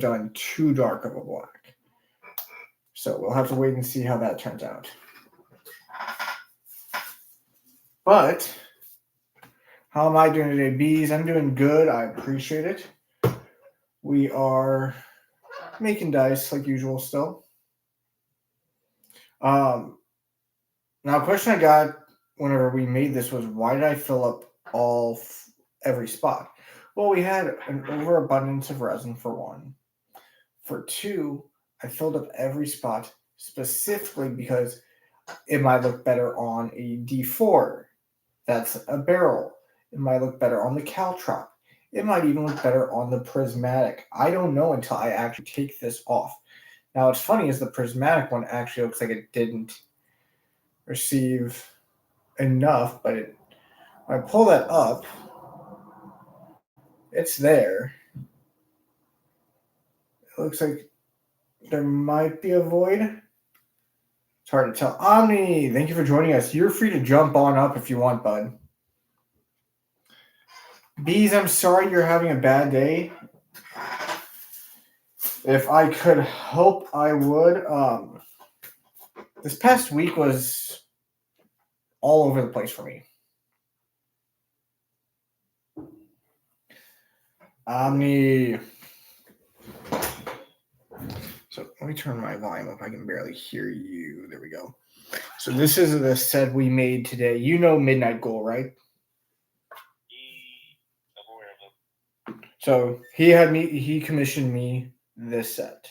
have done too dark of a black. So we'll have to wait and see how that turns out. But how am I doing today, bees? I'm doing good. I appreciate it. We are making dice like usual still. Now, a question I got whenever we made this was, why did I fill up every spot? Well, we had an overabundance of resin for one. For two, I filled up every spot specifically because it might look better on a D4. That's a barrel. It might look better on the caltrop. It might even look better on the prismatic. I don't know until I actually take this off. Now, what's funny is the prismatic one actually looks like it didn't receive enough, but when I pull that up, it's there. It looks like there might be a void. It's hard to tell. Omni, thank you for joining us. You're free to jump on up if you want, bud. Bees, I'm sorry you're having a bad day. If I could help, I would. This past week was all over the place for me. Omni. So let me turn my volume up. I can barely hear you. There we go. So this is the set we made today. You know Midnight Goal, right? I'm aware of them. So he commissioned me this set.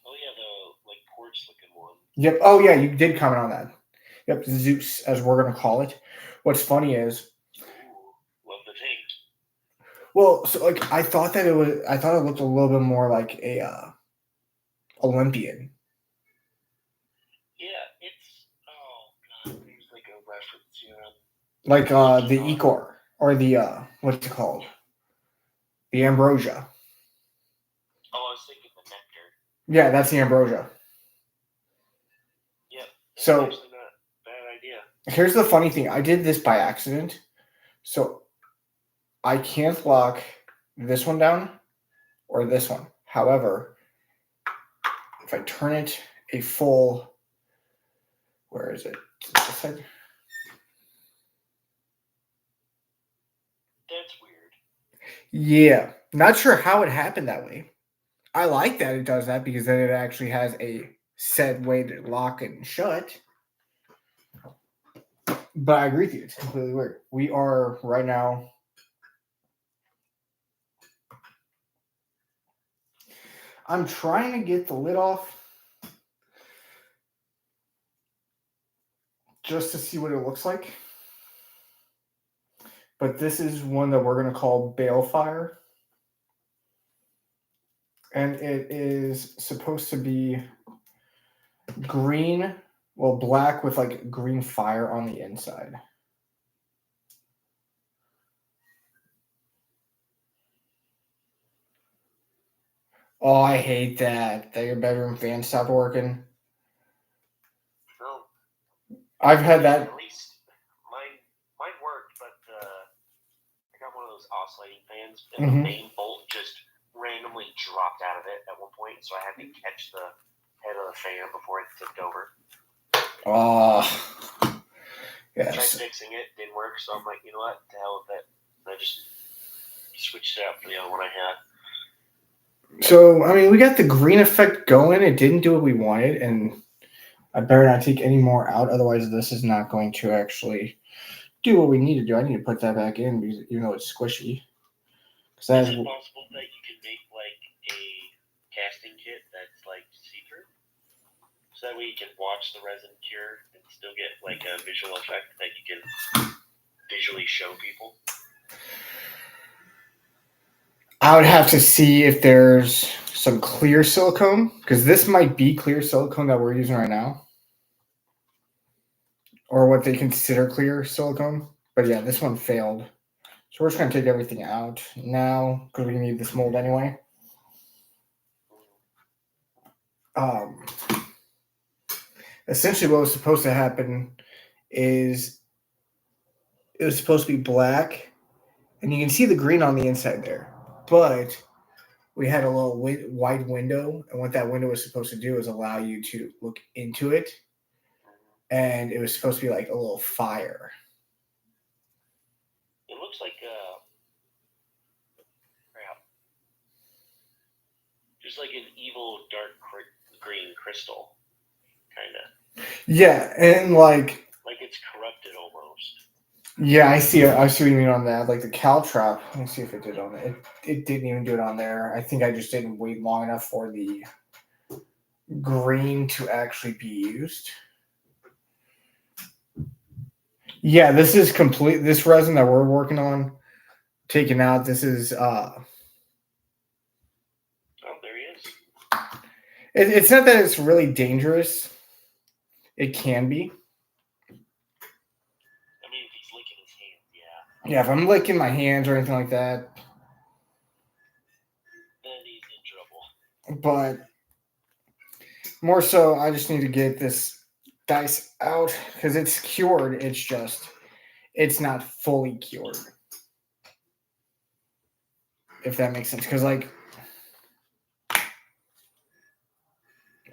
Oh yeah, the like porch looking one. Yep. Oh yeah, you did comment on that. Yep, Zeus, as we're gonna call it. What's funny is, love the tank. Well, so like I thought it looked a little bit more like a Olympian. Yeah, it's there's like a reference, you know. Like the Ecor or the what's it called? The Ambrosia. Oh, I was thinking the nectar. Yeah, that's the Ambrosia. Yep. So actually not a bad idea. Here's the funny thing. I did this by accident. So I can't lock this one down or this one. However, if I turn it a full, where is it? That's weird. Yeah, not sure how it happened that way. I like that it does that because then it actually has a set way to lock it and shut. But I agree with you. It's completely weird. We are right now. I'm trying to get the lid off just to see what it looks like. But this is one that we're going to call Balefire. And it is supposed to be green, well, black with like green fire on the inside. Oh, I hate that your bedroom fan stopped working. No. I've had that. At least mine worked, but I got one of those oscillating fans, and the main bolt just randomly dropped out of it at one point, so I had to catch the head of the fan before it tipped over. Oh, yes. Tried fixing it, didn't work, so I'm like, you know what, to hell with it. And I just switched it out for the other one I had. So, I mean, we got the green effect going. It didn't do what we wanted, and I better not take any more out. Otherwise, this is not going to actually do what we need to do. I need to put that back in because even though it's squishy. Is it possible that you can make like a casting kit that's like see-through? So that way you can watch the resin cure and still get like a visual effect that you can visually show people? I would have to see if there's some clear silicone, because this might be clear silicone that we're using right now, or what they consider clear silicone. But yeah, this one failed. So we're just going to take everything out now because we need this mold anyway. Essentially what was supposed to happen is it was supposed to be black, and you can see the green on the inside there. But we had a little wide window, and what that window was supposed to do is allow you to look into it, and it was supposed to be like a little fire. It looks like crap, just like an evil dark green crystal, kind of. Yeah, and like it's corrupted almost. Yeah, I see. I see what you mean on that. Like the Caltrop. Let me see if it did on it. It didn't even do it on there. I think I just didn't wait long enough for the green to actually be used. Yeah, this is complete. This resin that we're working on, taking out. This is. Oh, there he is. It's not that it's really dangerous. It can be. I mean, if he's licking his hands, yeah. Yeah, if I'm licking my hands or anything like that, then he's in trouble. But more so, I just need to get this dice out because it's cured. It's just, it's not fully cured. If that makes sense, because like,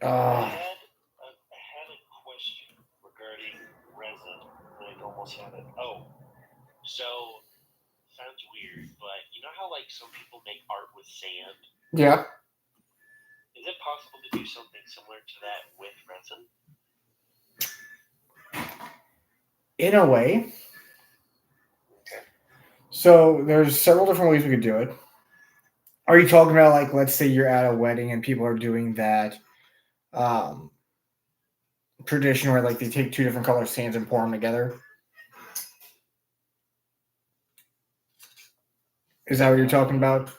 I had a question regarding resin. I almost had it. Oh, so sounds weird, but you know how like some people make art with sand? Yeah. Is it possible to do something similar to that with resin? In a way. Okay. So there's several different ways we could do it. Are you talking about like, let's say you're at a wedding and people are doing that tradition where like they take two different color sands and pour them together? Is that what you're talking about?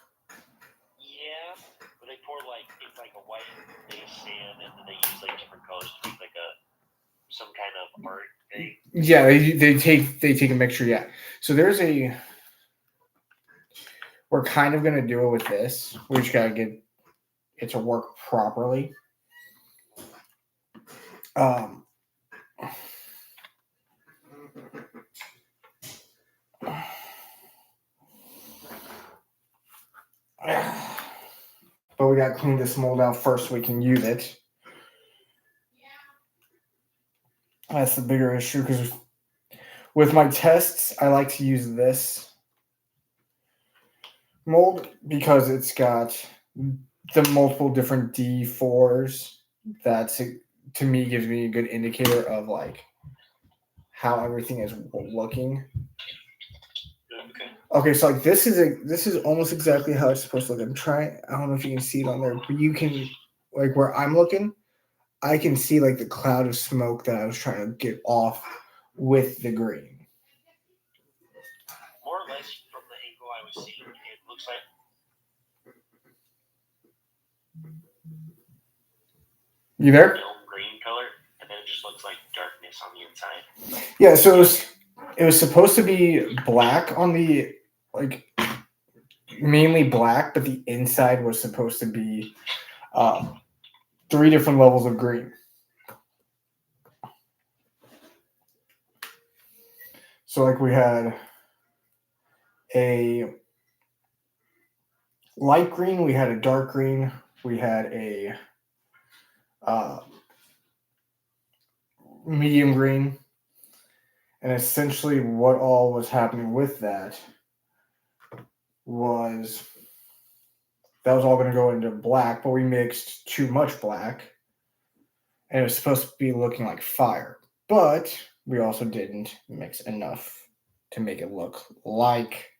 Yeah, but they pour like it's like a white base sand, and then they use like different colors to make like some kind of art thing. Yeah, they take a mixture. Yeah, so we're kind of gonna do it with this. We just gotta get it to work properly. But we gotta clean this mold out first so we can use it. That's the bigger issue because with my tests, I like to use this mold because it's got the multiple different D4s. That's to me gives me a good indicator of like how everything is looking. Okay, so like this is almost exactly how it's supposed to look. I don't know if you can see it on there, but you can, like where I'm looking, I can see like the cloud of smoke that I was trying to get off with the green. More or less from the angle I was seeing, it looks like you there? Green color, and then it just looks like darkness on the inside. Yeah, so it was supposed to be black on the like mainly black, but the inside was supposed to be 3 different levels of green. So like we had a light green, we had a dark green, we had a medium green, and essentially what all was happening with that was that was all going to go into black, but we mixed too much black, and it was supposed to be looking like fire, but we also didn't mix enough to make it look like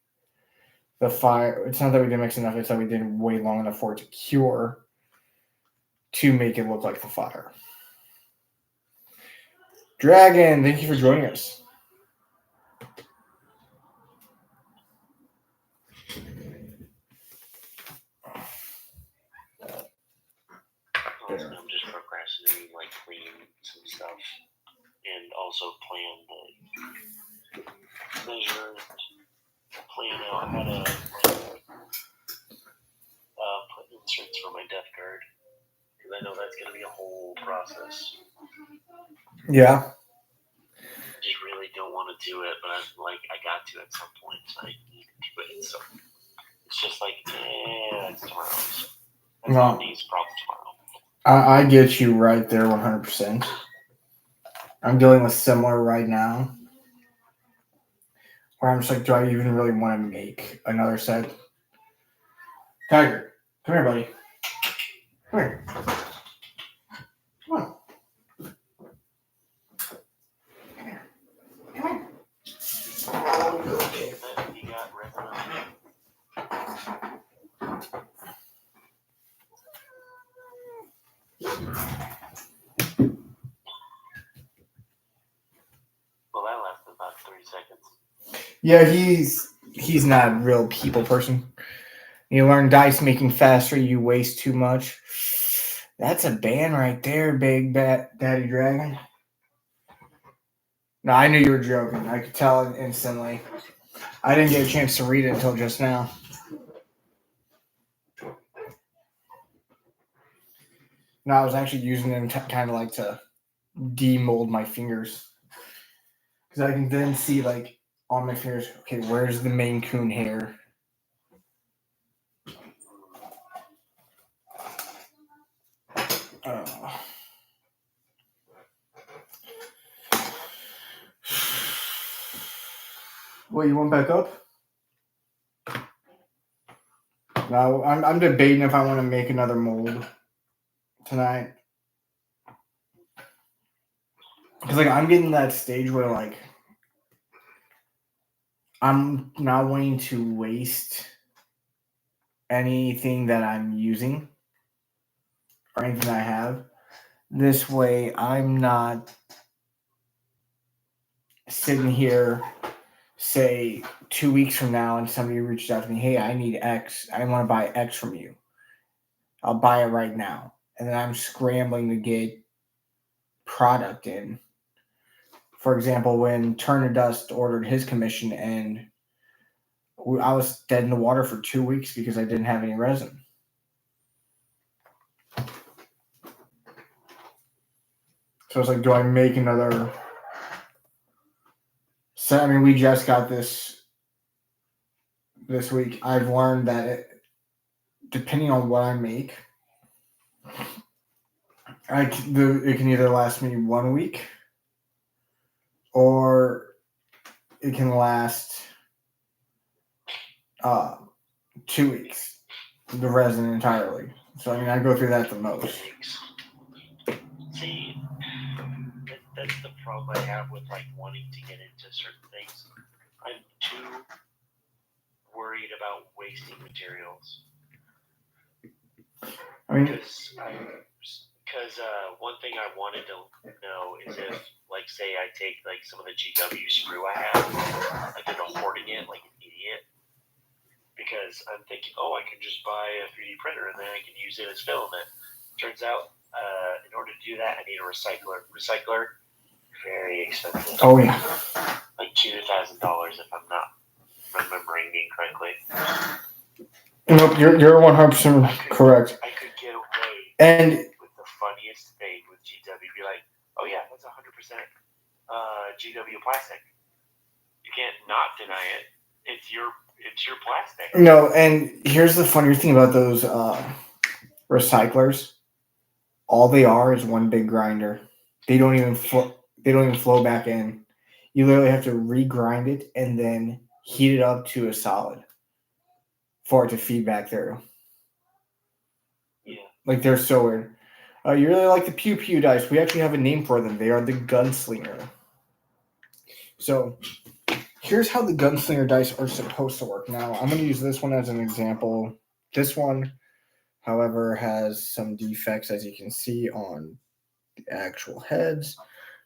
the fire. It's not that we didn't mix enough, it's that we didn't wait long enough for it to cure to make it look like the fire. Dragon, thank you for joining us. I'm just procrastinating, like cleaning some stuff, and also plan the measure, plan out how to put inserts for my death guard, because I know that's going to be a whole process. Yeah. I just really don't want to do it, but I got to at some point, so I need to do it. So It's just like, that's tomorrow's. That's No. Omni's problem tomorrow. I get you right there 100%. I'm dealing with similar right now. Where I'm just like, do I even really want to make another set? Tiger, come here, buddy. Come here. Come on. Come here. Come here. Okay. You got resin. Well, that lasted about 3 seconds. Yeah, he's not a real people person. You learn dice making faster, you waste too much. That's a ban right there, Big Daddy Dragon. No, I knew you were joking. I could tell instantly. I didn't get a chance to read it until just now. No, I was actually using them kind of like to demold my fingers. Because I can then see, like, on my fingers, okay, where's the Maine Coon hair? Well, you want back up? No, I'm debating if I want to make another mold tonight. Because, like, I'm getting to that stage where, like, I'm not wanting to waste anything that I'm using or anything I have. This way, I'm not sitting here, say, 2 weeks from now, and somebody reaches out to me, hey, I need X. I want to buy X from you. I'll buy it right now. And then I'm scrambling to get product in. For example, when Turn of Dust ordered his commission, and I was dead in the water for 2 weeks because I didn't have any resin. So it's like, do I make another set? I mean, we just got this week. I've learned that depending on what I make, it can either last me 1 week or it can last 2 weeks, the resin entirely. So, I mean, I go through that the most. See, that's the problem I have with, like, wanting to get into certain things. I'm too worried about wasting materials. I mean, because one thing I wanted to know is if, like, say I take, like, some of the GW sprue I have, like, I'm hoarding it like an idiot. Because I'm thinking, I can just buy a 3D printer and then I can use it as filament. Turns out, in order to do that, I need a recycler. Recycler, very expensive. Oh, yeah. Like $2,000 if I'm not remembering me correctly. Nope, you're 100% correct. I could get away and with the funniest thing with GW. Be like, oh yeah, that's 100% GW plastic. You can't not deny it. It's your plastic. No, and here's the funnier thing about those recyclers. All they are is one big grinder. They don't even flow back in. You literally have to regrind it and then heat it up to a solid for it to feed back through. Yeah. Like, they're so weird. You really like the Pew Pew dice. We actually have a name for them. They are the Gunslinger. So, here's how the Gunslinger dice are supposed to work. Now, I'm going to use this one as an example. This one, however, has some defects, as you can see, on the actual heads.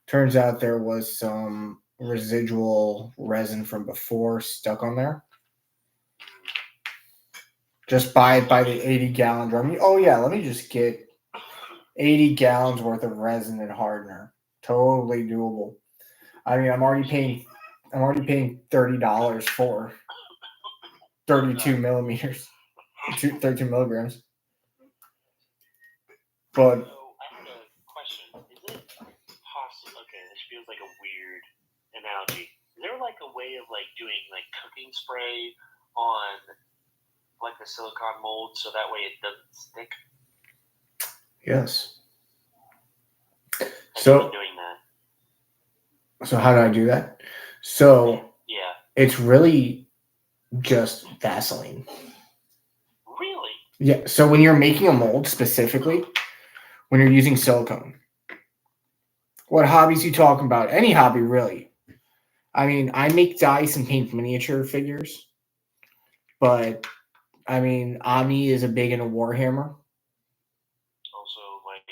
Turns out there was some residual resin from before stuck on there. Just buy it by the 80-gallon drum. Oh, yeah, let me just get 80 gallons worth of resin and hardener. Totally doable. I mean, I'm already paying $30 for 32 millimeters, 32 milligrams. But so I have a question. Is it possible? Okay, this feels like a weird analogy. Is there like a way of like doing like cooking spray on like the silicone mold, so that way it doesn't stick? Yes. Have So- you been doing that? So how do I do that? So Yeah. it's really just Vaseline. Really? Yeah. So when you're making a mold specifically, when you're using silicone, what hobbies you talking about? Any hobby really. I mean, I make dice and paint miniature figures, but I mean, Ami is a big into Warhammer. Also, like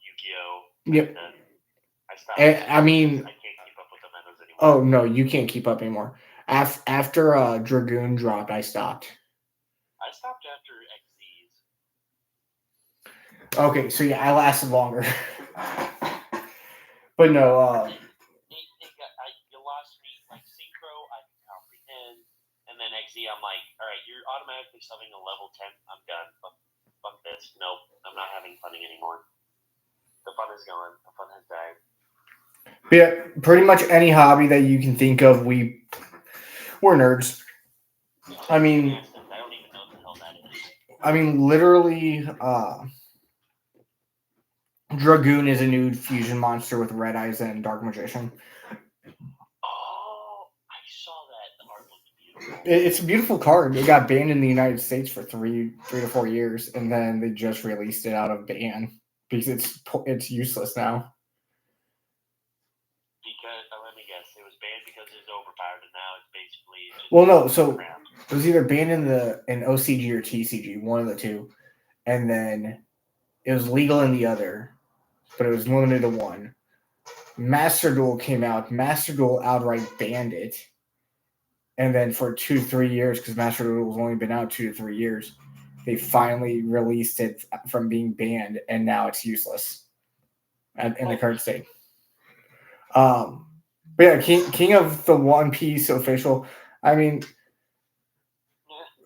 Yu-Gi-Oh. Yep. I stopped. I mean, I can't keep up with the metas anymore. oh no, you can't keep up anymore. After Dragoon dropped, I stopped. I stopped after XZs. Okay, so yeah, I lasted longer. But no, You lost me. Like Synchro, I can comprehend, and then XZ, I'm like, all right, you're automatically subbing a level 10. I'm done. Fuck this. Nope, I'm not having funning anymore. The fun is gone. The fun has died. yeah, pretty much any hobby that you can think of, we're nerds. I mean, I don't even know what the hell that is. I mean, literally, Dragoon is a new fusion monster with red eyes and Dark Magician. Oh, I saw that. The art looked beautiful. It's a beautiful card. It got banned in the United States for 3 to 4 years, and then they just released it out of ban because it's useless now. Because let me guess, it was banned because it was overpowered, and now it's basically just Well, no, so crap. it was either banned in OCG or TCG, one of the two, and then it was legal in the other, but it was limited to one. Master Duel came out. Master Duel outright banned it. And then for 2-3 years, because Master Duel has only been out 2 to 3 years, they finally released it from being banned, and now it's useless in the current state. But yeah, King of the One Piece official. I mean,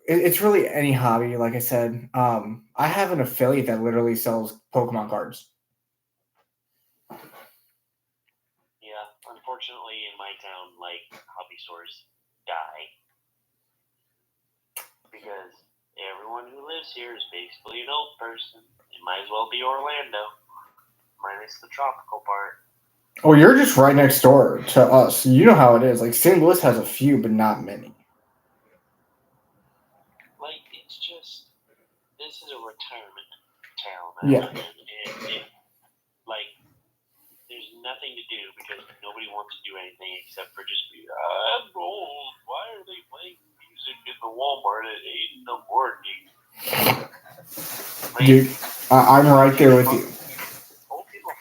it's really any hobby. Like I said, I have an affiliate that literally sells Pokemon cards. Yeah, unfortunately, in my town, like hobby stores die because everyone who lives here is basically an old person. It might as well be Orlando, minus the tropical part. Oh, you're just right next door to us. You know how it is. Like St. Louis has a few, but not many. Like it's just this is a retirement town. Yeah. Like there's nothing to do because nobody wants to do anything except for just be. I'm old. Why are they playing music in the Walmart at 8 in the morning? Like, Dude, I'm right there with you. Old people,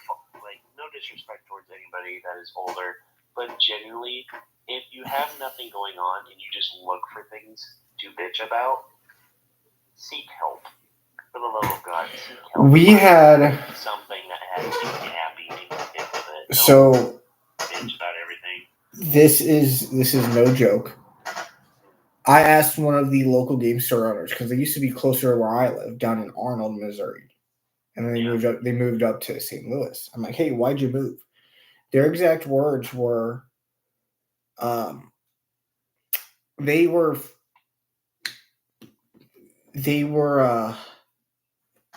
like, no disrespect towards anybody that is older, but genuinely, if you have nothing going on and you just look for things to bitch about, seek help. For the love of God, seek help. We had something that has you happy and stick with it. Don't so bitch about everything. this is no joke. I asked one of the local game store owners because they used to be closer to where I live, down in Arnold, Missouri, and then they moved up to St. Louis. I'm like, hey, why'd you move? Their exact words were, they were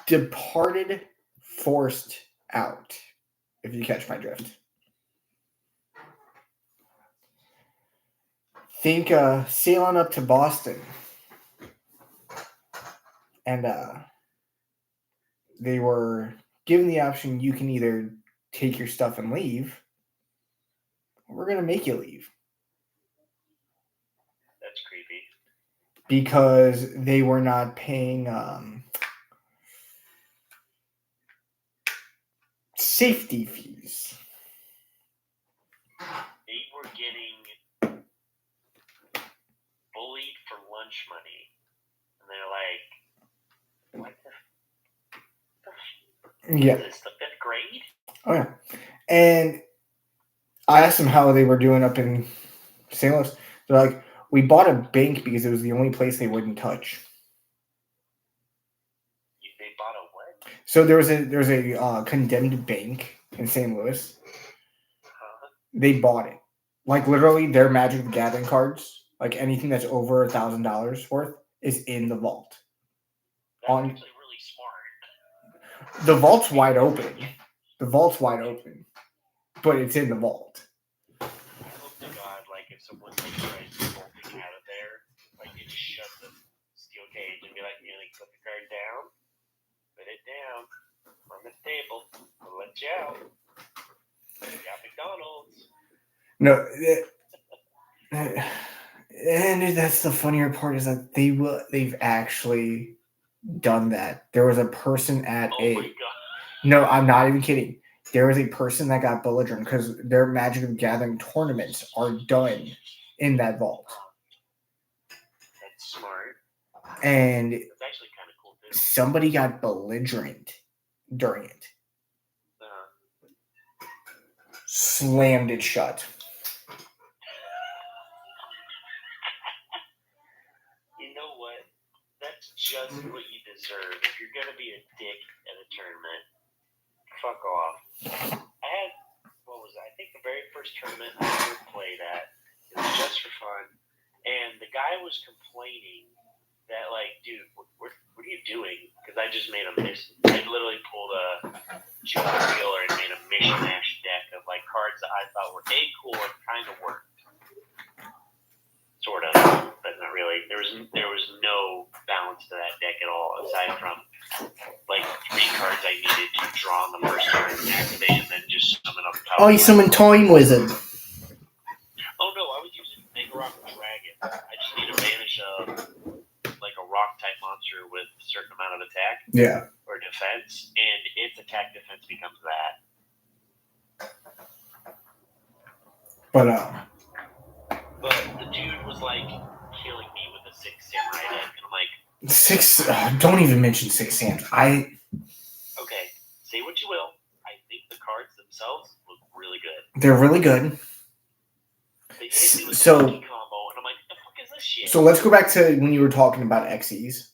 departed, forced out. If you catch my drift. Think sailing up to Boston, and they were given the option: you can either take your stuff and leave, or we're gonna make you leave. That's creepy. Because they were not paying safety fees. They were getting bullied for lunch money, and they're like, "What the? Yeah. Is this the 5th grade?" Oh yeah. And I asked them how they were doing up in St. Louis. They're like, we bought a bank because it was the only place they wouldn't touch. They bought a what? So there's a condemned bank in St. Louis. They bought it. Like literally their Magic the Gathering cards, like anything that's over $1,000 worth, is in the vault. That's actually really smart. The vault's wide open. The vault's wide open, but it's in the vault. I hope to God, like, if someone like tries bolting out of there, like, you just shut the steel cage and be like, you know, like, put the card down, put it down on the table, I'll let you out. You got McDonald's. No, and that's the funnier part is that they've actually done that. There was a person at Oh my God. No, I'm not even kidding. There was a person that got belligerent because their Magic the Gathering tournaments are done in that vault. That's smart. And it's actually kind of cool too. Somebody got belligerent during it. Slammed it shut. You know what? That's just what you deserve. If you're gonna be a dick at a tournament, fuck off. I think the very first tournament I ever played at, it was just for fun, and the guy was complaining that, like, dude, what are you doing? Because I just made a mission. I literally pulled a Joe Wheeler and made a mishmash deck of, like, cards that I thought were cool and kind of worked. Sort of, but not really. There was no balance to that deck at all, aside from like 3 cards I needed to draw on the first turn, activate, and then just summon up. Oh, you summoned Time Wizard. Oh no, I was using Mega Rock Dragon. I just need to banish like a rock type monster with a certain amount of attack. Yeah. Or defense, and its attack defense becomes that. But the dude was like killing me with a 6 samurai deck, and I'm like, 6. Don't even mention 6 Sams. Okay, say what you will. I think the cards themselves look really good. They're really good. They hit me with a combo, and I'm like, the fuck is this shit? So let's go back to when you were talking about Xyz.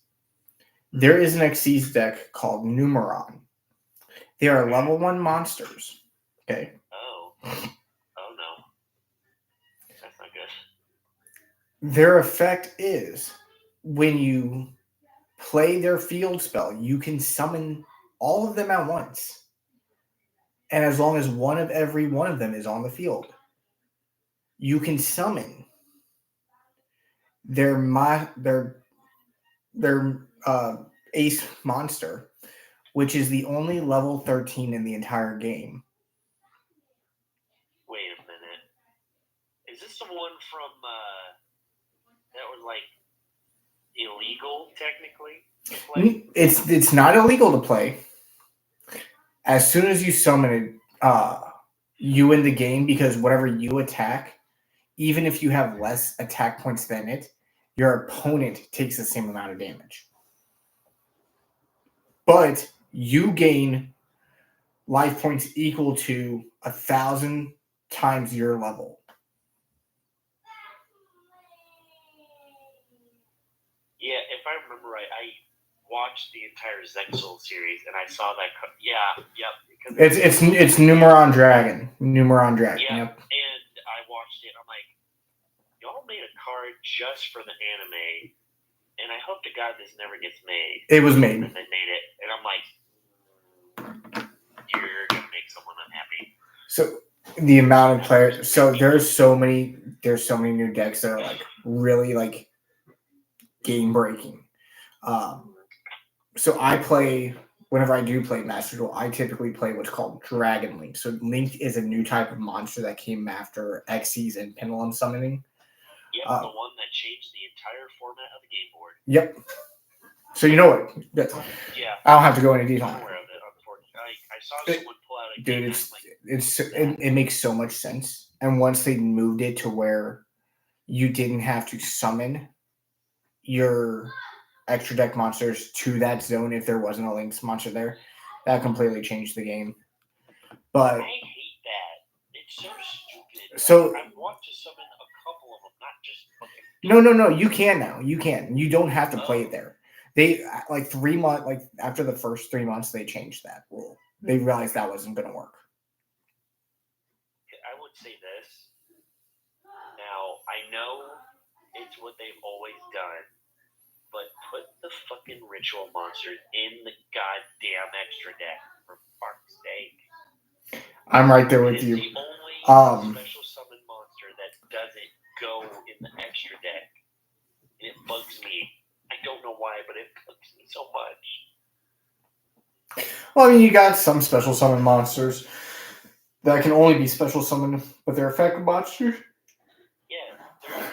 There is an Xyz deck called Numeron. They are level 1 monsters. Okay. Oh no. That's not good. Their effect is when you play their field spell, you can summon all of them at once. And as long as one of every one of them is on the field, you can summon their ace monster, which is the only level 13 in the entire game. Wait a minute. Is this the one from that was like illegal technically to play? It's not illegal to play. As soon as you summon it, you win the game because whatever you attack, even if you have less attack points than it, your opponent takes the same amount of damage. But you gain life points equal to 1,000 times your level. Yeah, if I remember right, I watched the entire Zexal series and I saw that. It's Numeron Dragon. Numeron Dragon. Yeah, yep. And I watched it. I'm like, y'all made a card just for the anime, and I hope to God this never gets made. It was made. And they made it, and I'm like, you're gonna make someone unhappy. So the amount of players. So there's so many new decks that are like really like game breaking. So I play, whenever I do play Master Duel, I typically play what's called Dragon Link. So Link is a new type of monster that came after Xyz and Pendulum Summoning. Yep, the one that changed the entire format of the game board. Yep. So you know what? Yeah. I don't have to go into detail. I'm aware of it, unfortunately. I saw someone pull out a game. It makes so much sense. And once they moved it to where you didn't have to summon your extra deck monsters to that zone if there wasn't a Link's monster there, that completely changed the game. But I hate that. It's so stupid. So I want to summon a couple of them, not just No, you can now. You can. You don't have to play it there. They like 3 months, like after the first 3 months, they changed that rule. They realized that wasn't going to work. I would say this. Now, I know it's what they've always done, but put the fucking ritual monsters in the goddamn extra deck, for fuck's sake. I'm right there with It's you. the only special summon monster that doesn't go in the extra deck. And it bugs me. I don't know why, but it bugs me so much. Well, I mean, you got some special summon monsters that can only be special summoned, but they're effective monsters. Yeah.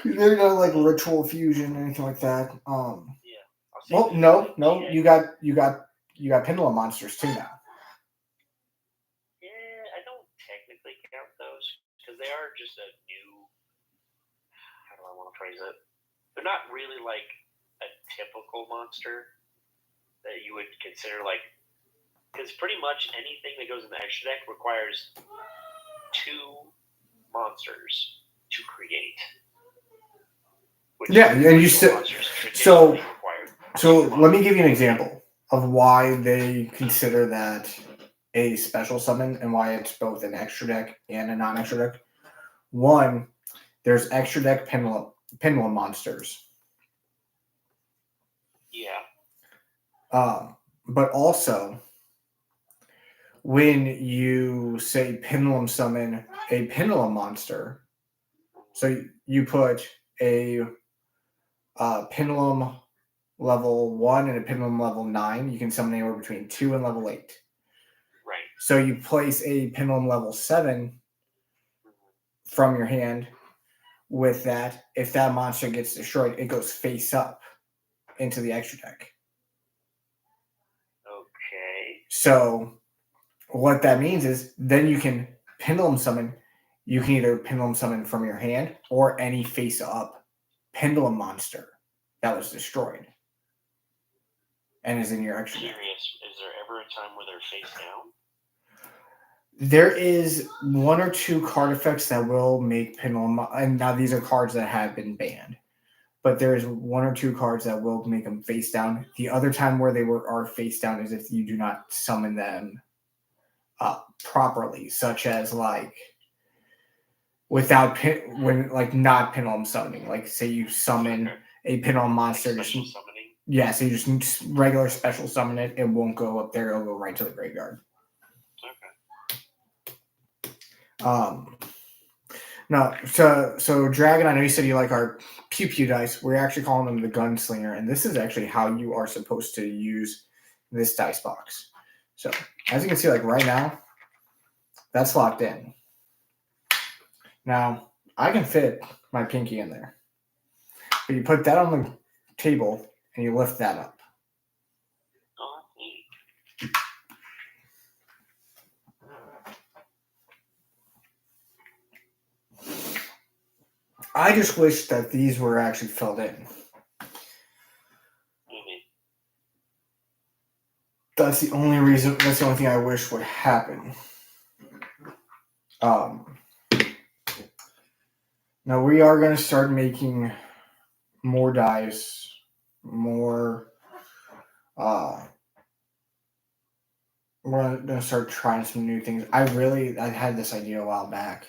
They're not like ritual fusion or anything like that. Yeah. Well, no. You got pendulum monsters too now. Yeah, I don't technically count those because they are just a new. How do I want to phrase it? They're not really like a typical monster that you would consider like, because pretty much anything that goes in the extra deck requires 2 monsters to create. Yeah, and you still so let me give you an example of why they consider that a special summon and why it's both an extra deck and a non-extra deck. One, there's extra deck pendulum monsters. Yeah. But also, when you say pendulum summon a pendulum monster, so you put a pendulum level 1 and a pendulum level 9, you can summon anywhere between 2 and level 8. Right. So you place a pendulum level 7 from your hand with that. If that monster gets destroyed, it goes face up into the extra deck. Okay. So what that means is then you can pendulum summon. You can either pendulum summon from your hand or any face up pendulum monster that was destroyed and is in your extra deck. Is there ever a time where they're face down? There is 1 or 2 card effects that will make pendulum, and now these are cards that have been banned, but there's 1 or 2 cards that will make them face down. The other time where they are face down is if you do not summon them properly, such as like not pendulum summoning. Like say you summon a pendulum monster, like special summoning. Yeah, so you just regular special summon it. It won't go up there. It'll go right to the graveyard. Okay. No, so Dragon, I know you said you like our pew pew dice. We're actually calling them the Gunslinger, and this is actually how you are supposed to use this dice box. So as you can see, like right now, that's locked in. Now I can fit my pinky in there, but you put that on the table and you lift that up. I just wish that these were actually filled in. That's the only reason. That's the only thing I wish would happen. Now we are going to start making more dice, more. We're going to start trying some new things. I had this idea a while back.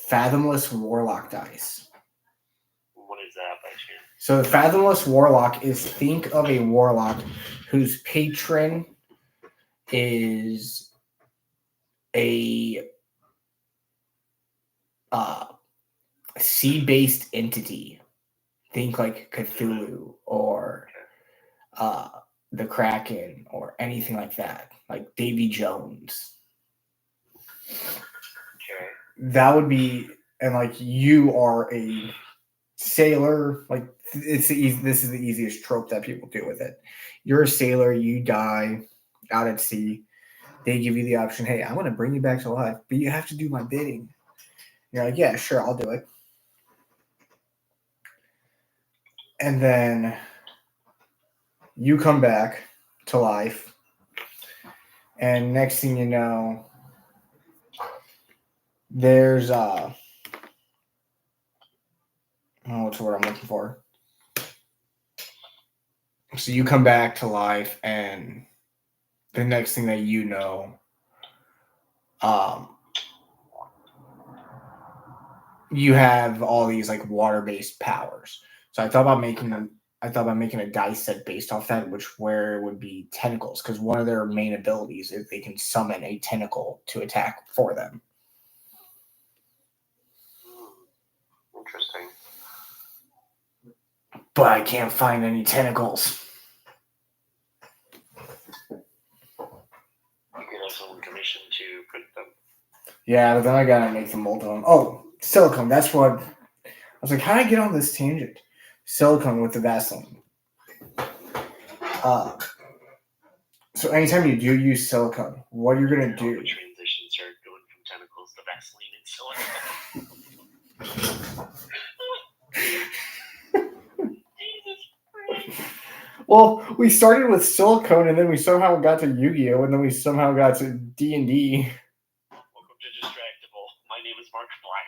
Fathomless Warlock dice. What is that by chance? So the Fathomless Warlock is, think of a warlock whose patron is a sea-based entity. Think like Cthulhu or the Kraken or anything like that, like Davy Jones. Okay. That would be, and like you are a sailor, like this is the easiest trope that people do with it. You're a sailor, you die out at sea. They give you the option, hey, I'm going to bring you back to life, but you have to do my bidding. You're like, yeah, sure, I'll do it. And then you come back to life, and next thing you know, there's what's the word I'm looking for? So you come back to life, and the next thing that you know, you have all these like water-based powers. So So I thought about making a dice set based off that, where it would be tentacles, because one of their main abilities is they can summon a tentacle to attack for them. Interesting. But I can't find any tentacles. You could have someone commissioned to print them. Yeah, but then I gotta make the mold of them. Oh, silicone. That's what I was like. How did I get on this tangent? Silicone with the Vaseline. So anytime you do use silicone, what you're gonna do? The transition started going from tentacles to Vaseline and silicone. Jesus Christ. Well, we started with silicone, and then we somehow got to Yu-Gi-Oh, and then we somehow got to D&D. Welcome to Distractable. My name is Mark Black.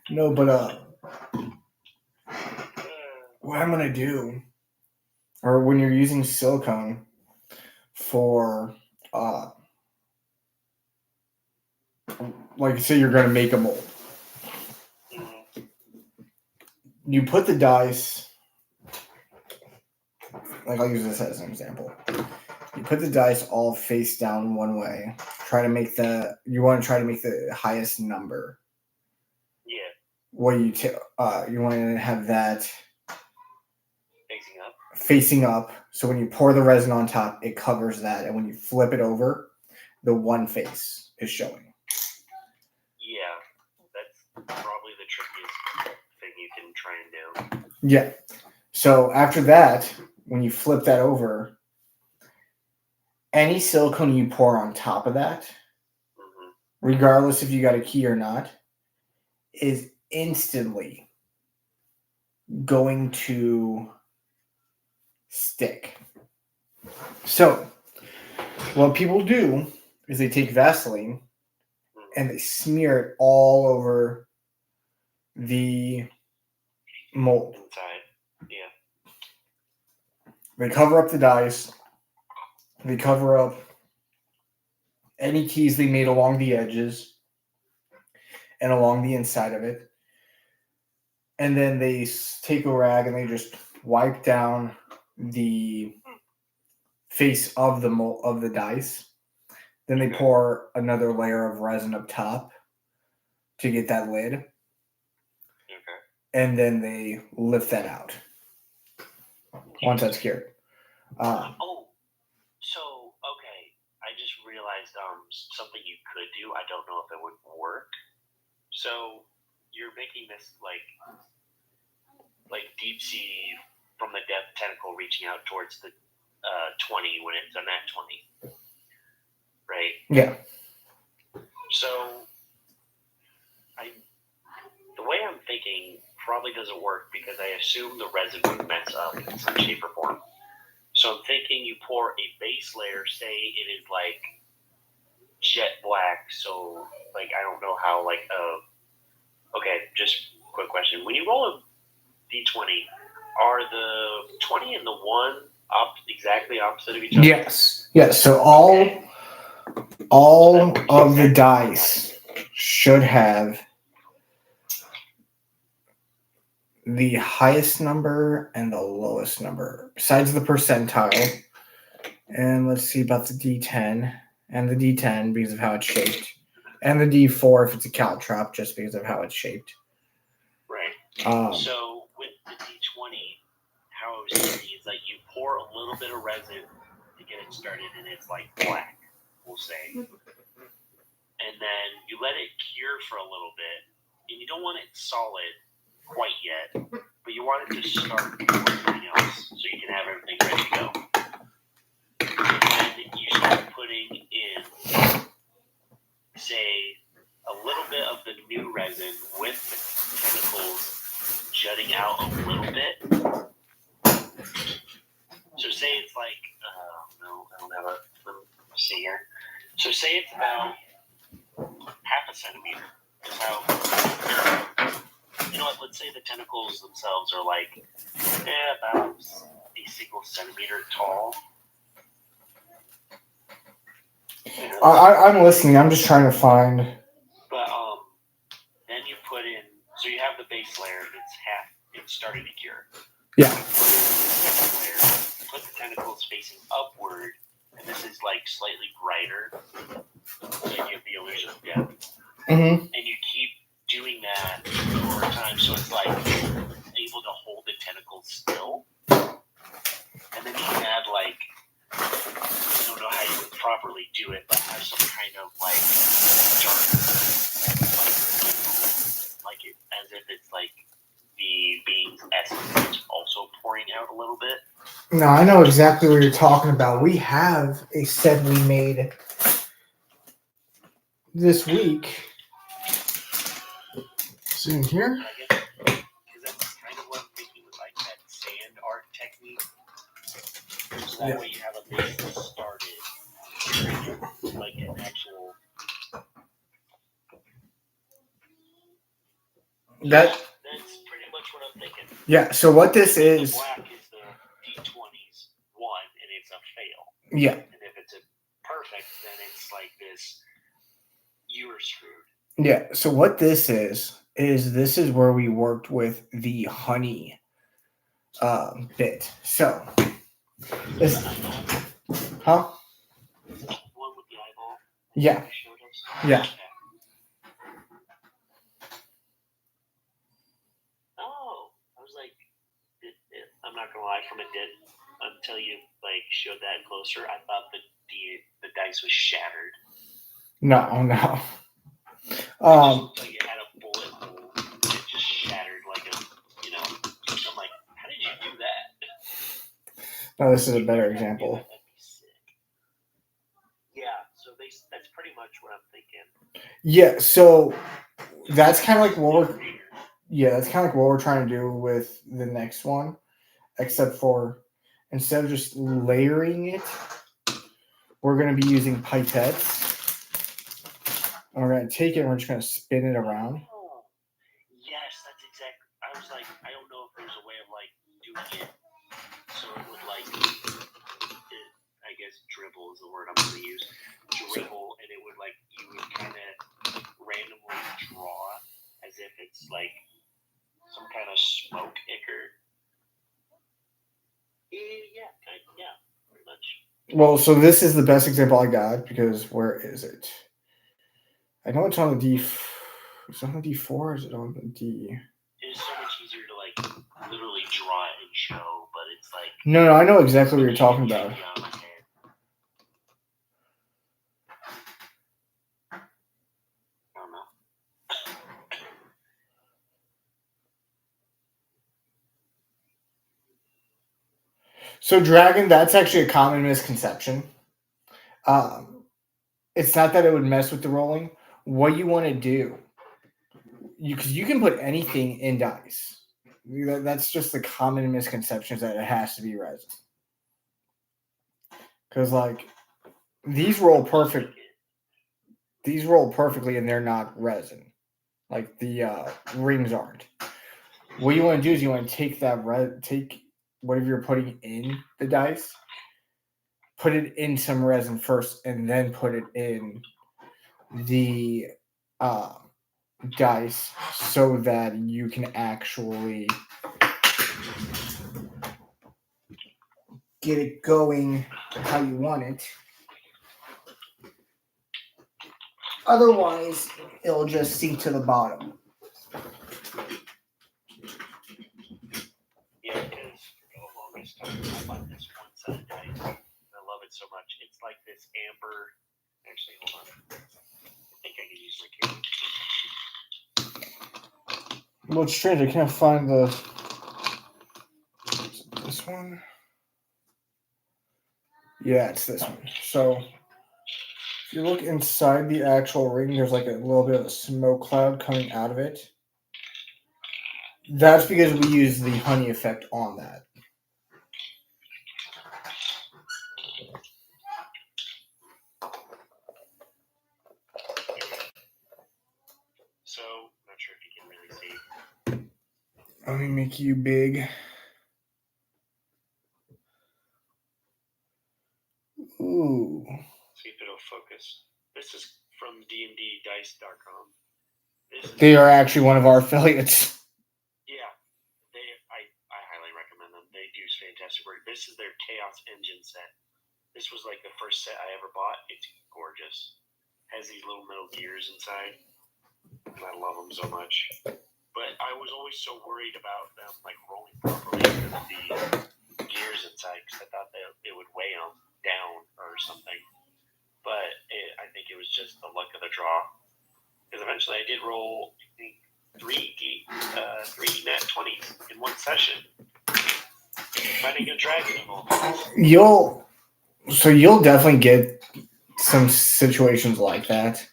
No, but what I'm gonna do, or when you're using silicone for like say you're gonna make a mold, you put the dice, like I'll use this as an example. You put the dice all face down one way. You want to try to make the highest number. Yeah. What you want to have that facing up. So when you pour the resin on top, it covers that, and when you flip it over, the one face is showing. Yeah, that's probably the trickiest thing you can try and do. Yeah. So after that, when you flip that over, any silicone you pour on top of that, regardless if you got a key or not, is instantly going to stick. So what people do is they take Vaseline and they smear it all over the mold. Inside. Yeah. They cover up the dice. They cover up any keys they made along the edges and along the inside of it. And then they take a rag and they just wipe down the face of the dice. Then they pour another layer of resin up top to get that lid. Okay. And then they lift that out once that's cured. So okay, I just realized something you could do. I don't know if it would work. So you're making this like deep sea from the depth tentacle reaching out towards the 20 when it's a nat 20, right? Yeah. So the way I'm thinking probably doesn't work because I assume the resin would mess up in some shape or form. So I'm thinking you pour a base layer, say it is like jet black, so like I don't know how okay, just quick question. When you roll a D20, are the 20 and the 1 exactly opposite of each other? Yes. Yes. So all of the dice should have the highest number and the lowest number, besides the percentile. And let's see about the D10 and the D10 because of how it's shaped, and the D4 if it's a caltrop just because of how it's shaped. Right. So with the D20, how I was thinking is like you pour a little bit of resin to get it started, and it's like black, we'll say, and then you let it cure for a little bit, and you don't want it solid quite yet, but you want it to start before everything else, so you can have everything ready to go. And then you start putting in, say, a little bit of the new resin with the tentacles jutting out a little bit. So say it's like, no, I don't have a, let me see here. So say it's about half a centimeter. Is how, you know what, let's say the tentacles themselves are like, about a single centimeter tall. I'm listening. I'm just trying to find. But then you put in So you have the base layer, and it's starting to cure. Yeah. Put the tentacles facing upward, and this is like slightly brighter, so you give the illusion of depth. Mm-hmm. And you keep doing that over time, so it's like able to hold the tentacles still. And then you can add like, I don't know how you would properly do it, but have some kind of like darker, like it as if it's like the being's essence is also pouring out a little bit. No, I know exactly what you're talking about. We have a set we made this week. See in here? Because that's kind of what I'm thinking with like that sand art technique. So that way you have a base that started like an actual. That's pretty much what I'm thinking. Yeah, so what this is. The black is the D20's one, and it's a fail. Yeah. And if it's a perfect, then it's like this, you were screwed. Yeah, so what this is this is where we worked with the honey bit. So, this. Huh? One with the eyeball. Yeah. Yeah. Oh, I was like, I'm not gonna lie, from until you like showed that closer, I thought the dice was shattered. No. Like it had a bullet hole. It just shattered like I'm like, how did you do that? No, this is a better example. That'd be sick. Yeah, so that's pretty much what I'm thinking. Yeah, so that's kind of like that's kind of like what we're trying to do with the next one, except for instead of just layering it, we're going to be using pipettes. And we're going to take it and we're just going to spin it around. Oh, yes, that's exactly. I was like, I don't know if there's a way of like doing it so it would like, I guess dribble is the word I'm going to use. Dribble, and it would like, you would kind of randomly draw as if it's like some kind of smoke ichor. Yeah, pretty much. Well, so this is the best example I got because where is it? I know it's on the D. Is it on the D4 or is it on the D? It's so much easier to like literally draw it and show, but it's like. No, I know exactly what you're talking about. So dragon, that's actually a common misconception. It's not that it would mess with the rolling. What you want to do, because you can put anything in dice. That's just the common misconception, is that it has to be resin. Because like these roll perfect. These roll perfectly, and they're not resin. Like the rings aren't. What you want to do is you want to take take whatever you're putting in the dice, put it in some resin first, and then put it in the dice so that you can actually get it going how you want it. Otherwise, it'll just sink to the bottom. Yeah, because for the longest time, I bought this one-sided dice. I love it so much. It's like this amber. Actually, hold on. I think I can use my camera. Well, it's strange. I can't find this one. Yeah, it's this one. So if you look inside the actual ring, there's like a little bit of a smoke cloud coming out of it. That's because we use the honey effect on that. So, I'm not sure if you can really see. Let me make you big. Ooh. See if it'll focus. This is from dnddice.com. They are actually one of our affiliates. Yeah, I highly recommend them. They do fantastic work. This is their Chaos Engine set. This was like the first set I ever bought. It's gorgeous. Has these little metal gears inside, and I love them so much. But I was always so worried about them like rolling properly because of the gears inside, because I thought it would weigh them down or something. But I think it was just the luck of the draw. Because eventually I did roll, I think, three net 20s in one session. Finding a dragon of all things. You'll definitely get some situations like that.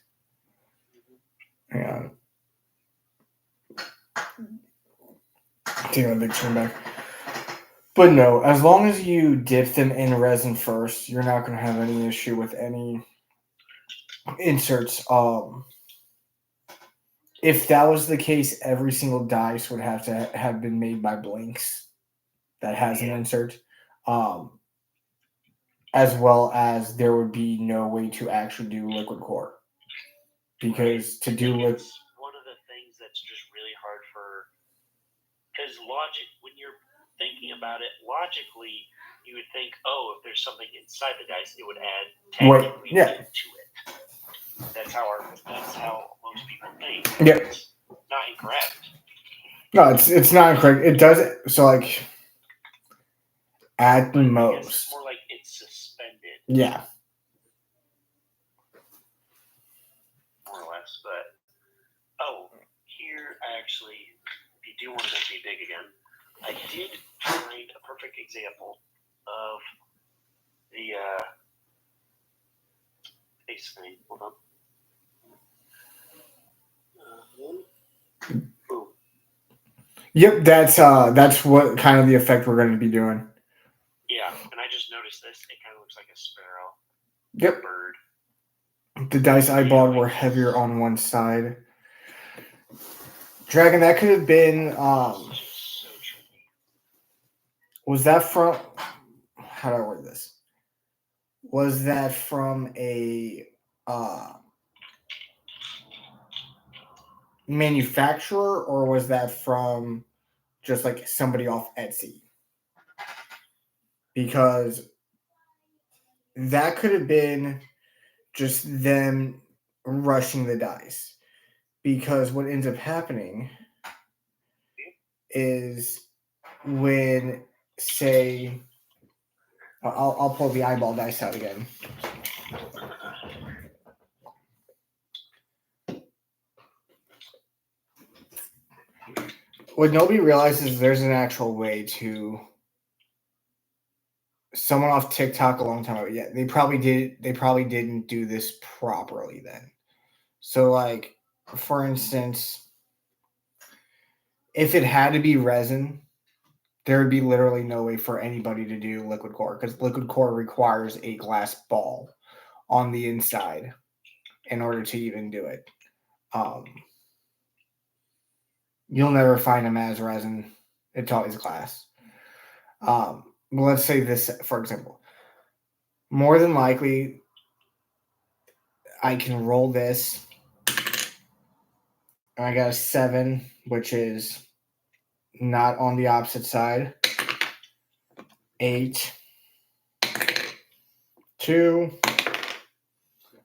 Yeah. Taking a big turn back. But no, as long as you dip them in resin first, you're not going to have any issue with any inserts. If that was the case, every single dice would have to have been made by Blinks that has an insert. As well as there would be no way to actually do liquid core. Because to do it's one of the things that's just really hard for, because when you're thinking about it logically, you would think, oh, if there's something inside the dice, it would add technically to it. That's how most people think. Yeah. It's not incorrect. No, it's not incorrect. It does it so like at the most. It's more like it's suspended. Yeah. More or less, but here actually, if you do want to make me big again, I did find a perfect example of the face thing. Hold on. Boom. Yep, that's what kind of the effect we're going to be doing. Yeah, and I just noticed this. It kind of looks like a sparrow. Yep. Bird. The dice I bought were heavier on one side. Dragon, that could have been So tricky. Was that from how do I word this? Was that from a manufacturer, or was that from just like somebody off Etsy? Because that could have been just them rushing the dice. Because what ends up happening is when, say, I'll pull the eyeball dice out again. What nobody realizes is there's an actual way to. Someone off TikTok a long time ago. Yeah, they probably didn't do this properly then. So, like, for instance, if it had to be resin, there would be literally no way for anybody to do liquid core, because liquid core requires a glass ball on the inside in order to even do it. You'll never find them as resin. It's always glass. Let's say this, for example. More than likely, I can roll this. And I got a 7, which is not on the opposite side. 8, 2,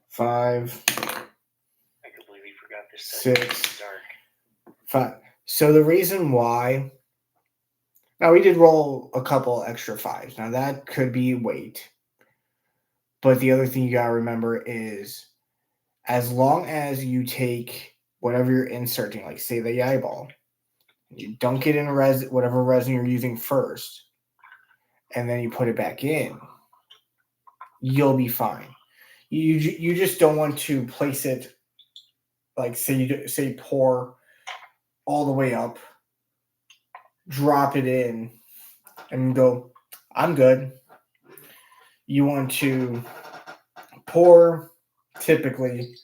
5. I completely forgot this. 6, dark. 5. So the reason why. Now we did roll a couple extra 5s. Now that could be weight. But the other thing you gotta remember is, as long as you take whatever you're inserting, like say the eyeball, you dunk it in whatever resin you're using first, and then you put it back in, you'll be fine. You just don't want to place it, like say pour all the way up, drop it in, and go, I'm good. You want to pour typically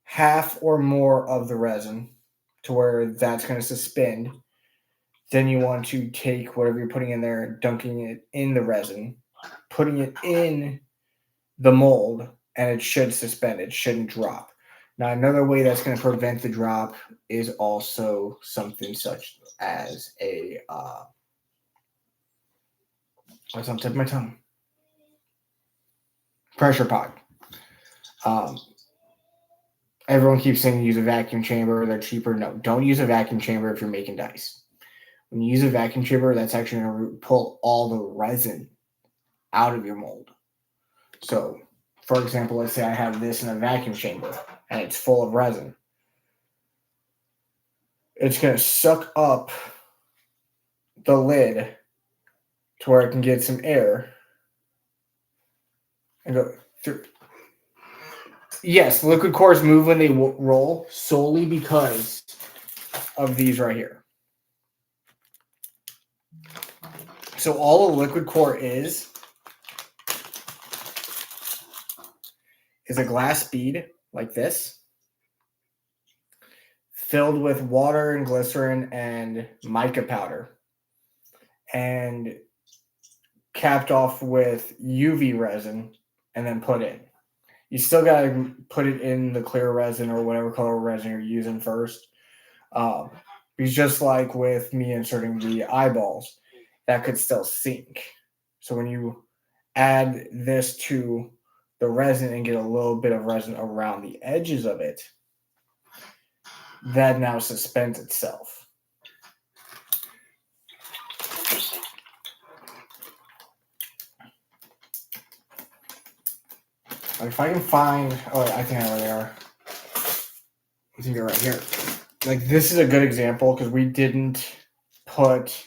half or more of the resin to where that's going to suspend. Then you want to take whatever you're putting in there, dunking it in the resin, putting it in the mold, and it should suspend. It shouldn't drop. Now, another way that's going to prevent the drop is also something such as a what's on the tip of my tongue? Pressure pot. Everyone keeps saying use a vacuum chamber. They're cheaper. No, don't use a vacuum chamber if you're making dice. When you use a vacuum chamber, that's actually going to pull all the resin out of your mold. So, for example, let's say I have this in a vacuum chamber and it's full of resin. It's going to suck up the lid to where it can get some air and go through. Yes, liquid cores move when they roll solely because of these right here. So all a liquid core is a glass bead like this, filled with water and glycerin and mica powder, and capped off with UV resin, and then put in. You still got to put it in the clear resin or whatever color resin you're using first. Because just like with me inserting the eyeballs, that could still sink. So when you add this to the resin and get a little bit of resin around the edges of it, that now suspends itself. Interesting. If I can find, I think I know where they are. I think they're right here. Like, this is a good example because we didn't put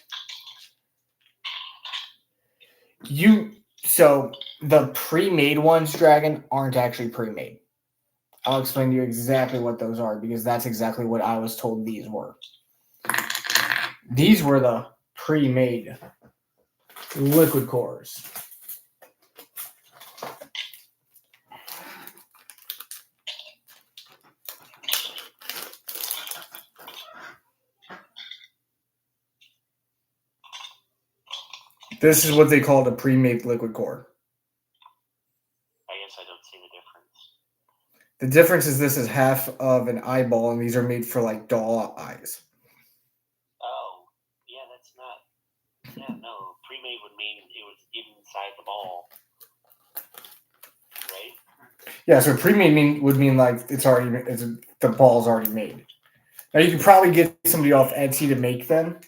so the pre-made ones, Dragon, aren't actually pre-made. I'll explain to you exactly what those are because that's exactly what I was told these were. These were the pre-made liquid cores. This is what they call a pre-made liquid core. I guess I don't see the difference. The difference is this is half of an eyeball, and these are made for like doll eyes. Oh, yeah, that's not. Yeah, no. Pre-made would mean it was inside the ball, right? Yeah, so pre-made would mean like the ball's already made. Now you could probably get somebody off Etsy to make them,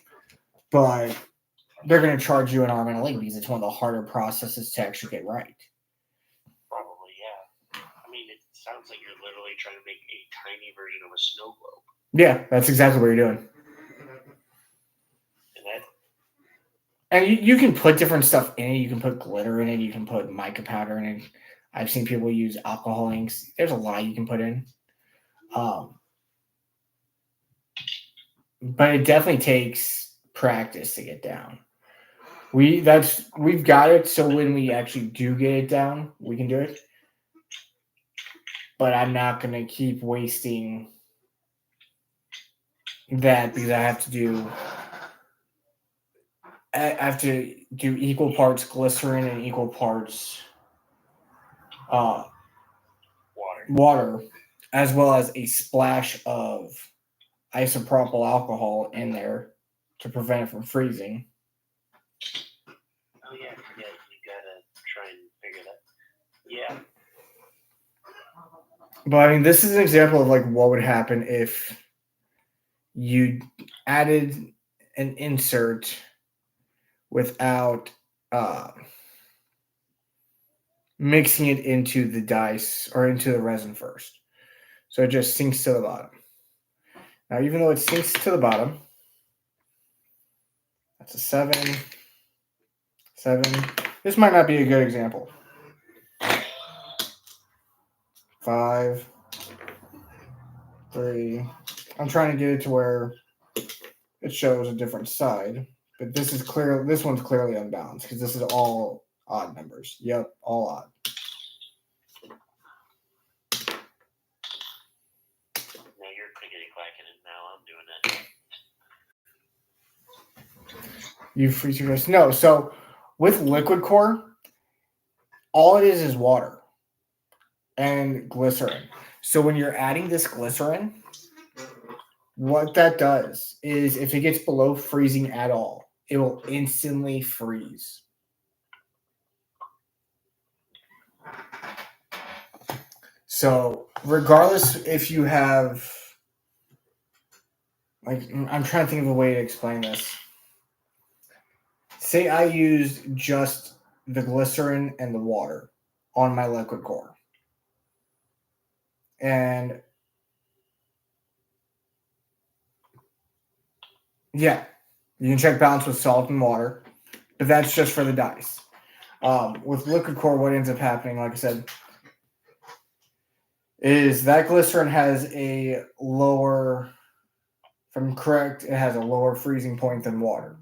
but they're going to charge you an arm and a leg because it's one of the harder processes to actually get right. Probably, yeah. I mean, it sounds like you're literally trying to make a tiny version of a snow globe. Yeah, that's exactly what you're doing. And you can put different stuff in it. You can put glitter in it. You can put mica powder in it. I've seen people use alcohol inks. There's a lot you can put in. But it definitely takes practice to get down. We've got it, so when we actually do get it down, we can do it. But I'm not going to keep wasting that because I have to do equal parts glycerin and equal parts water, as well as a splash of isopropyl alcohol in there to prevent it from freezing. Oh yeah, you gotta try and figure that. Yeah. But I mean, this is an example of like what would happen if you added an insert without mixing it into the dice or into the resin first. So it just sinks to the bottom. Now, even though it sinks to the bottom, that's a 7. This might not be a good example. 5, 3. I'm trying to get it to where it shows a different side, but this one's clearly unbalanced because this is all odd numbers. Yep, all odd. Now you're clickety-clacking it. Now I'm doing it. You freeze your wrist. No, so with liquid core, all it is water and glycerin. So when you're adding this glycerin, what that does is if it gets below freezing at all, it will instantly freeze. So regardless if you have, like, I'm trying to think of a way to explain this. Say I used just the glycerin and the water on my liquid core. And yeah, you can check balance with salt and water, but that's just for the dice. With liquid core, what ends up happening, like I said, is that glycerin has a lower, if I'm correct, it has a lower freezing point than water.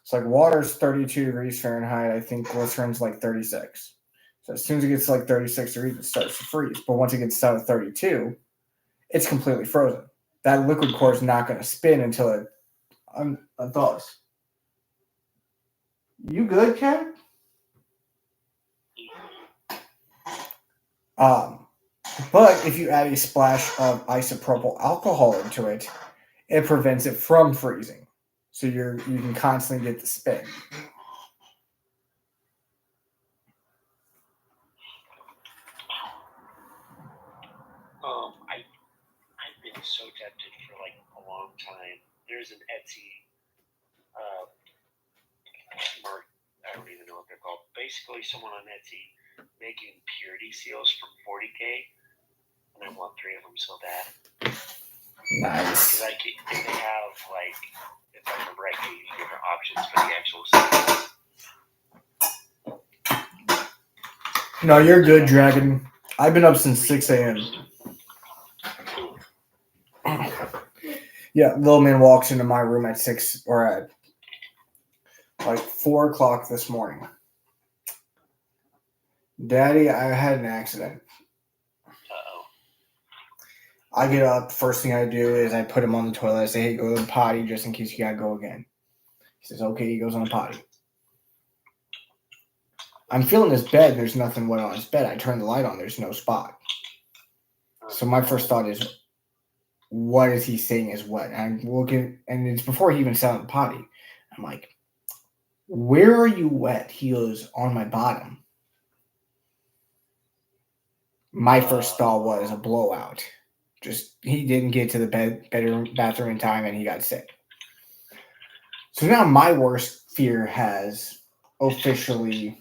It's like water's 32 degrees Fahrenheit. I think glycerin's like 36. So as soon as it gets to like 36 degrees, it starts to freeze. But once it gets down to 32, it's completely frozen. That liquid core is not going to spin until it thaws. You good, Ken? But if you add a splash of isopropyl alcohol into it, it prevents it from freezing. So you can constantly get the spin. I've been so tempted for like a long time. There's an Etsy mark. I don't even know what they're called. Basically, someone on Etsy making purity seals from 40K, and I want 3 of them so bad. Nice. Because they have, like, if I remember right, 80 different options for the actual seals. No, you're good, Dragon. I've been up since 6 a.m. Yeah, little man walks into my room at 6 or at like 4 o'clock this morning. Daddy, I had an accident. Uh-oh. I get up, first thing I do is I put him on the toilet. I say, hey, go to the potty just in case you gotta go again. He says, okay, he goes on the potty. I'm feeling his bed, there's nothing wet on his bed. I turn the light on, there's no spot. So my first thought is, what is he saying is wet? And I'm looking, and it's before he even sat on the potty. I'm like, where are you wet? He goes, on my bottom. My first thought was a blowout. Just, he didn't get to the bathroom in time and he got sick. So now my worst fear has officially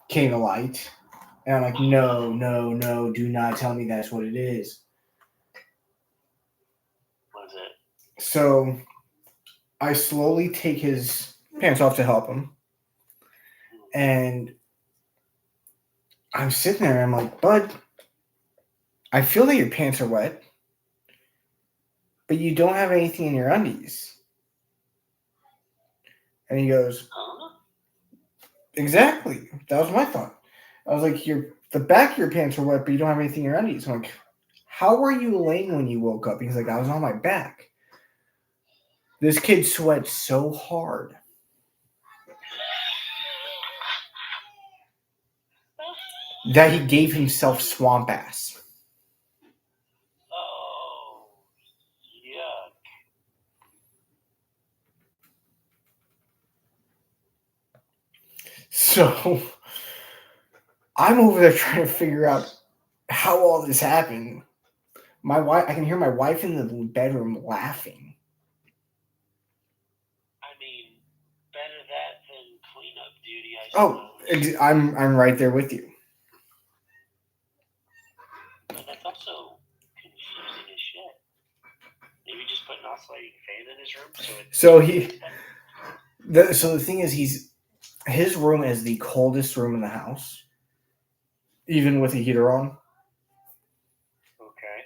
came to light. And I'm like, no, do not tell me that's what it is. What is it? So I slowly take his pants off to help him. And I'm sitting there and I'm like, bud, I feel that your pants are wet, but you don't have anything in your undies. And he goes, exactly. That was my thought. I was like, the back of your pants are wet, but you don't have anything in your undies. I'm like, how were you laying when you woke up? He's like, I was on my back. This kid sweats so hard. That he gave himself swamp ass. Oh, yuck. So I'm over there trying to figure out how all this happened. My wife, I can hear my wife in the bedroom laughing. I mean, better that than cleanup duty, I suppose. I'm right there with you. But that's also confusing as shit. Maybe just put an oscillating fan in his room. So the thing is, his room is the coldest room in the house, even with the heater on. Okay.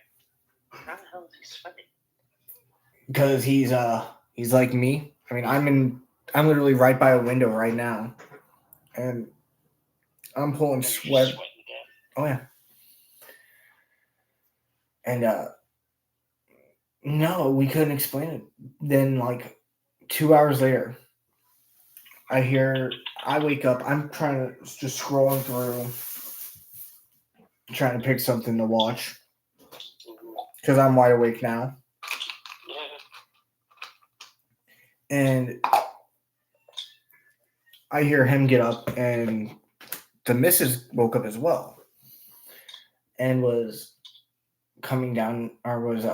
How the hell is he sweating? Because he's like me. I mean, I'm literally right by a window right now, and I'm pulling sweat. Oh yeah. And no, we couldn't explain it. Then like 2 hours later, I wake up, I'm trying to just scrolling through, trying to pick something to watch. because I'm wide awake now. Yeah. And I hear him get up, and the missus woke up as well, and was coming down, or was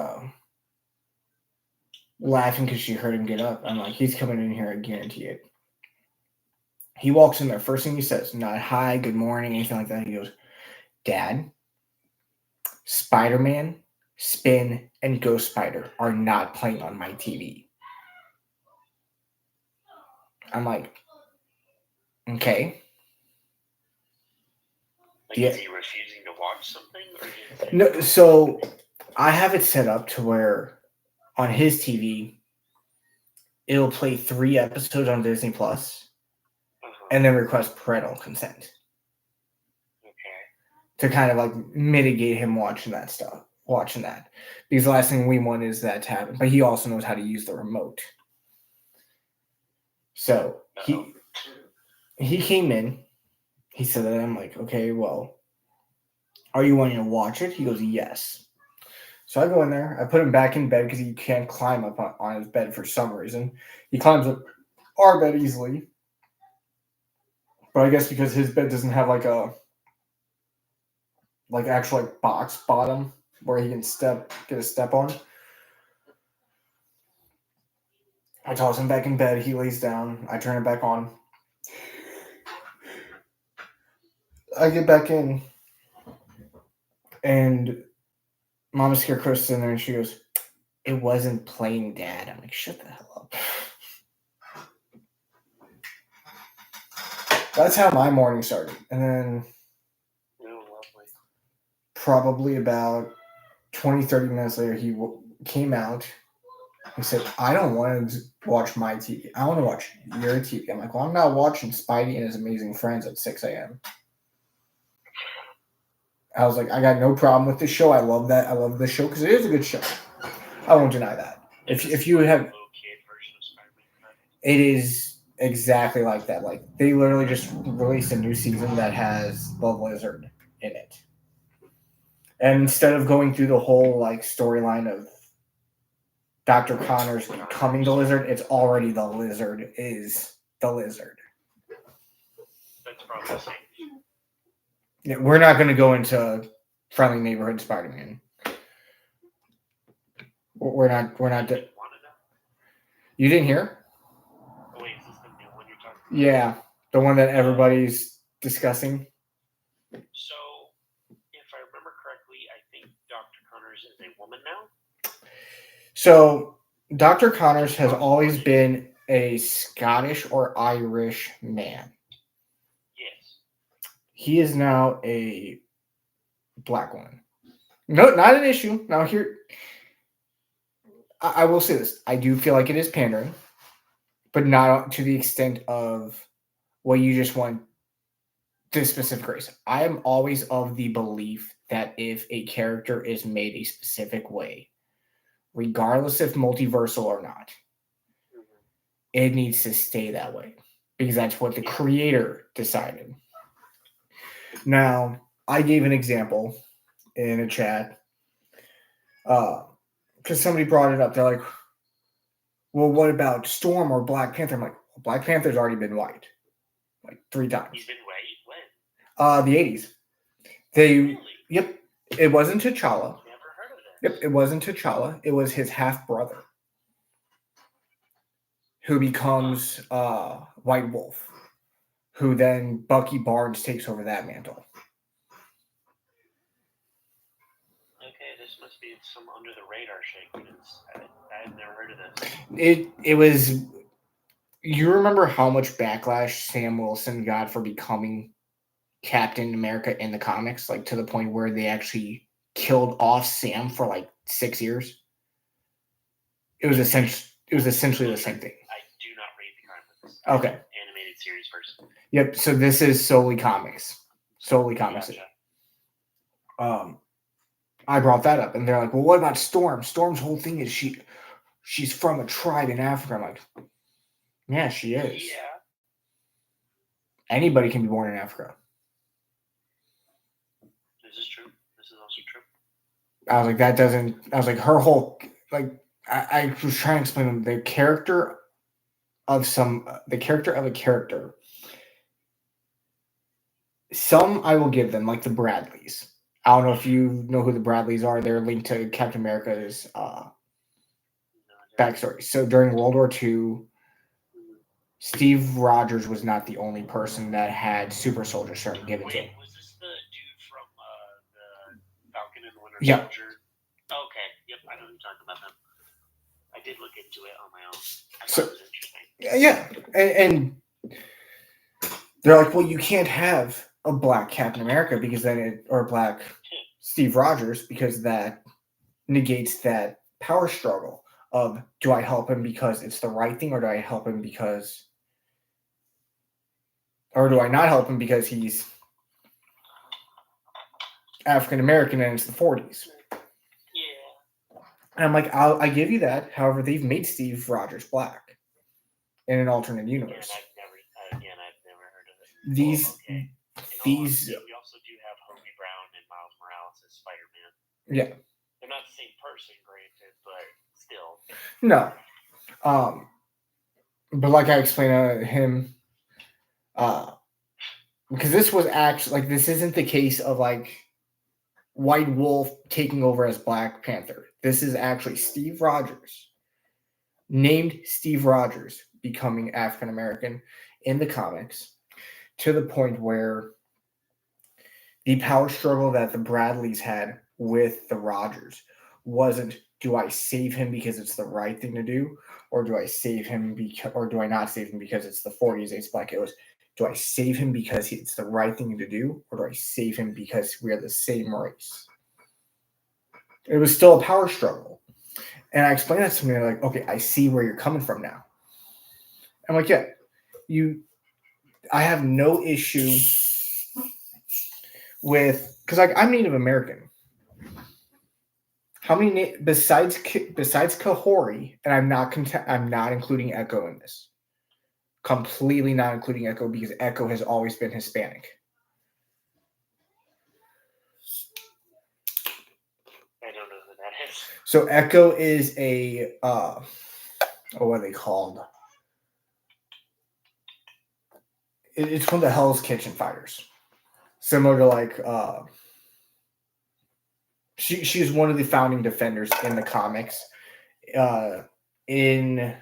laughing because she heard him get up. I'm like, he's coming in here, I guarantee it. He walks in there. First thing he says, not hi, good morning, anything like that. He goes, Dad, Spider-Man, Spin, and Ghost Spider are not playing on my TV. I'm like, okay. Like, is he refusing to watch something? Or no, so I have it set up to where on his TV, it'll play 3 episodes on Disney Plus, and then request parental consent. Okay. To kind of like mitigate him watching that. Because the last thing we want is that to happen. But he also knows how to use the remote. So he came in. He said that. I'm like, okay, well, are you wanting to watch it? He goes, yes. So I go in there. I put him back in bed because he can't climb up on his bed for some reason. He climbs up our bed easily. But I guess because his bed doesn't have like actual like box bottom where he can get a step on. I toss him back in bed. He lays down. I turn it back on. I get back in, and Mama Scarecrow's in there, and she goes, "It wasn't playing, Dad." I'm like, "Shut the hell up." That's how my morning started, and then probably about 20, 30 minutes later, he came out. He said, I don't want to watch my TV. I want to watch your TV. I'm like, well, I'm not watching Spidey and His Amazing Friends at 6 a.m. I was like, I got no problem with the show. I love that. I love the show because it is a good show. I won't deny that. If you have, it is exactly like that. Like they literally just released a new season that has the Lizard in it. And instead of going through the whole like storyline of Dr. Connors becoming the Lizard, it's already the Lizard is the Lizard. That's probably the same. Yeah, we're not going to go into Friendly Neighborhood Spider-Man. We're not. You didn't hear? Oh, wait, is this the new one you're talking about? Yeah, the one that everybody's discussing. So, if I remember correctly, I think Dr. Connors is a woman now. So, Dr. Connors has always been a Scottish or Irish man. Yes. He is now a black woman. No, not an issue. Now here, I will say this. I do feel like it is pandering, but not to the extent of what you just want this specific race. I am always of the belief that if a character is made a specific way, regardless if multiversal or not, it needs to stay that way because that's what the creator decided. Now, I gave an example in a chat because somebody brought it up. They're like, well, what about Storm or Black Panther? I'm like, well, Black Panther's already been white like 3 times. He's been white? When? The 80s. They, really? Yep, it wasn't T'Challa. Never heard of that. Yep, it wasn't T'Challa. It was his half brother who becomes White Wolf, who then Bucky Barnes takes over that mantle. Okay, this must be some under the radar shit. I had never heard of this. It was. You remember how much backlash Sam Wilson got for becoming Captain America in the comics, like to the point where they actually killed off Sam for like 6 years. It was essentially the same thing. I do not read the comics. Okay. Animated series person. Yep. So this is solely comics. Gotcha. I brought that up, and they're like, "Well, what about Storm? Storm's whole thing is she's from a tribe in Africa." I'm like, "Yeah, she is. Yeah. Anybody can be born in Africa." This is true. This is also true. I was like, that doesn't. I was like, her whole like. I was trying to explain the character of the character of a character. Some I will give them, like the Bradleys. I don't know if you know who the Bradleys are. They're linked to Captain America's backstory. So during World War II, Steve Rogers was not the only person that had super soldier serum given to him. Was this the dude from the Falcon and the Winter Yeah. Soldier? Okay, yep, I know you're talking about them. I did look into it on my own. I So- thought it was interesting. Yeah, and they're like, well, you can't have a black Captain America because then or black Steve Rogers because that negates that power struggle of do I help him because it's the right thing or do I help him because or do I not help him because he's African American and it's the 40s? Yeah. And I'm like, I give you that. However, they've made Steve Rogers black in an alternate universe. I've never heard of it. These okay. these We also do have Hobie Brown and Miles Morales as Spider-Man. yeah. They're not the same person, granted, but still. No. But like I explained to him, because this was actually like this isn't the case of like White Wolf taking over as Black Panther. This is actually Steve Rogers, named Steve Rogers, becoming African American in the comics, to the point where the power struggle that the Bradleys had with the Rogers wasn't do I save him because it's the right thing to do, or do I save him because, or do I not save him because it's the 40s, it's black? It was, do I save him because it's the right thing to do, or do I save him because we are the same race? It was still a power struggle. And I explained that to me, like, okay, I see where you're coming from now. I'm like, yeah, I have no issue with, because like I'm Native American. How many besides Kahori, and I'm not including Echo in this. Completely not including Echo because Echo has always been Hispanic. I don't know who that is. So Echo is a what are they called? It's one of the Hell's Kitchen fighters. Similar to like she's one of the founding defenders in the comics. In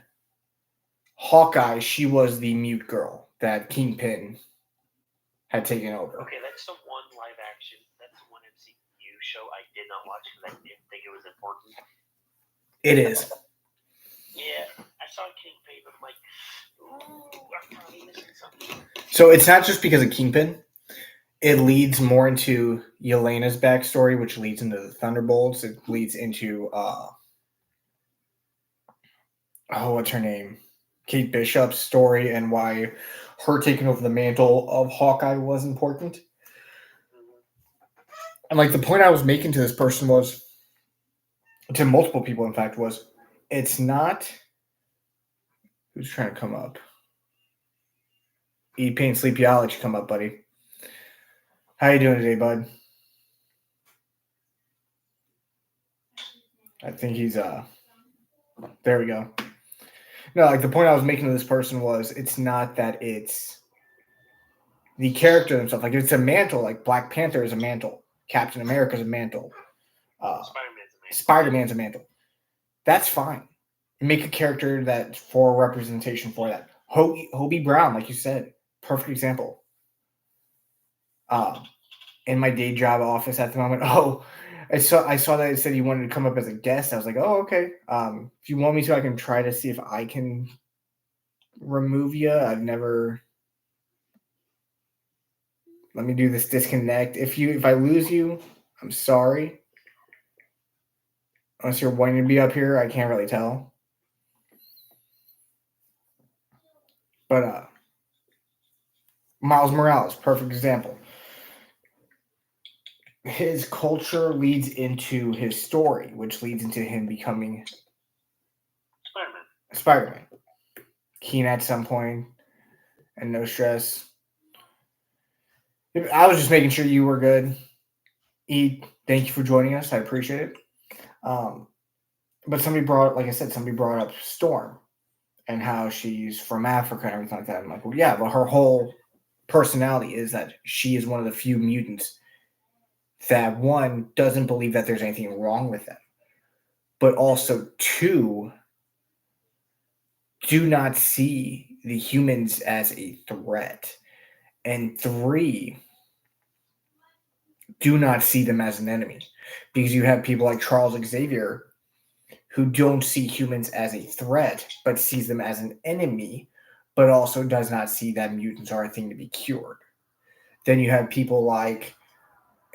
Hawkeye, she was the mute girl that Kingpin had taken over. Okay, that's the one live action. That's the one MCU show I did not watch because I didn't think it was important. It is. Yeah, I saw Kingpin, but I'm like, ooh, I'm probably missing something. So it's not just because of Kingpin. It leads more into Yelena's backstory, which leads into the Thunderbolts. It leads into what's her name? Kate Bishop's story and why her taking over the mantle of Hawkeye was important. And like the point I was making to this person was, to multiple people in fact, was it's not who's trying to come up. Eat, pain, sleep, I'll let you come up, buddy. How you doing today, bud? I think he's there we go. No, like the point I was making to this person was it's not that it's the character themselves. Like it's a mantle, like Black Panther is a mantle. Captain America is a mantle. Spider-Man's a mantle. That's fine. Make a character that for representation for that. Hobie Brown, like you said, perfect example. In my day job office at the moment, I saw that it said you wanted to come up as a guest. I was like, oh, okay. If you want me to, I can try to see if I can remove you. I've never. Let me do this disconnect. If I lose you, I'm sorry. Unless you're wanting to be up here, I can't really tell. But Miles Morales, perfect example. His culture leads into his story, which leads into him becoming Spider-Man. Keen at some point, and no stress. I was just making sure you were good. Thank you for joining us. I appreciate it. But somebody brought up Storm and how she's from Africa and everything like that. I'm like, well, yeah, but her whole personality is that she is one of the few mutants that, one, doesn't believe that there's anything wrong with them, but also, two, do not see the humans as a threat, and three, do not see them as an enemy, because you have people like Charles Xavier who don't see humans as a threat but sees them as an enemy, but also does not see that mutants are a thing to be cured. Then you have people like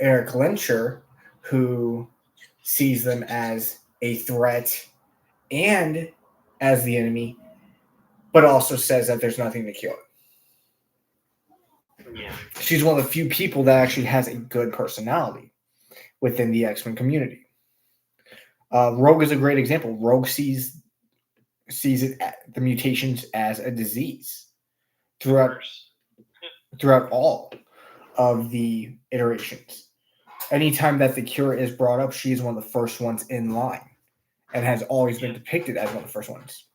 Eric Lenscher, who sees them as a threat and as the enemy, but also says that there's nothing to cure. Yeah. She's one of the few people that actually has a good personality within the X-Men community. Rogue is a great example. Rogue sees the mutations as a disease throughout all of the iterations. Anytime that the cure is brought up, she is one of the first ones in line, and has always been depicted as one of the first ones.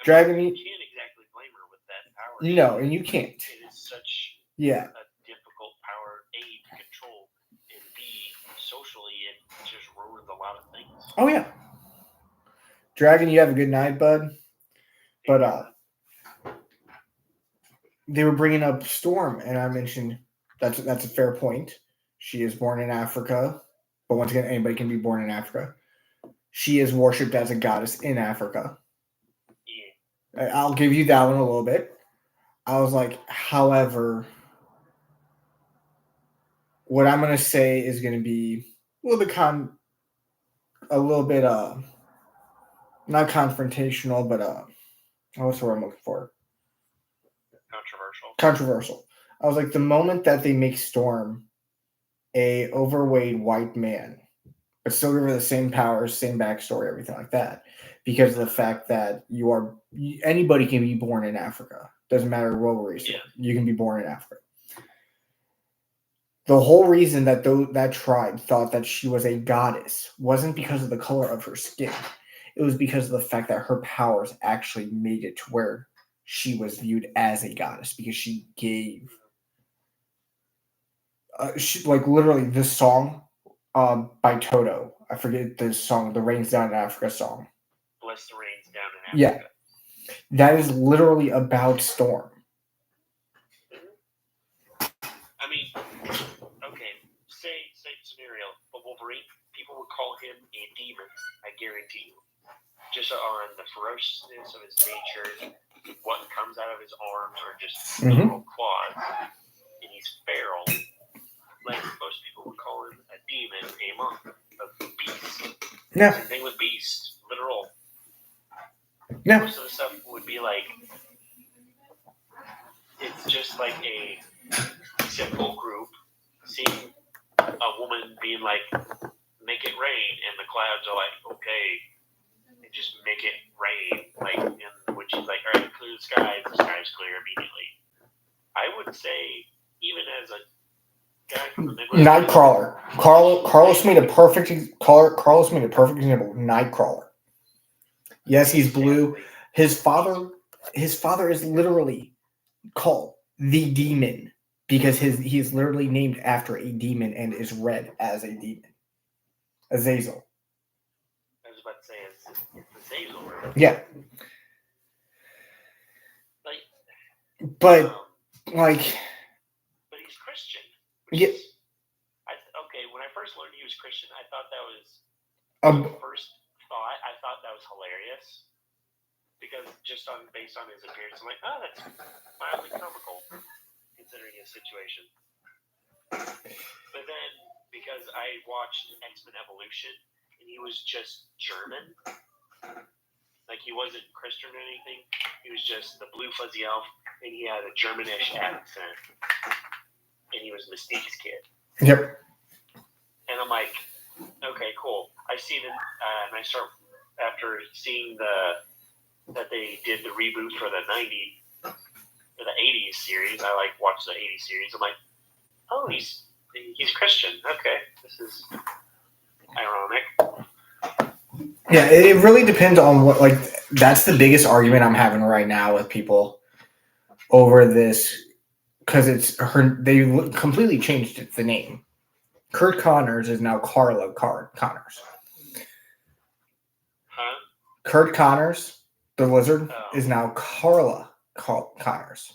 Dragon, you can't exactly blame her with that power. No, and you can't. It is such a difficult power, A, to control, and B, socially, it just ruins a lot of things. Oh yeah. Dragon, you have a good night, bud. But they were bringing up Storm, and I mentioned that's a fair point. She is born in Africa, but once again, anybody can be born in Africa. She is worshipped as a goddess in Africa. Yeah. I'll give you that one a little bit. I was like, however, what I'm going to say is going to be a little bit not confrontational, but what's the word I'm looking for? Controversial. I was like, the moment that they make Storm a overweight white man, but still give her the same powers, same backstory, everything like that, because of the fact that anybody can be born in Africa. Doesn't matter what race you can be born in Africa. The whole reason that that tribe thought that she was a goddess wasn't because of the color of her skin. It was because of the fact that her powers actually made it to where she was viewed as a goddess, because she gave literally this song by Toto. I forget the song, the Rains Down in Africa song. Bless the Rains Down in Africa. Yeah. That is literally about Storm. I mean, okay, say scenario, but Wolverine, people would call him a demon, I guarantee you. Just on the ferociousness of his nature, what comes out of his arms are just literal claws, and he's feral. Like most people would call him a demon, a monk, a beast. Yeah. Same thing with beast, literal. Yeah. Most of the stuff would be like, it's just like a simple group seeing a woman being like, make it rain, and the clouds are like, okay, and just make it rain. Like, and when she's like, all right, clear the sky's clear immediately. I would say, even as a guy from the Midwest, Nightcrawler. Carlos made a perfect example. Nightcrawler. Yes, he's blue. His father is literally called the Demon because he's literally named after a demon and is read as a demon. Azazel. I was about to say it's Azazel, right? Yeah. But he's Christian. Yeah. Okay, when I first learned he was Christian, I thought that was first thought. I thought that was hilarious because based on his appearance, I'm like, oh, that's mildly comical considering his situation. But then because I watched X-Men Evolution and he was just German, like he wasn't Christian or anything. He was just the blue fuzzy elf, and he had a Germanish accent, and he was Mystique's kid. Yep. And I'm like, okay, cool. I've seen it, and I start after seeing that they did the reboot for the 80s series. I watched the 80s series. I'm like, oh, he's He's Christian. Okay, this is ironic. Yeah, it really depends on what. Like, that's the biggest argument I'm having right now with people over this, because it's her. They completely changed the name. Kurt Connors is now Carla Connors. Huh? Kurt Connors, the lizard, is now Carla Connors.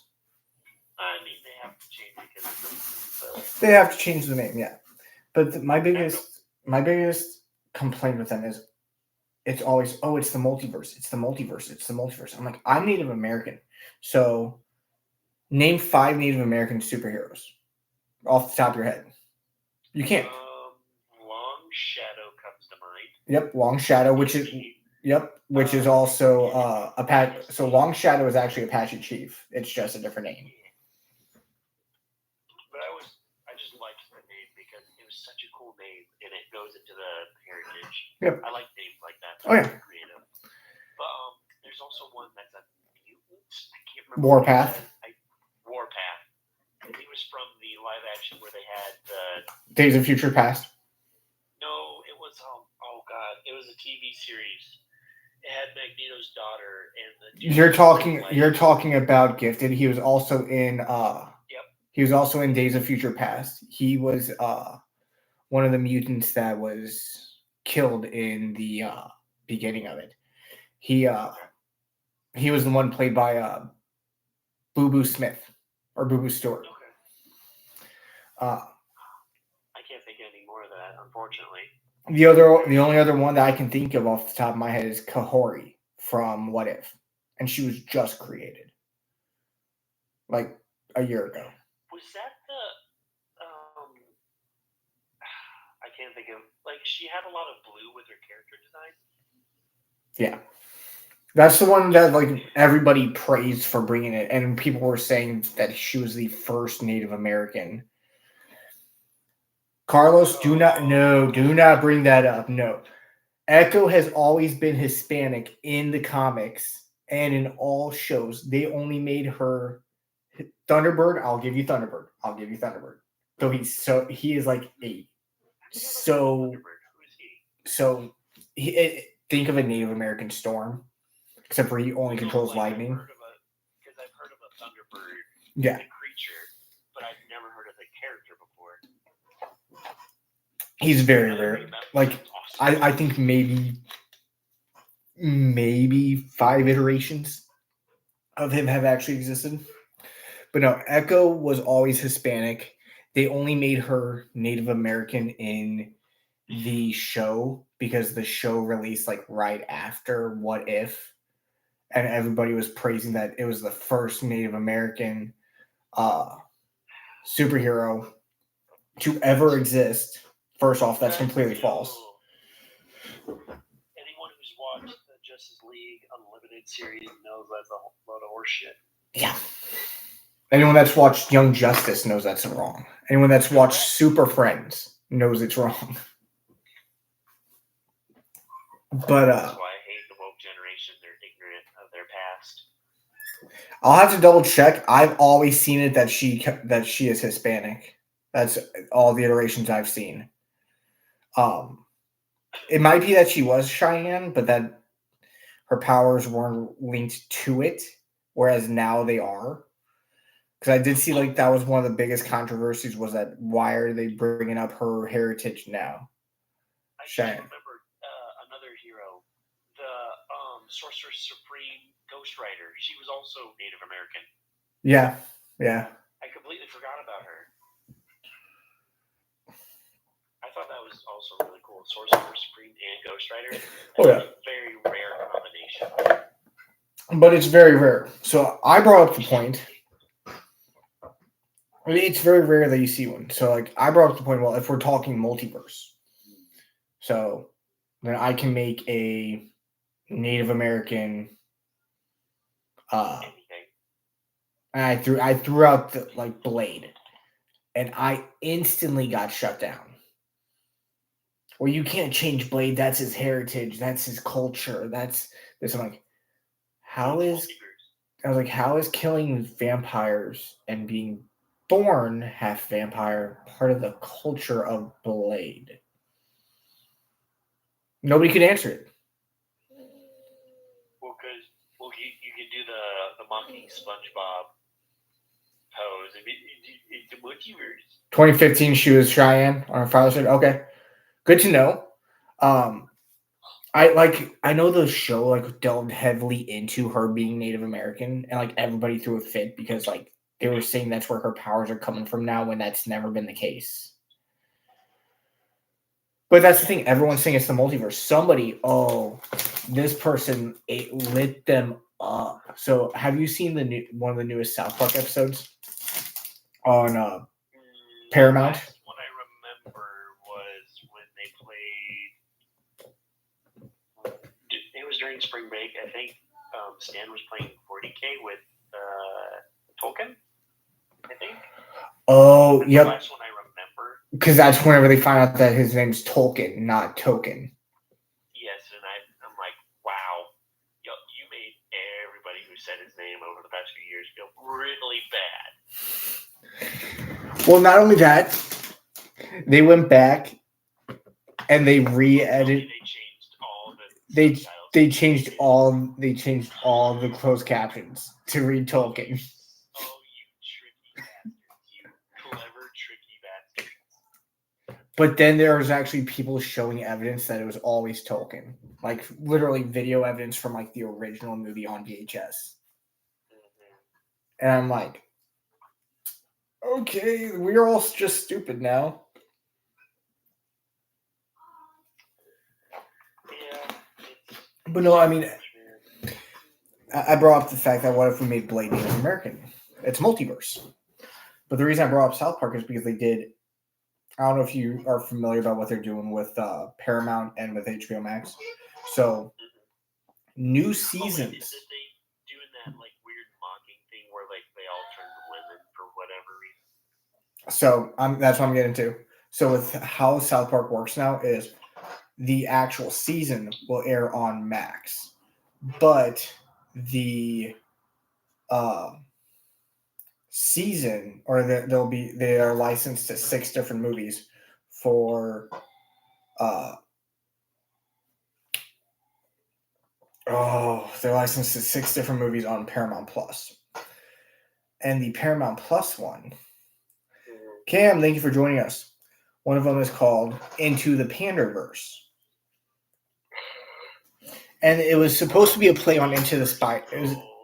I mean, they have to change it because they have to change the name, yeah. But my biggest complaint with them is it's always, oh, it's the multiverse, it's the multiverse, it's the multiverse. I'm like, I'm Native American, so name 5 Native American superheroes off the top of your head. You can't. Long Shadow comes to mind. Yep, Long Shadow, which is also Apache. So Long Shadow is actually Apache Chief. It's just a different name. But I just liked the name because it was such a cool name, and it goes into the heritage. Yep. I like names like that. Oh yeah. Creative. But there's also one that's a mutant. I can't remember. Warpath. Warpath. I think it was from the live action where they had Days of Future Past. No, it was oh god, it was a TV series. It had Magneto's daughter and the. You're talking about Gifted. He was also in Yep. He was also in Days of Future Past. He was one of the mutants that was killed in the beginning of it. He was the one played by Boo Boo Smith or Boo Boo Stewart. Okay. I can't think of any more of that, unfortunately. The only other one that I can think of off the top of my head is Kahori from What If, and she was just created like a year ago. Was that the? I can't think of, like, she had a lot of blue with her character design. Yeah. That's the one that like everybody praised for bringing it, and people were saying that she was the first Native American. Carlos, do not bring that up. No. Echo has always been Hispanic in the comics and in all shows. They only made her Thunderbird. I'll give you Thunderbird. So he is like 8. So think of a Native American Storm, except for he only controls lightning. Because I've heard of a Thunderbird, yeah, creature, but I've never heard of the character before. He's very rare. Like I think maybe 5 iterations of him have actually existed. But no, Echo was always Hispanic. They only made her Native American in the show because the show released like right after What If, and everybody was praising that it was the first Native American superhero to ever exist. First off, that's completely false. Anyone who's watched the Justice League Unlimited series knows that's a load of horseshit. Yeah. Anyone that's watched Young Justice knows that's wrong. Anyone that's watched Super Friends knows it's wrong. But that's why I hate the woke generation. They're ignorant of their past. I'll have to double check. I've always seen it that she is Hispanic. That's all the iterations I've seen. It might be that she was Cheyenne, but that her powers weren't linked to it, whereas now they are. Because I did see like that was one of the biggest controversies was that why are they bringing up her heritage now? I Cheyenne. Remember another hero, the Sorcerer Supreme Ghost Rider. She was also Native American. Yeah. I completely forgot about her. I thought that was also really cool. Sorcerer Supreme and Ghost Rider. Oh yeah. Very rare combination. But it's very rare. So I brought up the point. I mean, it's very rare that you see one. So like I brought up the point, well, if we're talking multiverse, so then I can make a Native American and I threw out the like Blade, and I instantly got shut down. Well, you can't change Blade. That's his heritage. That's his culture. That's this. I'm like, how is killing vampires and being Thorn, half vampire, part of the culture of Blade? Nobody could answer it. Well, because you could do the monkey SpongeBob pose. It's a multiverse. 2015, she was Cheyenne on her father's side. Okay, good to know. I know the show like delved heavily into her being Native American, and like everybody threw a fit because like they were saying that's where her powers are coming from now, when that's never been the case. But that's the thing. Everyone's saying it's the multiverse. Somebody, this person, it lit them up. So, have you seen one of the newest South Park episodes on Paramount? The last one I remember was when they played. It was during spring break. I think Stan was playing 40K with Tolkien. I think. Oh, that's yep. The last one I remember. Because that's whenever they find out that his name's Tolkien, not Token. Yes, and I'm like, wow, you made everybody who said his name over the past few years feel really bad. Well, not only that, they went back and they re-edited. They changed all the closed captions to read Tolkien. Oh, you tricky bastards! You clever, tricky bastards. But then there was actually people showing evidence that it was always Tolkien, like literally video evidence from like the original movie on VHS. Mm-hmm. And I'm like, okay, we're all just stupid now. Yeah. But no, I mean, I brought up the fact that what if we made Blade Native American? It's multiverse. But the reason I brought up South Park is because they did. I don't know if you are familiar about what they're doing with Paramount and with HBO Max. So, new seasons. Is they doing that like weird mocking thing where like they all turn to women for whatever reason? So that's what I'm getting to. So with how South Park works now is the actual season will air on Max, but the season, or they are licensed to 6 different movies for they're licensed to 6 different movies on Paramount Plus. And the Paramount Plus one, Cam, thank you for joining us. One of them is called Into the Panderverse. And it was supposed to be a play on Into the Spider.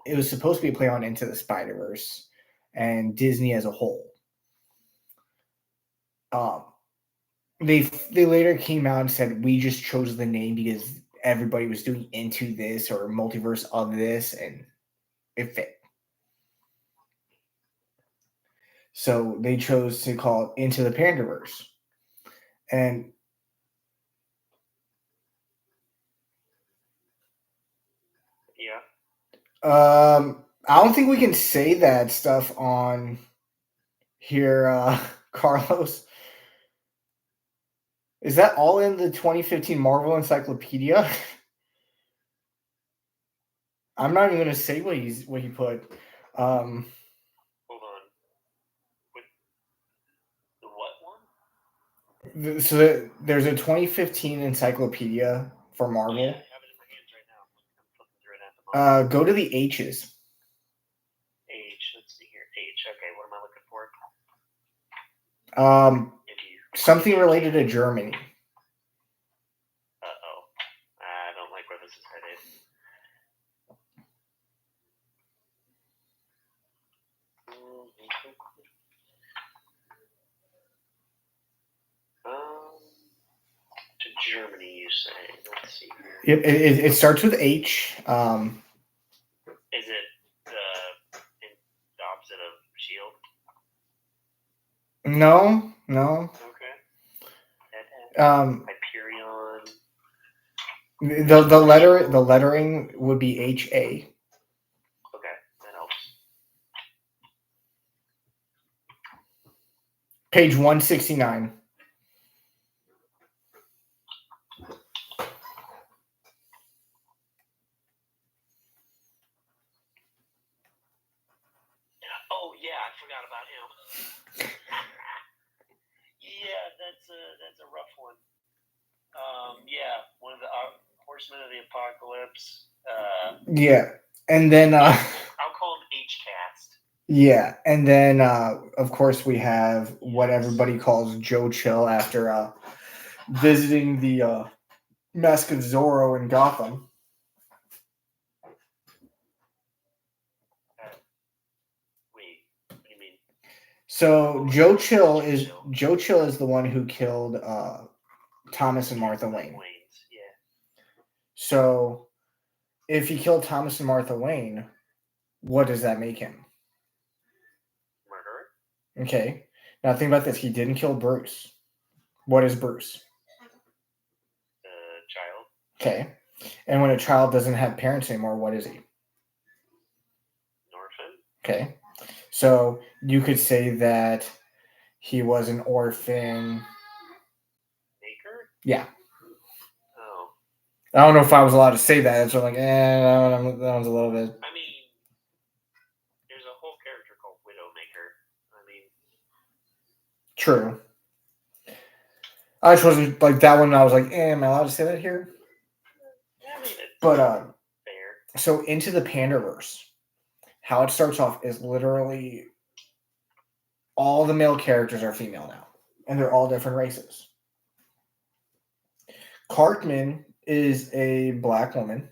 It was supposed to be a play on Into the Spider-Verse and Disney as a whole. They later came out and said we just chose the name because everybody was doing Into This or Multiverse of This, and it fit. So they chose to call it Into the Panderverse. And I don't think we can say that stuff on here, Carlos. Is that all in the 2015 Marvel Encyclopedia? I'm not even going to say what he put. Hold on. The what one? So there's a 2015 encyclopedia for Marvel. Yeah, I have it in my hands right now. I'm flipping through it at the moment. Go to the H's. H. Let's see here. H. Okay, what am I looking for? Something related to Germany. Uh-oh. I don't like where this is headed. To Germany, you say? Let's see here. It starts with H. Is it the opposite of Shield? No. Okay. Hyperion. The lettering would be HA. Okay, that helps. Page 169. Oh yeah, I forgot about him. Yeah, that's a rough one. Yeah, one of the Horsemen of the Apocalypse. Yeah, and then I'll call him H-Cast. yeah, and then of course we have what everybody calls Joe Chill after visiting the Mask of Zorro in Gotham. Wait, what do you mean? So Joe Chill is the one who killed Thomas and Martha Wayne. Yeah. So if he killed Thomas and Martha Wayne, what does that make him? Murderer. Okay. Now think about this. He didn't kill Bruce. What is Bruce? Child. Okay. And when a child doesn't have parents anymore, what is he? An orphan. Okay. So you could say that he was an orphan. Maker? Yeah. Oh. I don't know if I was allowed to say that. So I'm like, that one's a little bit. I mean, there's a whole character called Widowmaker. I mean, true. I just wasn't like that one. I was like, am I allowed to say that here? I mean, but fair. So Into the Pandaverse, how it starts off is literally all the male characters are female now, and they're all different races. Cartman is a black woman,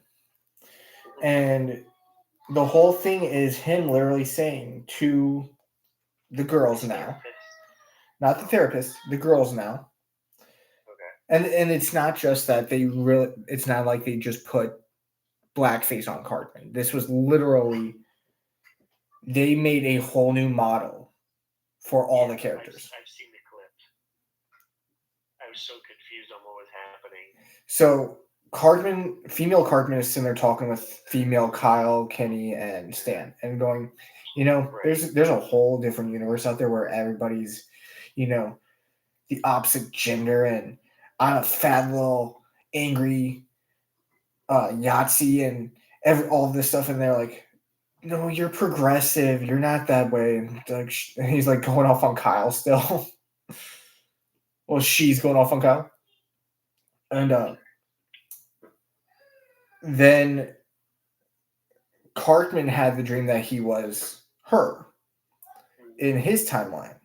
and the whole thing is him literally saying to the girls now, not the therapist, the girls now. And it's not just that it's not like they just put blackface on Cartman. This was literally, they made a whole new model for all the characters. I've seen the clip. I was so confused on what was happening. So female Cartman is sitting there talking with female Kyle, Kenny, and Stan, and going, there's a whole different universe out there where everybody's, the opposite gender, and I'm a fat little angry Yahtzee and all of this stuff, and they're like, no, you're progressive, you're not that way, and he's like going off on Kyle still. Well, she's going off on Kyle, and then Cartman had the dream that he was her in his timeline,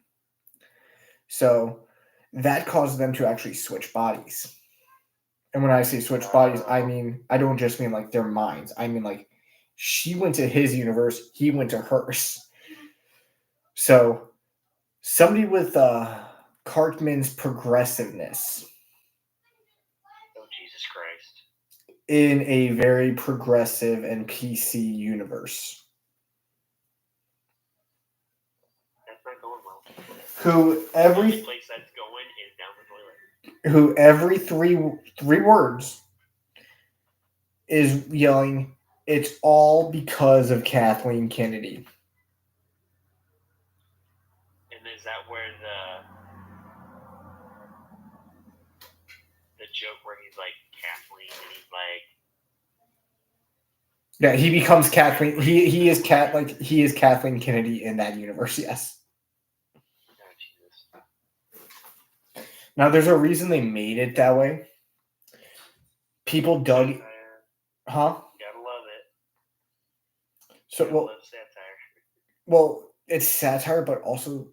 so that caused them to actually switch bodies. And when I say switch bodies, I don't just mean like their minds. I mean like she went to his universe, he went to hers. So somebody with Cartman's progressiveness. Oh, Jesus Christ. In a very progressive and PC universe. That's not going well. Who every place that's going is down the toilet. Who every three words is yelling, it's all because of Kathleen Kennedy. And is that where the joke where he's like Kathleen and he's like, yeah, he becomes Kathleen. He is Kathleen Kennedy in that universe, yes. Oh, Jesus. Now there's a reason they made it that way. People dug Huh? Gotta love it. So love satire. Well, it's satire, but also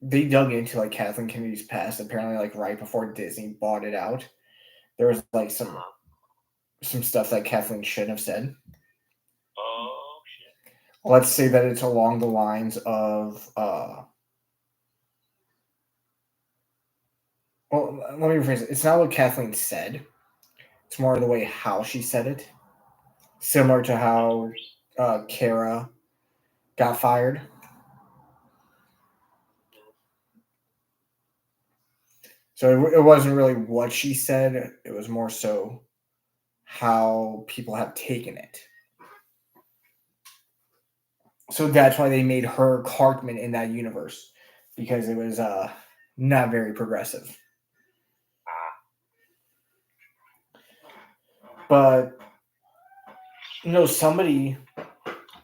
they dug into like Kathleen Kennedy's past. Apparently, like right before Disney bought it out, there was like some stuff that Kathleen shouldn't have said. Oh shit. Let's say that it's along the lines of well, let me rephrase it. It's not what Kathleen said. It's more the way how she said it. Similar to how Kara got fired. So it wasn't really what she said. It was more so how people have taken it. So that's why they made her Cartman in that universe. Because it was not very progressive. But somebody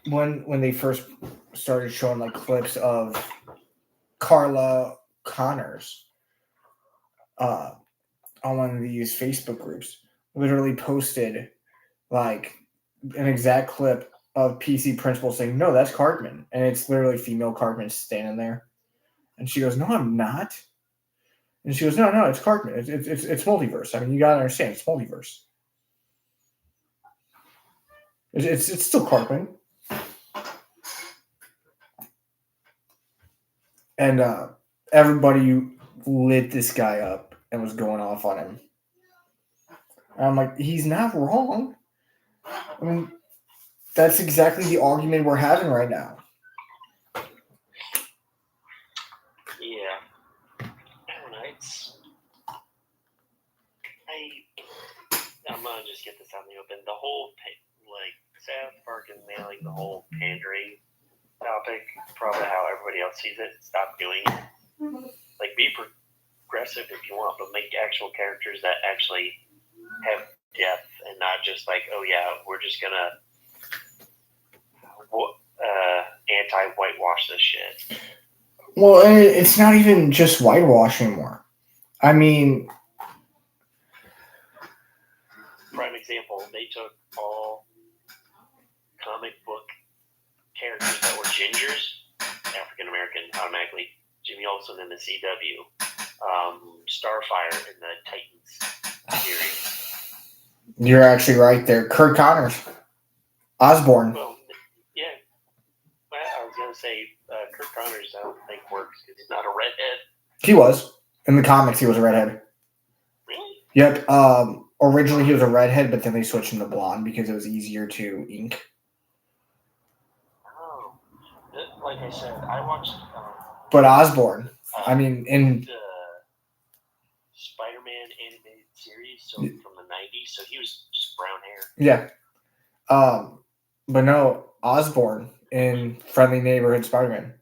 when they first started showing like clips of Carla Connors on one of these Facebook groups literally posted like an exact clip of PC Principal saying, "No, that's Cartman," and it's literally female Cartman standing there, and she goes, "No, I'm not," and she goes, "No, it's Cartman. It's multiverse. I mean, you gotta understand, it's multiverse. It's still Cartman." And everybody lit this guy up and was going off on him. And I'm like, he's not wrong. I mean, that's exactly the argument we're having right now. Yeah. I don't know. I'm gonna just get this out in the open. The whole South Park is nailing the whole pandering topic. Probably how everybody else sees it. Stop doing it. Like, be progressive if you want, but make actual characters that actually have depth and not just like, oh yeah, we're just gonna anti-whitewash this shit. Well, it's not even just whitewash anymore. I mean, prime example, they took all comic book characters that were gingers, African American, automatically. Jimmy Olsen in the CW, Starfire in the Titans series. You're actually right there. Kurt Connors, Osborn. Well, yeah. I was gonna say Kurt Connors. I don't think works because he's not a redhead. He was in the comics. He was a redhead. Really? Yep. Originally he was a redhead, but then they switched him to blonde because it was easier to ink. Oh, like I said, I watched. But Osborn, I mean, in the Spider-Man animated series, so from the '90s, so he was just brown hair. Yeah. But no, Osborn in Friendly Neighborhood Spider-Man.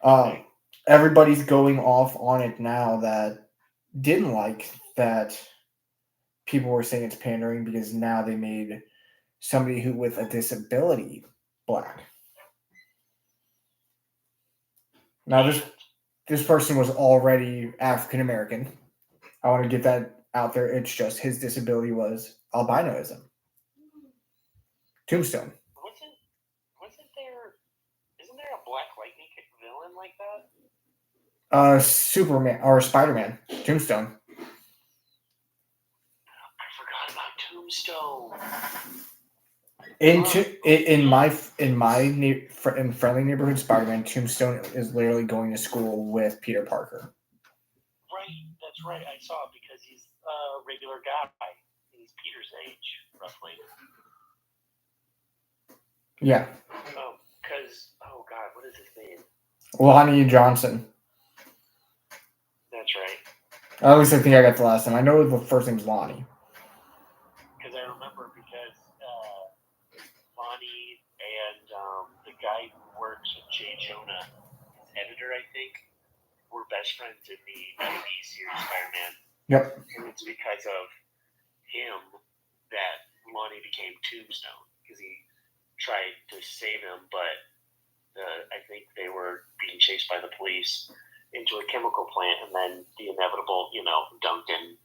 Mm-hmm. Everybody's going off on it now that didn't like that people were saying it's pandering because now they made somebody who with a disability black. Now this person was already African American. I want to get that out there. It's just his disability was albinoism. Tombstone. Isn't there a Black Lightning villain like that? Superman or Spider-Man. Tombstone. I forgot about Tombstone. In Friendly Neighborhood Spider-Man, Tombstone is literally going to school with Peter Parker. Right, that's right. I saw it because he's a regular guy. He's Peter's age, roughly. Yeah. Oh God, what is his name? Lonnie Johnson. That's right. At least I think I got the last name. I know the first name's Lonnie. Because I remember Lonnie and the guy who works with Jay Jonah, his editor, I think, were best friends in the 90s series Spider-Man. Yep. And it's because of him that Lonnie became Tombstone, because he tried to save him, but I think they were being chased by the police into a chemical plant, and then the inevitable, Duncan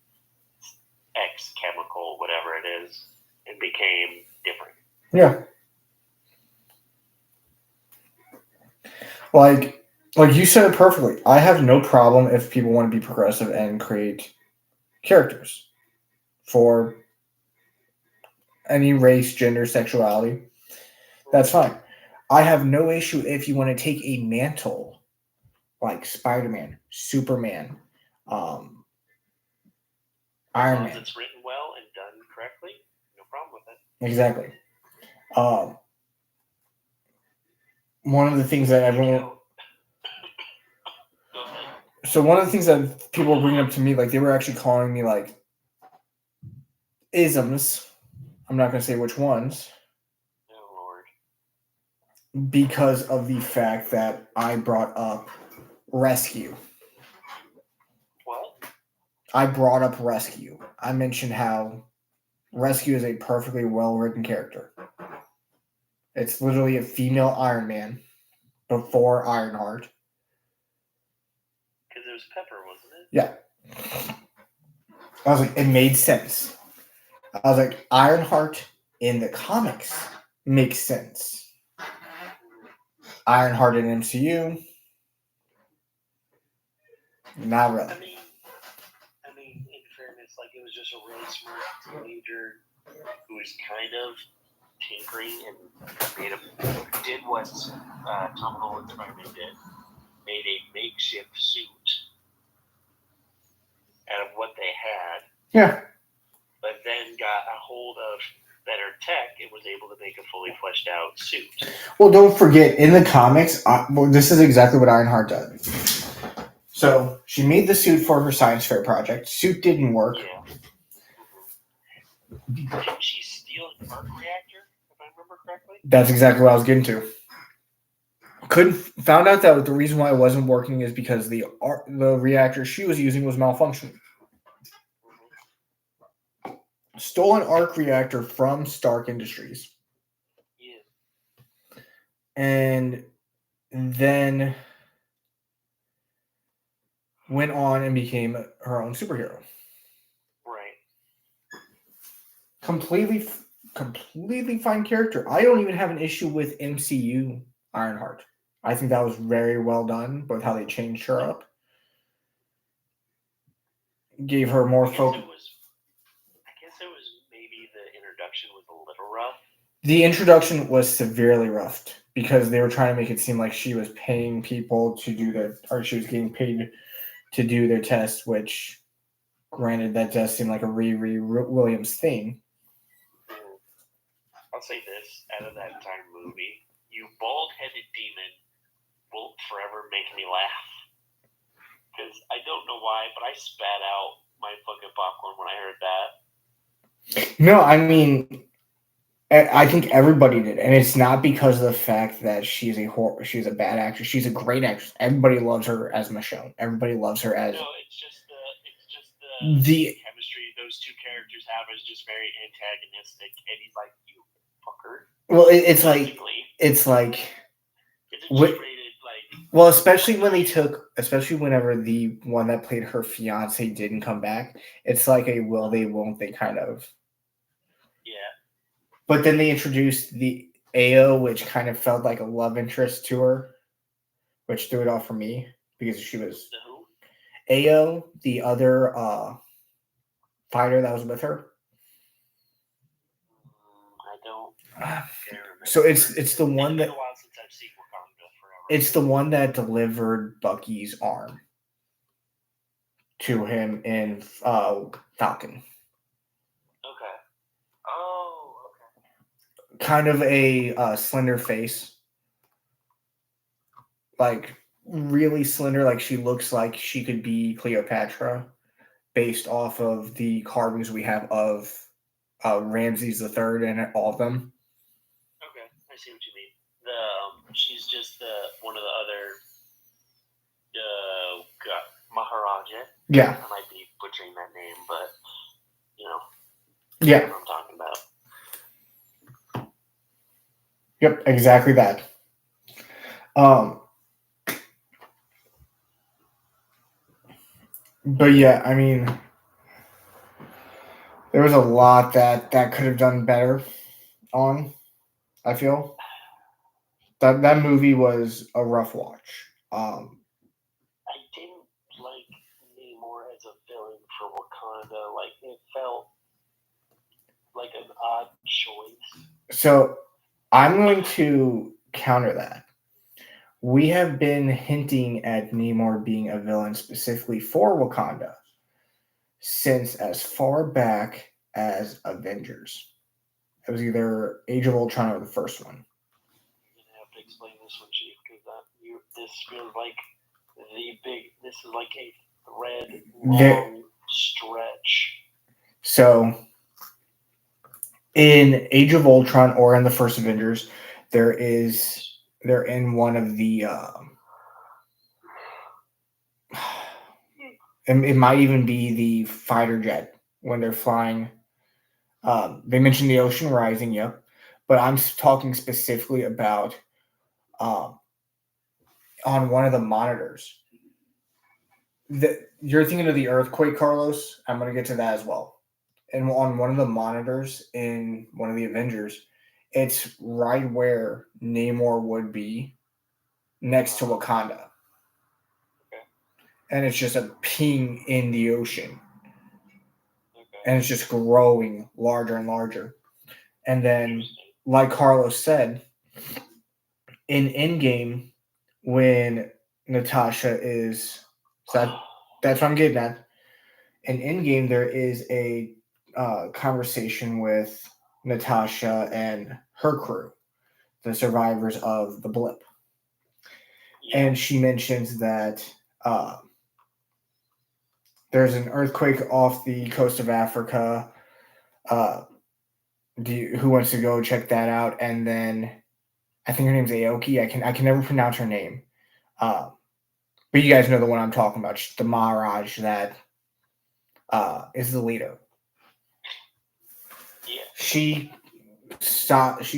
X chemical, whatever it is, and became different. Yeah. Like you said it perfectly. I have no problem if people want to be progressive and create characters for any race, gender, sexuality. That's fine. I have no issue if you want to take a mantle like Spider-Man, Superman, Iron Man. If it's written well and done correctly, no problem with it. Exactly. One of the things that everyone... So one of the things that people were bringing up to me, like they were actually calling me like isms. I'm not going to say which ones. Oh, Lord. Because of the fact that I brought up Rescue. What? I brought up Rescue. I mentioned how Rescue is a perfectly well-written character. It's literally a female Iron Man, before Ironheart. Because it was Pepper, wasn't it? Yeah. I was like, it made sense. I was like, Ironheart in the comics makes sense. Ironheart in MCU, not really. I mean, in fairness, like, it was just a really smart teenager who was kind of tinkering and did what Tom Holland's Spider-Man did. Made a makeshift suit out of what they had. Yeah. But then got a hold of better tech and was able to make a fully fleshed out suit. Well, don't forget, in the comics, this is exactly what Ironheart does. So she made the suit for her science fair project. Suit didn't work. Yeah. Didn't she steal an arc reactor, if I remember correctly? That's exactly what I was getting to. Found out that the reason why it wasn't working is because the reactor she was using was malfunctioning. Stole an arc reactor from Stark Industries. Yeah. And then went on and became her own superhero. Right. Completely fine character. I don't even have an issue with MCU Ironheart. I think that was very well done, both how they changed her up. Gave her more focus. I guess it was maybe the introduction was a little rough. The introduction was severely roughed because they were trying to make it seem like she was paying people to do she was getting paid to do their tests, which, granted, that does seem like a Riri Williams thing. I'll say this, out of that entire movie, you bald-headed demon will forever make me laugh. Because I don't know why, but I spat out my fucking popcorn when I heard that. No, I mean, I think everybody did, and it's not because of the fact that she's a bad actress. She's a great actress. Everybody loves her as Michonne. Everybody loves her as. No, it's just the chemistry those two characters have is just very antagonistic, and he's like, "You fucker." Well, it's like it's G-rated, like. Well, especially whenever the one that played her fiance didn't come back, it's like a will they, won't they kind of. Yeah. But then they introduced the AO, which kind of felt like a love interest to her, which threw it off for me because she was The who? AO, the other fighter that was with her. I don't remember. So it's the one that. It's been a while since I've seen Wakanda forever. It's the one that delivered Bucky's arm to him in Falcon. Okay. Oh, okay. Kind of a slender face. Like, really slender. Like, she looks like she could be Cleopatra based off of the carvings we have of Ramses III and all of them. Okay, I see what you mean. She's just one of the other Maharaja. Yeah. I might be butchering that name, but Yeah. That's what I'm talking about. Yep, exactly that. But yeah, I mean, there was a lot that could have done better on, I feel. That movie was a rough watch. I didn't like Namor as a villain for Wakanda. Like, it felt like an odd choice. So I'm going to counter that. We have been hinting at Namor being a villain specifically for Wakanda since as far back as Avengers. It was either Age of Ultron or the first one. You're gonna have to explain this one, Chief, because this feels like this is like a thread long stretch. So in Age of Ultron or in the first Avengers, they're in one of the it might even be the fighter jet when they're flying. They mentioned the ocean rising, yep. But I'm talking specifically about on one of the monitors. You're thinking of the earthquake, Carlos. I'm going to get to that as well. And on one of the monitors in one of the Avengers, it's right where Namor would be next to Wakanda. Okay. And it's just a ping in the ocean. Okay. And it's just growing larger and larger. And then, like Carlos said, in Endgame, when Natasha is... So that's what I'm getting at. In Endgame, there is a conversation with Natasha and her crew, the survivors of the blip. Yeah. And she mentions that there's an earthquake off the coast of Africa. Who wants to go check that out? And then I think her name's Aoki. I can never pronounce her name. But you guys know the one I'm talking about. The Maharaj that is the leader. Yeah. She stops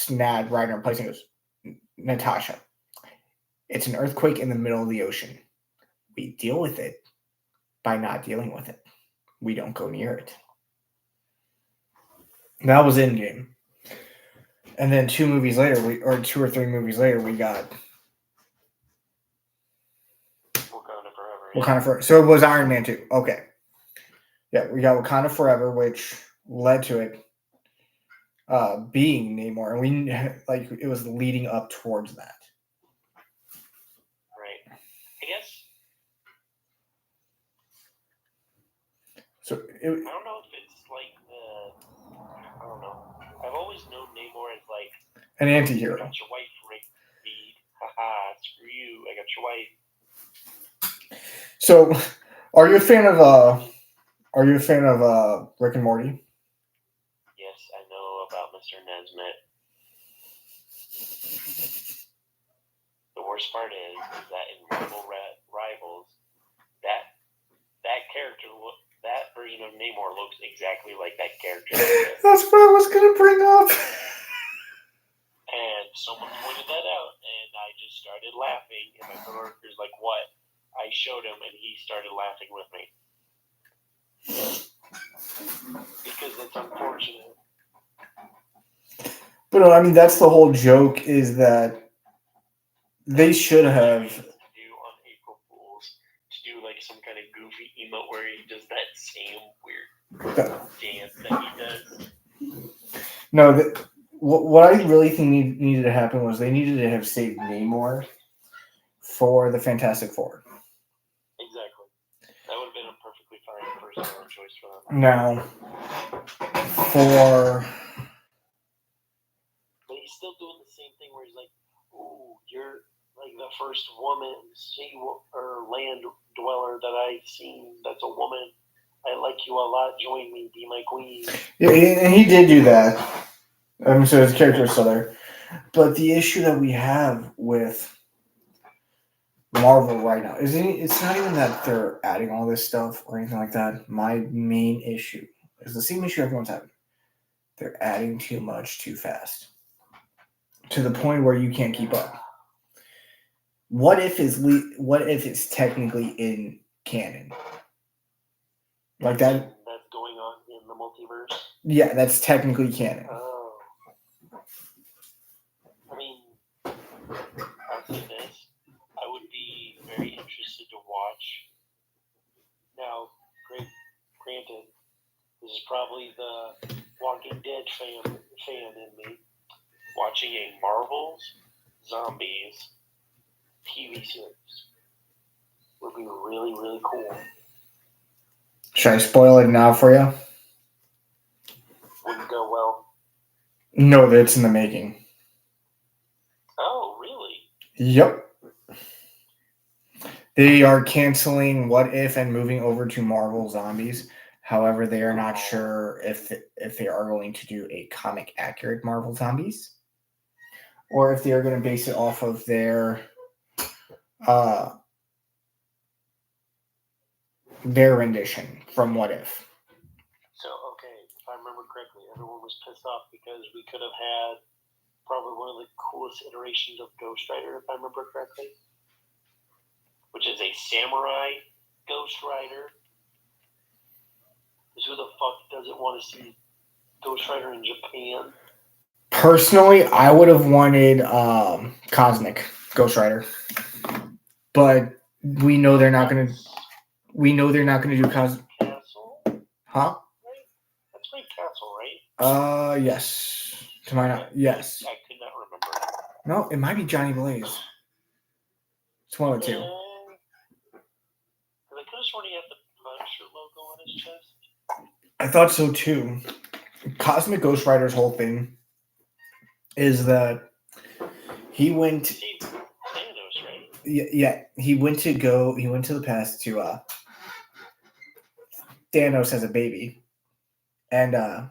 Nad right in her place and goes, Natasha, it's an earthquake in the middle of the ocean. We deal with it by not dealing with it. We don't go near it. That was Endgame. And then 2 movies later, 2 or 3 movies later, we got Wakanda Forever. Wakanda Forever. So it was Iron Man 2. Okay. Yeah, we got Wakanda Forever, which led to it being Namor, and we it was leading up towards that. Right. I guess. So I don't know if it's like I don't know. I've always known Namor as like an anti-hero. I got your wife raped. Haha, screw you. I got your wife. So, are you a fan of Rick and Morty? Yes, I know about Mr. Nesmith. The worst part is that in Marvel Rivals, that character that version of Namor looks exactly like that character. That's what I was gonna bring up. And someone pointed that out, and I just started laughing. And my coworker's like, "What?" I showed him, and he started laughing with me because it's unfortunate. But I mean, that's the whole joke, is that they should have to do on April Fools, to do like some kind of goofy emote where he does that same weird dance that he does. No, what I really think needed to happen was they needed to have saved Namor for the Fantastic Four. Exactly. That would have been a perfectly fine first choice for them. Now, for... But he's still doing the same thing where he's like, "Ooh, you're like the first woman, or land dweller that I've seen that's a woman. I like you a lot. Join me, be my queen." Yeah, and he did do that. So his character is still there. But the issue that we have with Marvel right now it's not even that they're adding all this stuff or anything like that. My main issue is the same issue everyone's having. They're adding too much too fast, to the point where you can't keep up. What if it's technically in canon? Like that. That's going on in the multiverse? Yeah, that's technically canon. Oh. I mean, I'll say this. I would be very interested to watch. Now, granted, this is probably the Walking Dead fan in me. Watching a Marvel's Zombies TV series would be really, really cool. Should I spoil it now for you? Wouldn't go well. No, that's in the making. Oh, really? Yep. They are canceling What If and moving over to Marvel Zombies. However, they are not sure if they are going to do a comic accurate Marvel Zombies, or if they are going to base it off of their rendition from What If. So, okay, if I remember correctly, everyone was pissed off because we could have had probably one of the coolest iterations of Ghost Rider, if I remember correctly. Which is a samurai Ghost Rider. Because who the fuck doesn't want to see Ghost Rider in Japan? Personally, I would have wanted Cosmic Ghost Rider, but we know they're not gonna. We know they're not gonna do Cosmic. Castle, Huh? right? That's Frank Castle, right? Yes. To my knowledge, yes. I could not remember. No, it might be Johnny Blaze. It's one of the two. Because I could have sworn he had the Punisher logo on his chest. I thought so too. Cosmic Ghost Rider's whole thing is that he went. See, Thanos, right? Yeah, he went to the past to Thanos as a baby, and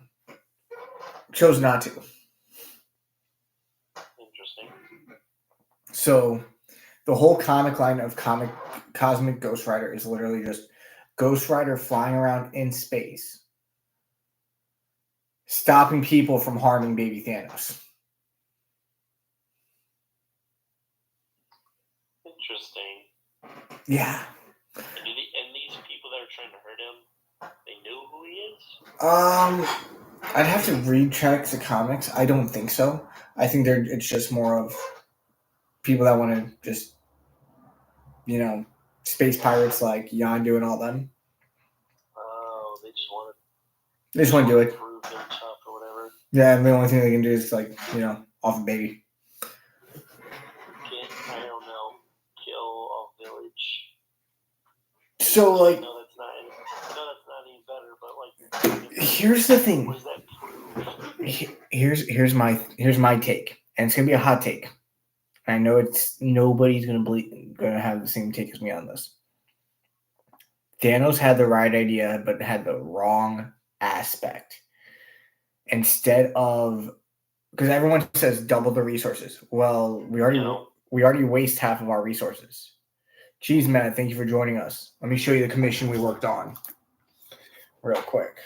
chose not to. Interesting. So the whole comic line of Cosmic Ghost Rider is literally just Ghost Rider flying around in space, stopping people from harming baby Thanos. Interesting. Yeah. And these people that are trying to hurt him, they knew who he is? I'd have to recheck the comics. I don't think so. I think it's just more of people that want to just, space pirates like Yondu and all them. Oh, they just want to do it. Prove they're tough or whatever. Yeah, and the only thing they can do is off a baby. I don't know, kill a village. So No, that's not any better. But here's the thing. What does that prove? Here's my take, and it's gonna be a hot take. I know nobody's gonna have the same take as me on this. Thanos had the right idea, but had the wrong aspect. Instead of, because everyone says double the resources. Well, we already waste half of our resources. Geez, Matt, thank you for joining us. Let me show you the commission we worked on real quick.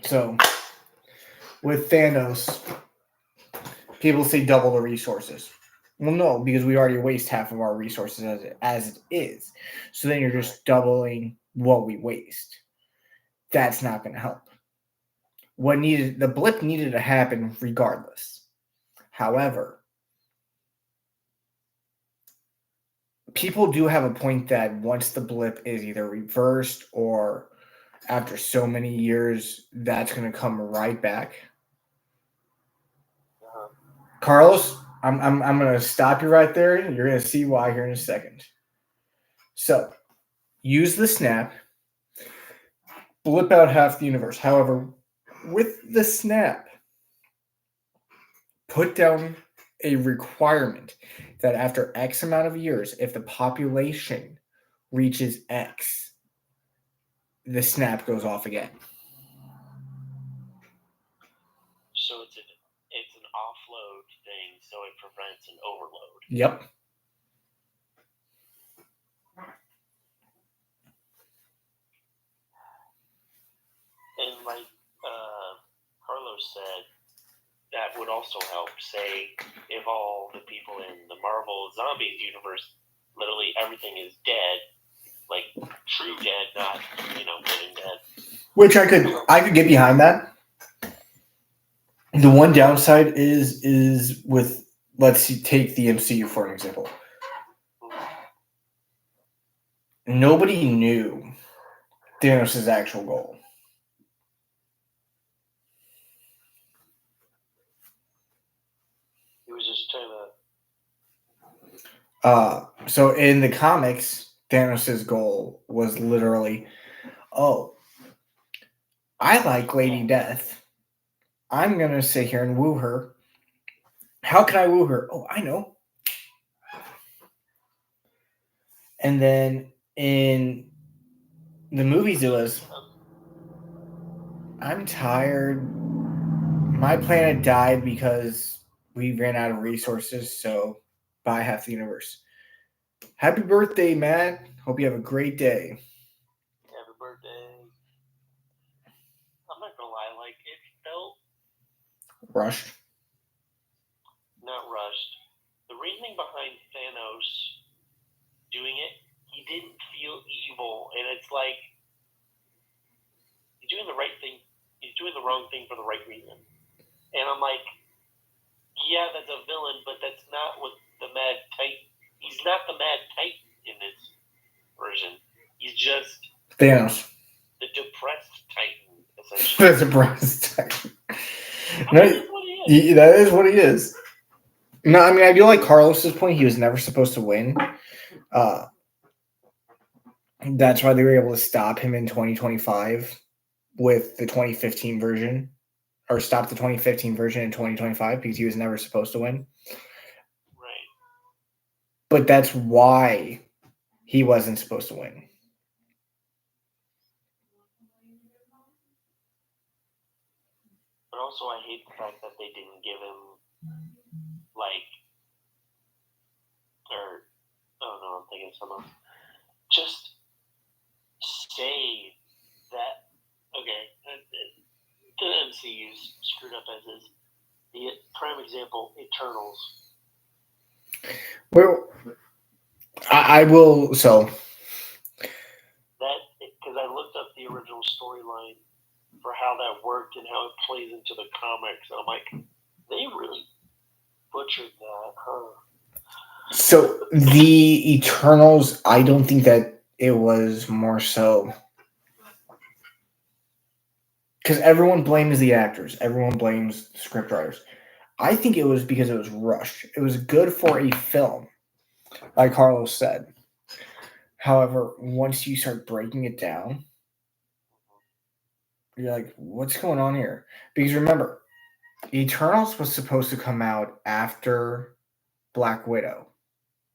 So, with Thanos, people say double the resources. Well, no, because we already waste half of our resources as it is. So then you're just doubling what we waste. That's not going to help. The blip needed to happen regardless. However, people do have a point that once the blip is either reversed or after so many years, that's going to come right back. Carlos, I'm going to stop you right there. You're going to see why here in a second. So, use the snap, blip out half the universe. However, with the snap, put down a requirement that after X amount of years, if the population reaches X, the snap goes off again. So it's an offload thing, so it prevents an overload. Yep. And like Carlos said, that would also help. Say, if all the people in the Marvel Zombies universe, literally everything is dead, like true dead, not living dead. Which I could get behind that. The one downside is with, let's take the MCU for an example. Nobody knew Thanos' actual goal. He was just trying to. So in the comics, Thanos' goal was literally, I like Lady Death. I'm going to sit here and woo her. How can I woo her? Oh, I know. And then in the movies, it was, I'm tired. My planet died because we ran out of resources, so buy half the universe. Happy birthday, Matt. Hope you have a great day. Happy birthday. I'm not gonna lie, like, it felt Rushed. not rushed. The reasoning behind Thanos doing it, he didn't feel evil, and it's like he's doing the right thing. He's doing the wrong thing for the right reason. And I'm like, yeah, that's a villain, but that's not what the Mad Titan. He's not the Mad Titan in this version. He's just Thanos. the depressed Titan, essentially. The depressed Titan. I mean, that's what he is. That is what he is. No, I mean, I do like Carlos's point. He was never supposed to win. That's why they were able to stop him in 2025 with the 2015 version, or stop the 2015 version in 2025 because he was never supposed to win. Right. But that's why he wasn't supposed to win. But also, I hate the fact that they didn't give him, like, or, oh no, I'm thinking of something else. Just say that, okay, the MCU's screwed up as is. The prime example, Eternals. Well, I will, so. That, because I looked up the original storyline for how that worked and how it plays into the comics. I'm like, they really butchered that, huh? So the Eternals, I don't think that it was more so because everyone blames the actors, everyone blames the scriptwriters. I think it was because it was rushed. It was good for a film, like Carlos said. However, once you start breaking it down, you're like, what's going on here? Because remember, Eternals was supposed to come out after Black Widow,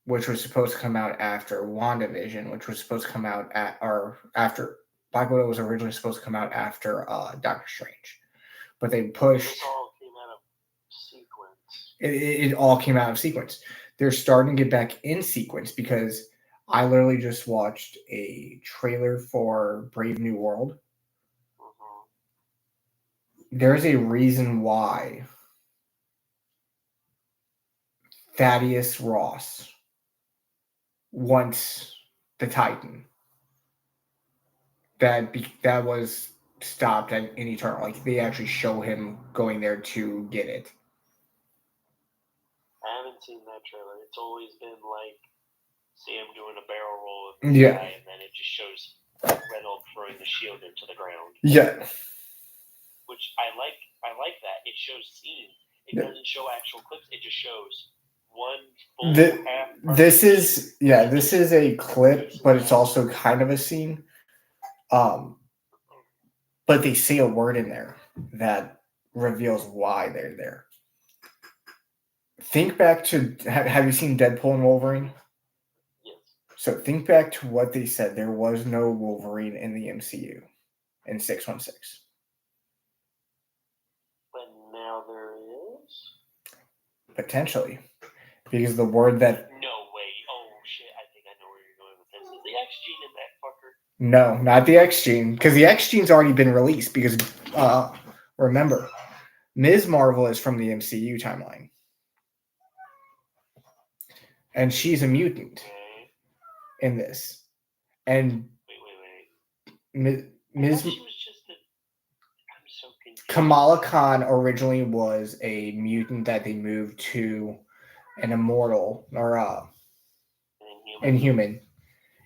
which was supposed to come out after WandaVision, which was supposed to come out after Black Widow was originally supposed to come out after Doctor Strange. But they pushed. This all came out of sequence. It all came out of sequence. They're starting to get back in sequence because I literally just watched a trailer for Brave New World. There's a reason why Thaddeus Ross wants the Titan. That was stopped in Eternal. Like they actually show him going there to get it. I haven't seen that trailer. It's always been like Sam doing a barrel roll with the guy, and then it just shows Red Hulk throwing the shield into the ground. Yeah. Which I like that. It shows scenes. It doesn't show actual clips. It just shows one full half. This is a clip, but it's also kind of a scene. But they say a word in there that reveals why they're there. Think back to have you seen Deadpool and Wolverine? Yes. So think back to what they said. There was no Wolverine in the MCU in 616. But now there is? Potentially. Because the word that... No way. Oh, shit. I think I know where you're going with this. Is the X-Gene in that fucker? No, not the X-Gene. Because the X-Gene's already been released. Because, remember, Ms. Marvel is from the MCU timeline. And she's a mutant in this. And wait. Ms. She was just I'm so confused. Kamala Khan originally was a mutant that they moved to an immortal or inhuman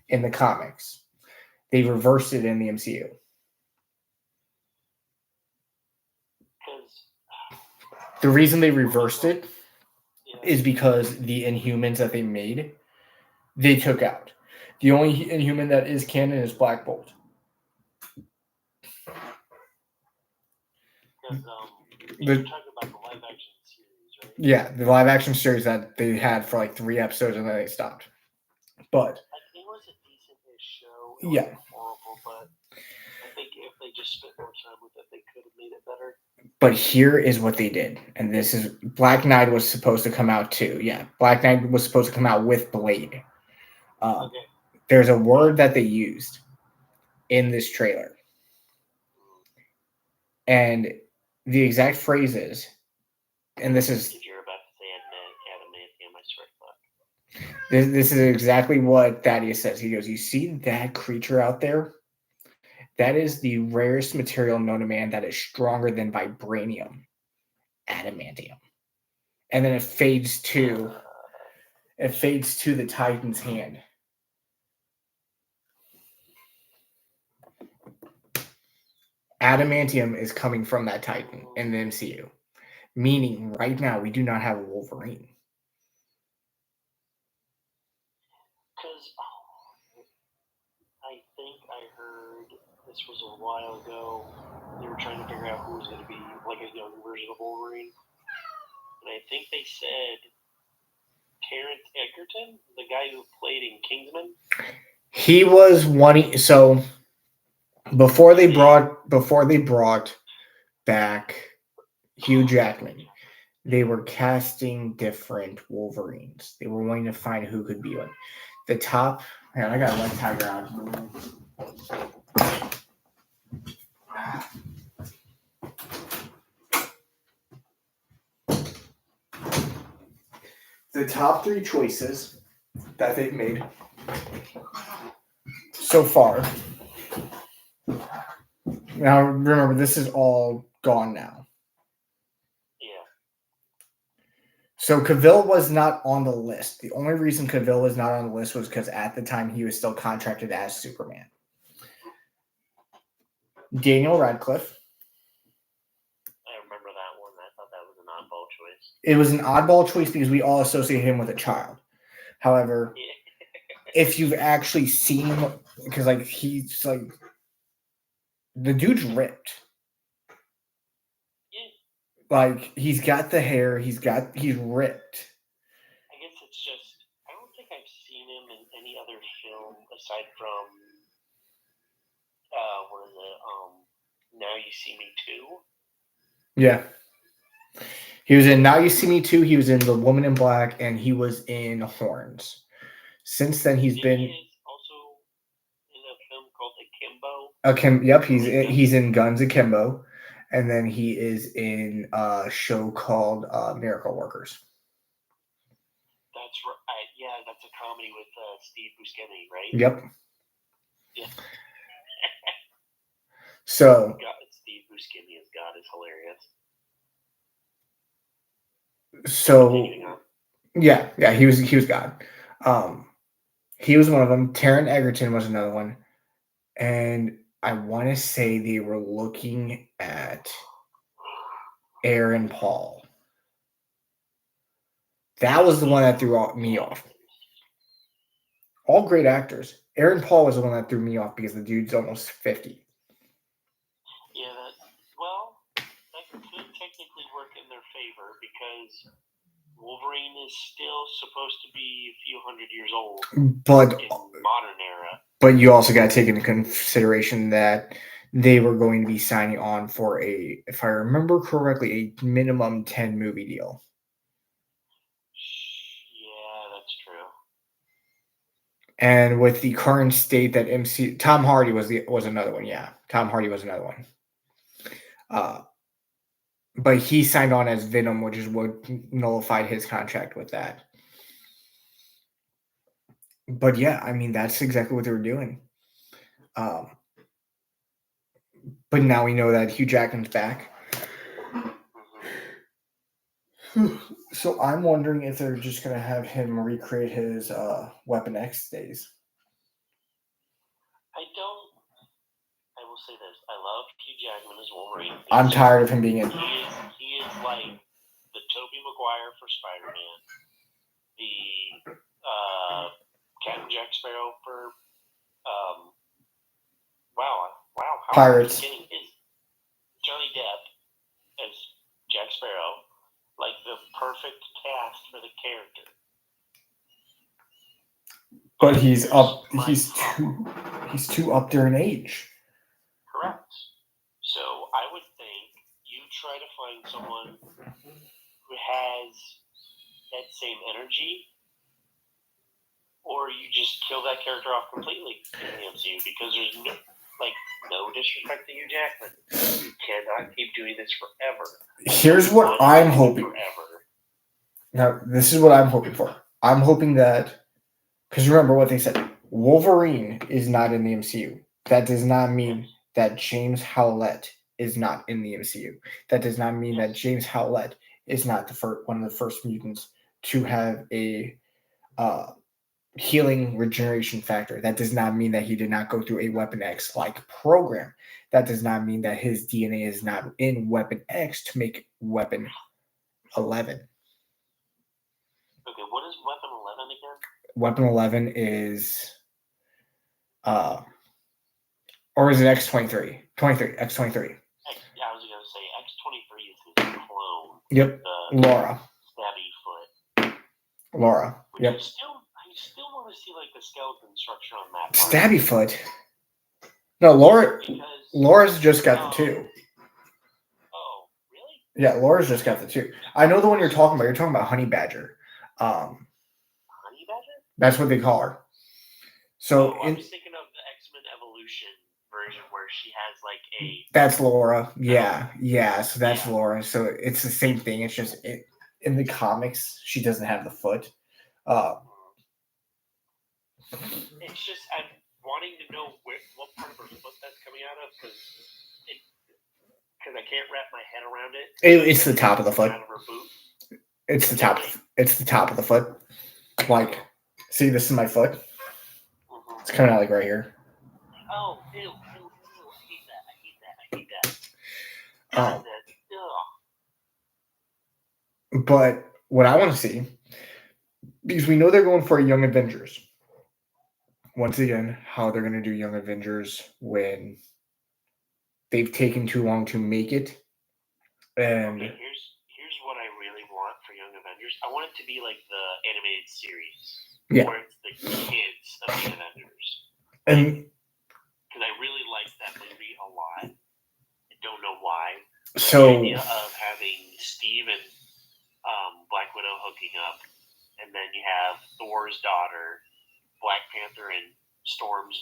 in the comics. They reversed it in the MCU. The reason they reversed it is because the Inhumans that they made, they took out. The only Inhuman that is canon is Black Bolt. You're talking about the live action series, right? Yeah, the live action series that they had for like 3 episodes and then they stopped. But it was a decent-ish show. It wasn't horrible, but I think if they just spent more time with it, they could have made it better. But here is what they did. And this is... Black Knight was supposed to come out too. Yeah, Black Knight was supposed to come out with Blade. Okay. there's a word that they used in this trailer. And the exact phrase is, and this is... If you're about to say adamantium, I swear to God. This is exactly what Thaddeus says. He goes, you see that creature out there? That is the rarest material known to man that is stronger than vibranium, adamantium. And then it fades to the Titan's hand. Adamantium is coming from that Titan in the MCU. Meaning, right now, we do not have a Wolverine. Because I think I heard this was a while ago. They were trying to figure out who was going to be like a young version of Wolverine, and I think they said Terrence Egerton, the guy who played in Kingsman. He was one. So before they brought back Hugh Jackman, they were casting different Wolverines. They were wanting to find who could be one. The top... Man, I got one tiger out. The top 3 choices that they've made so far. Now, remember, this is all gone now. Yeah. So Cavill was not on the list. The only reason Cavill was not on the list was because at the time he was still contracted as Superman. Daniel Radcliffe. I remember that one. I thought that was an oddball choice. It was an oddball choice because we all associate him with a child. However, if you've actually seen him, because like he's like... The dude's ripped. Yeah. Like, he's got the hair. He's ripped. I guess it's just... I don't think I've seen him in any other film aside from... what is it? Now You See Me 2? Yeah. He was in Now You See Me 2. He was in The Woman in Black. And he was in Horns. Since then, he's been... He is also in a film called Akimbo. Yep, he's in Guns Akimbo. And then he is in a show called Miracle Workers. That's right. Yeah, that's a comedy with Steve Buscemi, right? Yep. Yeah. So Steve Buscemi as God is hilarious. So yeah, he was God. He was one of them. Taron Egerton was another one, and I want to say they were looking at Aaron Paul. That was the one that threw me off. All great actors. Aaron Paul was the one that threw me off because the dude's almost 50. Yeah, that could technically work in their favor because Wolverine is still supposed to be a few hundred years old but in modern era. But you also got to take into consideration that they were going to be signing on for if I remember correctly, a minimum 10 movie deal. Yeah, that's true. And with the current state that Tom Hardy was another one. Yeah, Tom Hardy was another one. But he signed on as Venom, which is what nullified his contract with that. But yeah, I mean, that's exactly what they were doing. But now we know that Hugh Jackman's back. So I'm wondering if they're just going to have him recreate his Weapon X days. I will say this. I love Hugh Jackman as Wolverine. I'm tired of him being in... He is like the Tobey Maguire for Spider-Man. The Captain Jack Sparrow for... Wow. Pirates. Johnny Depp as Jack Sparrow. Like the perfect cast for the character. But he's too up there in age. Correct. So I would think you try to find someone who has that same energy or you just kill that character off completely in the MCU because there's no disrespect to Hugh Jackman. You cannot keep doing this forever. Here's what I'm hoping. Forever. Now, this is what I'm hoping for. I'm hoping that, because remember what they said, Wolverine is not in the MCU. That does not mean that James Howlett is not in the MCU. That does not mean that James Howlett is not one of the first mutants to have a healing regeneration factor. That does not mean that he did not go through a Weapon X like program. That does not mean that his DNA is not in Weapon X to make Weapon 11. Okay, what is Weapon 11 again? Weapon 11 is or is it X-23? 23, X-23. Yeah, I was going to say X-23 is his clone. Yep. Laura. Stabby foot. Laura. Yep. I still want to see like the skeleton structure on that. Stabby foot. No, Laura's just got the 2. Oh, really? Yeah, Laura's just got the 2. I know the one you're talking about. You're talking about Honey Badger. Honey Badger? That's what they call her. So I was thinking of the X-Men Evolution version where she has like a. That's Laura. Yeah. So that's Laura. So it's the same thing. It's just in the comics she doesn't have the foot. It's just I'm wanting to know what part of her foot that's coming out of because I can't wrap my head around it. It's the top of the foot. Out of her boot. It's the top. It's the top of the foot. Like, see, this is my foot. Mm-hmm. It's coming out like right here. Oh, ew, I hate that. But what I want to see, because we know they're going for a Young Avengers. Once again, how they're going to do Young Avengers when they've taken too long to make it. And okay, here's what I really want for Young Avengers. I want it to be like the animated series. Yeah. Where it's the kids of the Avengers. And because I really like that movie a lot. I don't know why. So the idea of having Steve and Black Widow hooking up, and then you have Thor's daughter, Black Panther and Storm's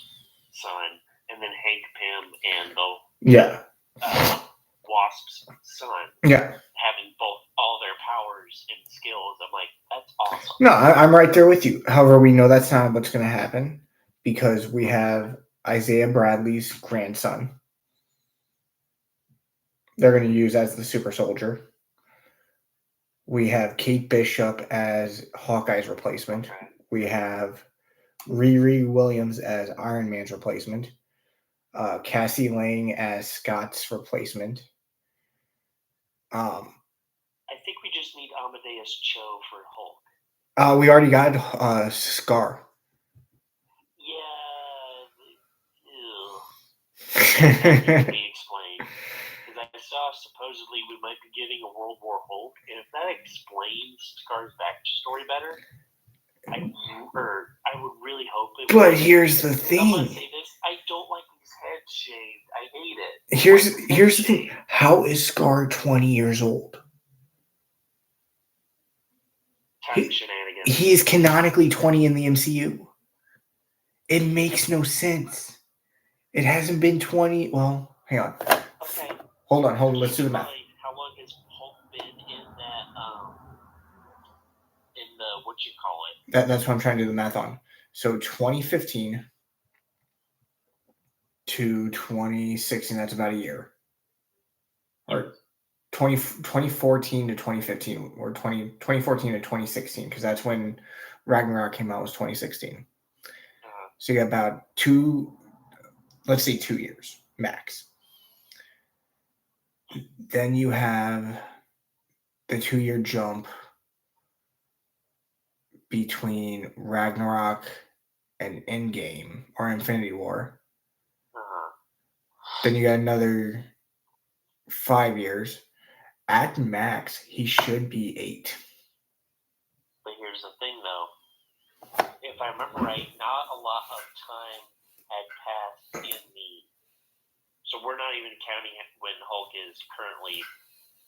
son, and then Hank Pym and the Wasp's son. Yeah. Having all their powers and skills. I'm like, that's awesome. No, I'm right there with you. However, we know that's not what's going to happen because we have Isaiah Bradley's grandson. They're going to use as the super soldier. We have Kate Bishop as Hawkeye's replacement. Okay. We have Riri Williams as Iron Man's replacement. Cassie Lang as Scott's replacement. I think we just need Amadeus Cho for Hulk. We already got Scar. Yeah. Be explained. Because I saw supposedly we might be getting a World War Hulk, and if that explains Scar's backstory better, I would really hope it. But here's the thing. I'm gonna say this: I don't like his head shaved. I hate it. Here's the thing. How is Scar 20 years old? He is canonically 20 in the MCU. It makes no sense. It hasn't been 20. Well, hang on. Okay. Hold on. Let's do the math. How long has Hulk been in that? In the what you call it? That's what I'm trying to do the math on. So 2015 to 2016. That's about a year. Or 2014 to 2015, or 2014 to 2016, because that's when Ragnarok came out, was 2016. So you got about 2 years max. Then you have the 2-year jump between Ragnarok and Endgame or Infinity War. Then you got another 5 years. At max, he should be 8. But here's the thing, though. If I remember right, not a lot of time had passed in the. So we're not even counting when Hulk is currently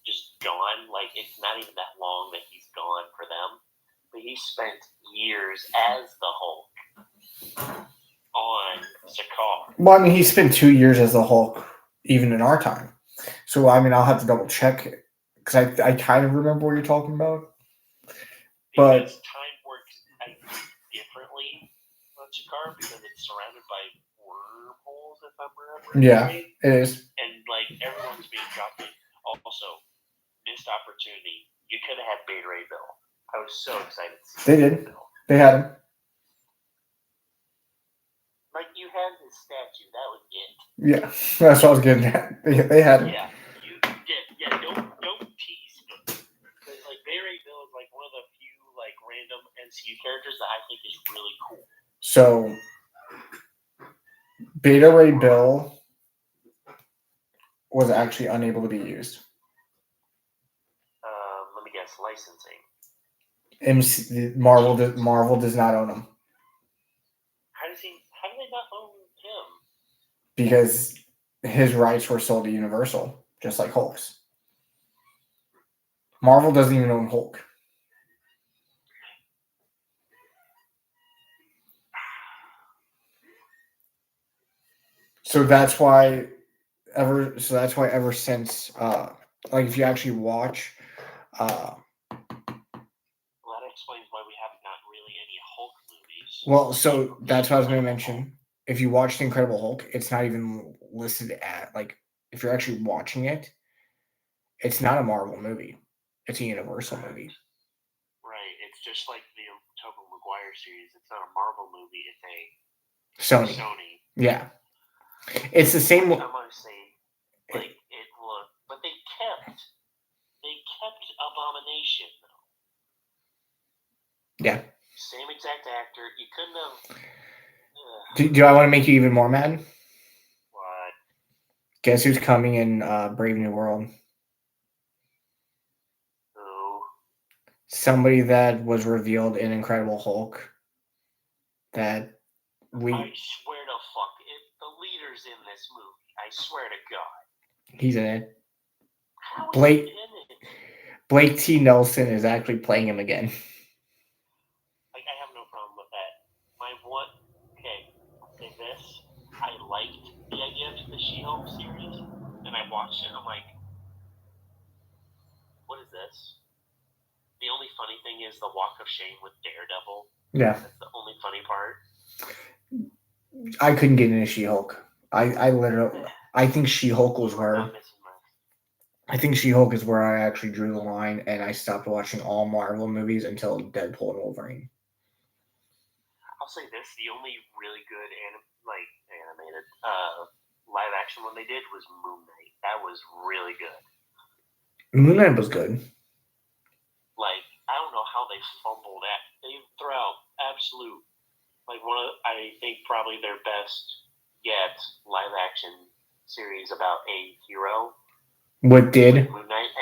just gone. Like, it's not even that long that he's gone for them. but he spent years as the Hulk on Sakaar. Well, I mean, he spent 2 years as the Hulk, even in our time. So, I mean, I'll have to double check it because I kind of remember what you're talking about. But because time works differently on Sakaar because it's surrounded by wormholes, if I'm remembering right. It is. And like everyone's being dropped in. Also, missed opportunity. You could have had Beta Ray Bill. I was so excited to see They did. They had him. Like you had his statue. That was it. Yeah, that's what I was getting at. They had him. Yeah. Don't tease me. Because like Beta Ray Bill is like one of the few like random MCU characters that I think is really cool. So Beta Ray Bill was actually unable to be used. Let me guess, licensing. Marvel does not own him. How do they not own him? Because his rights were sold to Universal, just like Hulk's. Marvel doesn't even own Hulk. So that's why ever since like if you actually watch well, that explains why we have not really any Hulk movies. Well, so that's what I was going to mention. If you watch The Incredible Hulk, it's not even listed at, like, if you're actually watching it, it's not a Marvel movie. It's a Universal movie. Right. It's just like the Tobey Maguire series. It's not a Marvel movie. It's a Sony. Yeah. It's the same. I'm going to say, like, it looked, but they kept Abomination, though. Yeah. Same exact actor. You couldn't have. Do I want to make you even more mad? What? Guess who's coming in Brave New World? Who? Somebody that was revealed in Incredible Hulk. That we. I swear to fuck, if the leader's in this movie, I swear to God. He's in it. How is he in it? Blake T. Nelson is actually playing him again. Like, I have no problem with that. Okay, I'll say this. I liked the idea of the She-Hulk series, and I watched it, and I'm like, what is this? The only funny thing is the walk of shame with Daredevil. Yeah. That's the only funny part. I couldn't get into She-Hulk. I think She-Hulk was where... I think She-Hulk is where I actually drew the line, and I stopped watching all Marvel movies until Deadpool and Wolverine. I'll say this: the only really good animated live action one they did was Moon Knight. That was really good. Moon Knight was good. Like, I don't know how they fumbled at. They threw out absolute, like, I think probably their best yet live action series about a hero. What did? Moon Knight,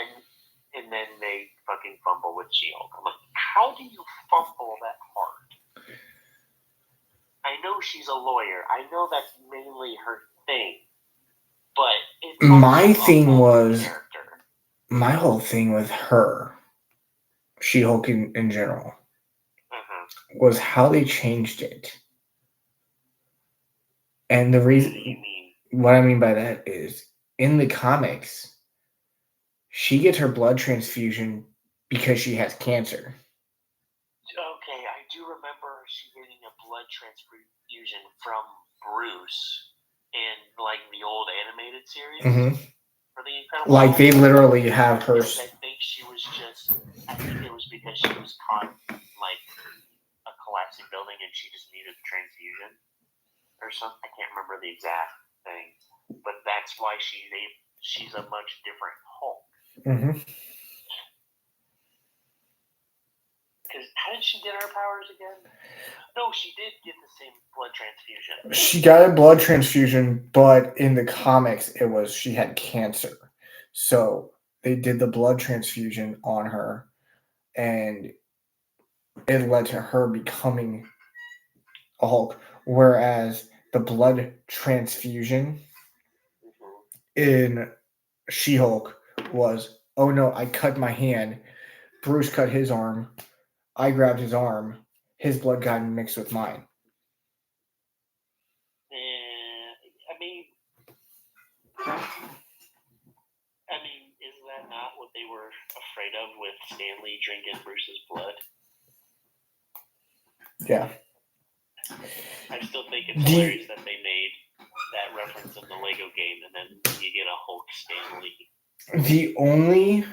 and then they fucking fumble with She-Hulk. I'm like, how do you fumble that hard? I know she's a lawyer. I know that's mainly her thing. But it's my whole thing with her, She-Hulk in general, was how they changed it. And the reason, what I mean by that is, in the comics, she gets her blood transfusion because she has cancer. Okay, I do remember she getting a blood transfusion from Bruce in, like, the old animated series. For the Incredible Hulk. They literally have her... I think it was because she was caught, like, a collapsing building and she just needed a transfusion or something. I can't remember the exact thing. But that's why she's a much different Hulk. Because how did she get her powers again? No, she did get the same blood transfusion. She got a blood transfusion, but in the comics, it was she had cancer. So they did the blood transfusion on her, and it led to her becoming a Hulk. Whereas the blood transfusion in She-Hulk was, oh no, I cut my hand. Bruce cut his arm. I grabbed his arm, his blood got mixed with mine. I mean, isn't that not what they were afraid of with Stanley drinking Bruce's blood? Yeah. I still think it's hilarious that they made that reference in the Lego game, and then you get a Hulk Stanley. The only,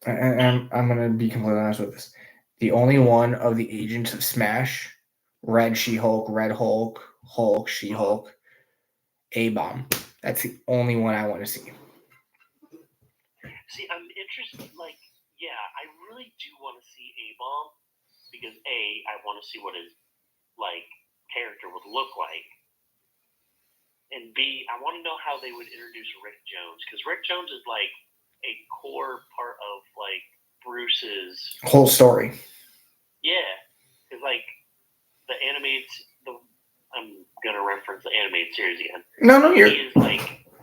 and I'm going to be completely honest with this, the only one of the agents of Smash, Red She-Hulk, Red Hulk, Hulk, She-Hulk, A-Bomb. That's the only one I want to see. See, I'm interested, like, yeah, I really do want to see A-Bomb, because A, I want to see what his, like, character would look like, and B, I want to know how they would introduce Rick Jones, because Rick Jones is, like, a core part of, like, Bruce's whole story. Yeah, because, like, the animated, I'm going to reference the animated series again. No, you're... He is,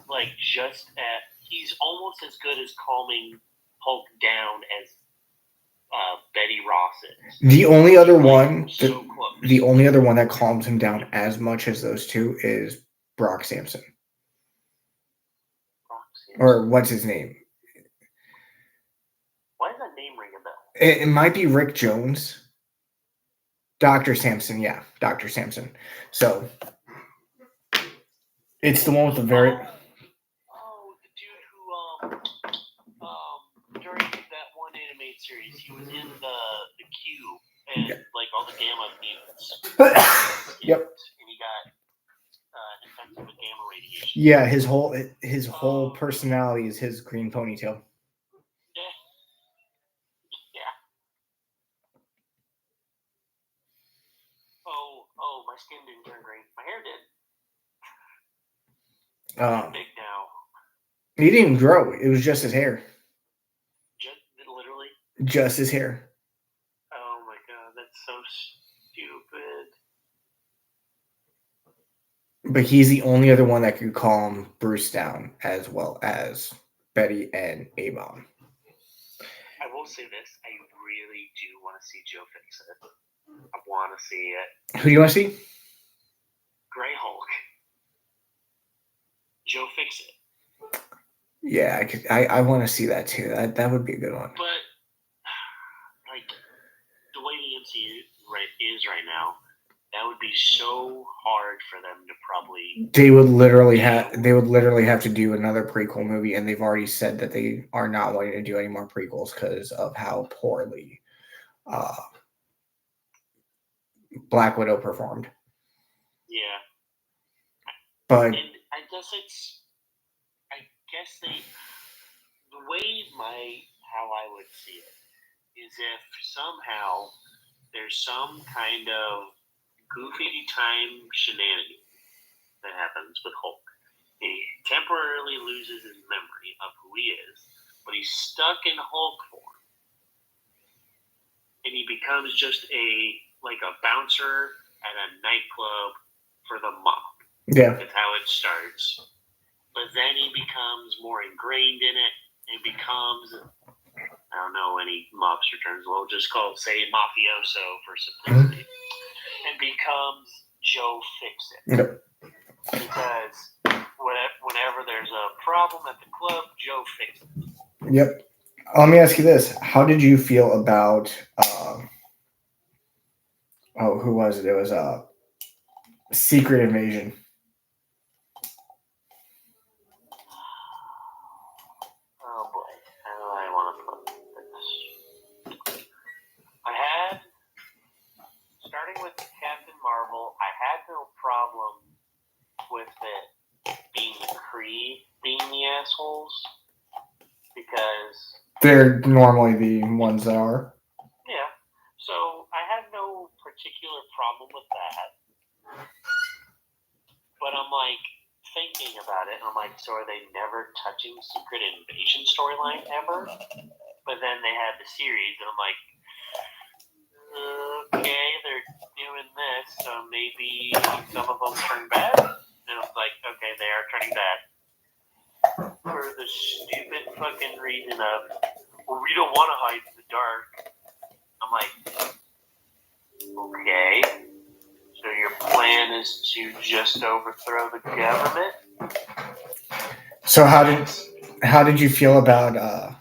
like just at, he's almost as good as calming Hulk down as Betty Ross is. The only other one, so the only other one that calms him down as much as those two is Brock Samson. Or what's his name? Why does that name ring a bell? It might be Rick Jones. Dr. Samson, yeah, Dr. Samson. So it's the one with the very. Oh, the dude who during that one animated series, he was in the Cube and like all the Gamma mutants. Yep. And he got infected with gamma radiation. Yeah, his whole personality is his green ponytail. Oh, my skin didn't turn green. My hair did. Big now. He didn't even grow. It was just his hair. Literally? Just his hair. Oh my god, that's so stupid. But he's the only other one that could calm Bruce down, as well as Betty and A-Bomb. I will say this, I really do want to see Joe fix it. I want to see it. Who do you want to see? Grey Hulk. Joe fix it. Yeah, I want to see that too. That would be a good one. But like the way the MCU is right now, that would be so hard for them to probably. They would literally have to do another prequel movie, and they've already said that they are not wanting to do any more prequels because of how poorly Black Widow performed. Yeah. But and I guess the way how I would see it is if somehow there's some kind of goofy time shenanigans that happens with Hulk. He temporarily loses his memory of who he is, but he's stuck in Hulk form. And he becomes just a bouncer at a nightclub for the mob. Yeah. That's how it starts. But then he becomes more ingrained in it and becomes, I don't know any mobster terms, we'll just call it, say, mafioso for simplicity. And becomes Joe Fix-It. Yep. Because whenever there's a problem at the club, Joe Fix-It. Yep. Let me ask you this. How did you feel about, who was it? It was Secret Invasion. Oh boy, how do I want to put this? Starting with Captain Marvel, I had no problem with it being the Kree being the assholes, because they're normally the ones that are. Yeah, so I had no particular problem with that. But I'm like thinking about it, and I'm like, so are they never touching Secret Invasion storyline ever? But then they had the series, and I'm like, okay, they're doing this, so maybe some of them turn bad? And I was like, okay, they are turning bad. For the stupid fucking reason of, well, we don't want to hide in the dark. I'm like, okay. So your plan is to just overthrow the government? So how did you feel about I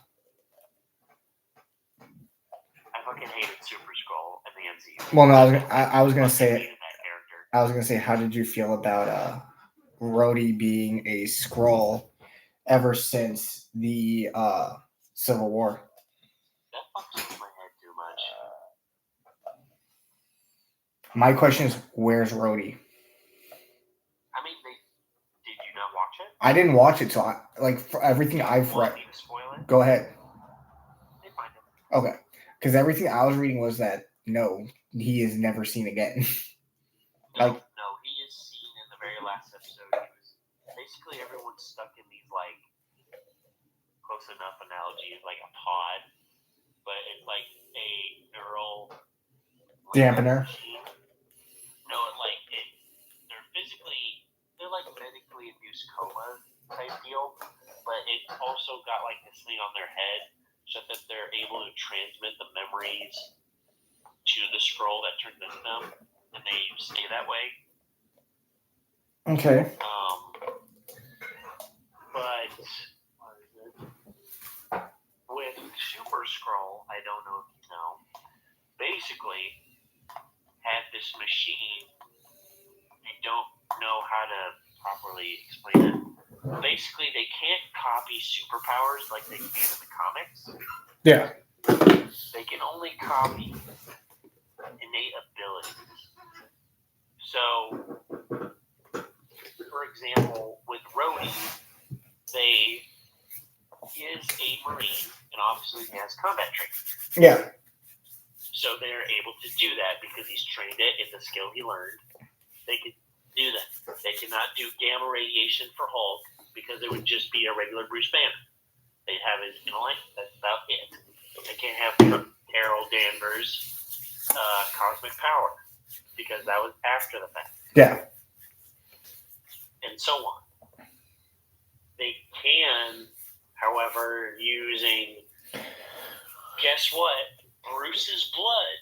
fucking hated Super Skrull in the MCU. well no I was gonna Fucking say hated that character. I was gonna say how did you feel about Rhodey being a Skrull ever since the Civil War? That fucks with my head too much. My question is, where's Rhodey? I mean, did you not watch it? I didn't watch it, so for everything I've read. Want me to spoil it? Go ahead. They find it. Okay, because everything I was reading was that no, he is never seen again. No, he is seen in the very last episode. He was basically everyone's stuck in these like close enough analogy like a pod, but it's like a neural Dampener. machine. No, they're like medically induced coma type deal, but it also got like this thing on their head so that they're able to transmit the memories to the Skrull that turned into them, and they stay that way. Okay. But what is it? With Super Skrull, I don't know if you know, basically had this machine. I don't know how to properly explain it. Basically, they can't copy superpowers like they can in the comics. Yeah. They can only copy innate abilities. So, for example, with Rhodey, he is a Marine, and obviously he has combat training. Yeah. So they're able to do that because he's trained it. It's a skill he learned. They could do that. They cannot do gamma radiation for Hulk because it would just be a regular Bruce Banner. They'd have his intellect. That's about it. They can't have Carol Danvers' cosmic power because that was after the fact. Yeah. And so on. They can, however, using, guess what? Bruce's blood,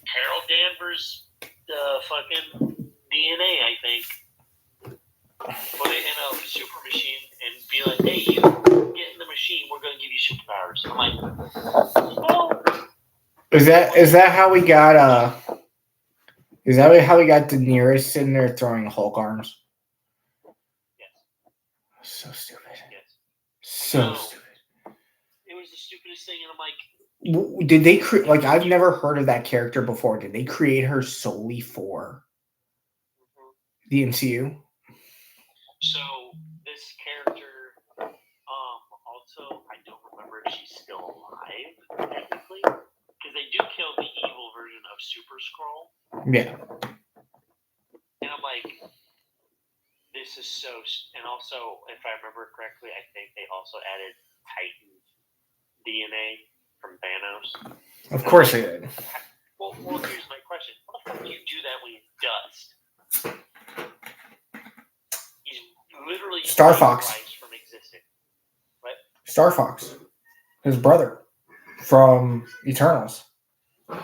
Carol Danvers' fucking DNA, I think, put it in a super machine and be like, hey, you get in the machine, we're going to give you superpowers. I'm like, oh. Is that how we got is that how we got Daenerys sitting there throwing Hulk arms? Yes. So stupid. Yes. So stupid. It was the stupidest thing, and I'm like, did they create, like, I've never heard of that character before. Did they create her solely for the MCU? So this character, also, I don't remember if she's still alive, technically, because they do kill the evil version of Super Skrull. Yeah. And I'm like, this is so, and also, if I remember correctly, I think they also added Titan DNA from Thanos. Of course they did. Well, here's my question. How the fuck do you do that when he's dust? He's literally Star Fox from existing. What? Star Fox, his brother from Eternals. Yeah,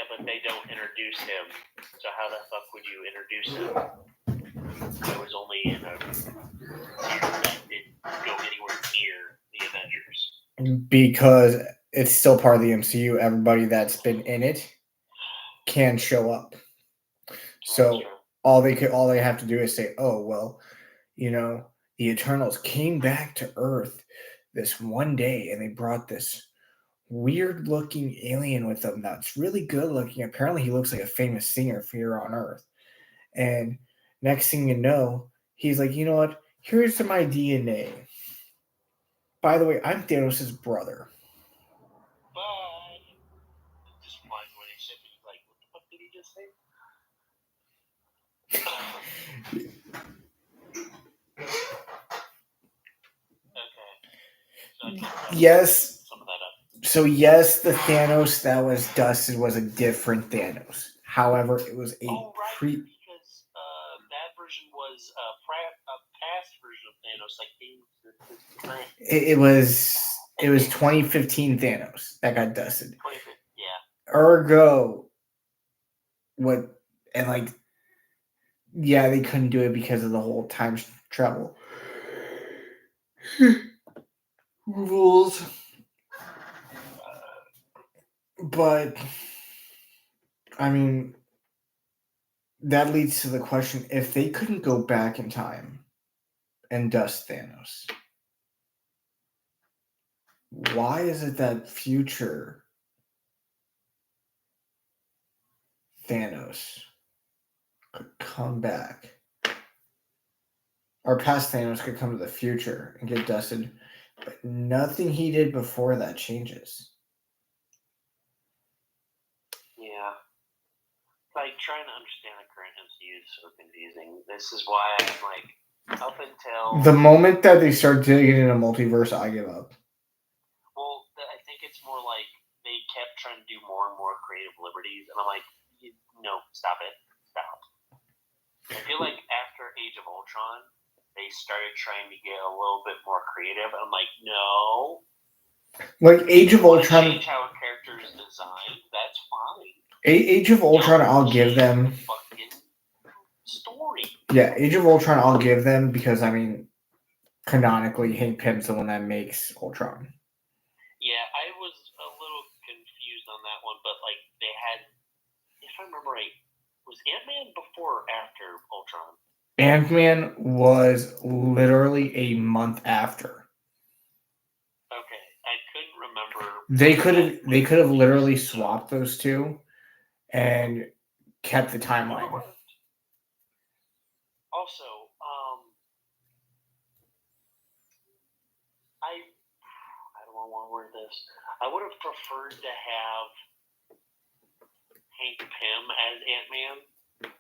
but they don't introduce him. So how the fuck would you introduce him? It was only in a series that didn't go anywhere near the Avengers. Because it's still part of the MCU. Everybody that's been in it can show up. So all they have to do is say, "Oh well, you know, the Eternals came back to Earth this one day, and they brought this weird-looking alien with them that's really good-looking. Apparently, he looks like a famous singer here on Earth." And next thing you know, he's like, "You know what? Here's my DNA. By the way, I'm Thanos' brother." Bye. Just reminds me when he said, he's like, what the fuck did he just say? Okay. So yes. Some of that up. So yes, the Thanos that was dusted was a different Thanos. However, it was a because that version was a past version of Thanos, like it was It was 2015 Thanos that got dusted. 2015, yeah. Ergo, what and like, yeah, they couldn't do it because of the whole time travel rules. But I mean, that leads to the question: if they couldn't go back in time and dust Thanos, why is it that future Thanos could come back, or past Thanos could come to the future and get dusted, but nothing he did before that changes? Yeah. Like, trying to understand the current MCU is so confusing. This is why I'm like, up until the moment that they start digging into multiverse, I give up. Well, I think it's more like they kept trying to do more and more creative liberties, and I'm like, no, stop it, stop. I feel like after Age of Ultron, they started trying to get a little bit more creative. I'm like, no. Like Age of Ultron, change how a character is designed. That's fine. Age of Ultron, I'll give them. Fucking story. Yeah, Age of Ultron, I'll give them because I mean, canonically, Hank Pym's the one that makes Ultron. Yeah, I was a little confused on that one, but like they had, if I remember right, was Ant-Man before or after Ultron? Ant-Man was literally a month after. Okay, I couldn't remember. They could have literally swapped those two and kept the timeline. Also, I don't want to word this. I would have preferred to have Hank Pym as Ant-Man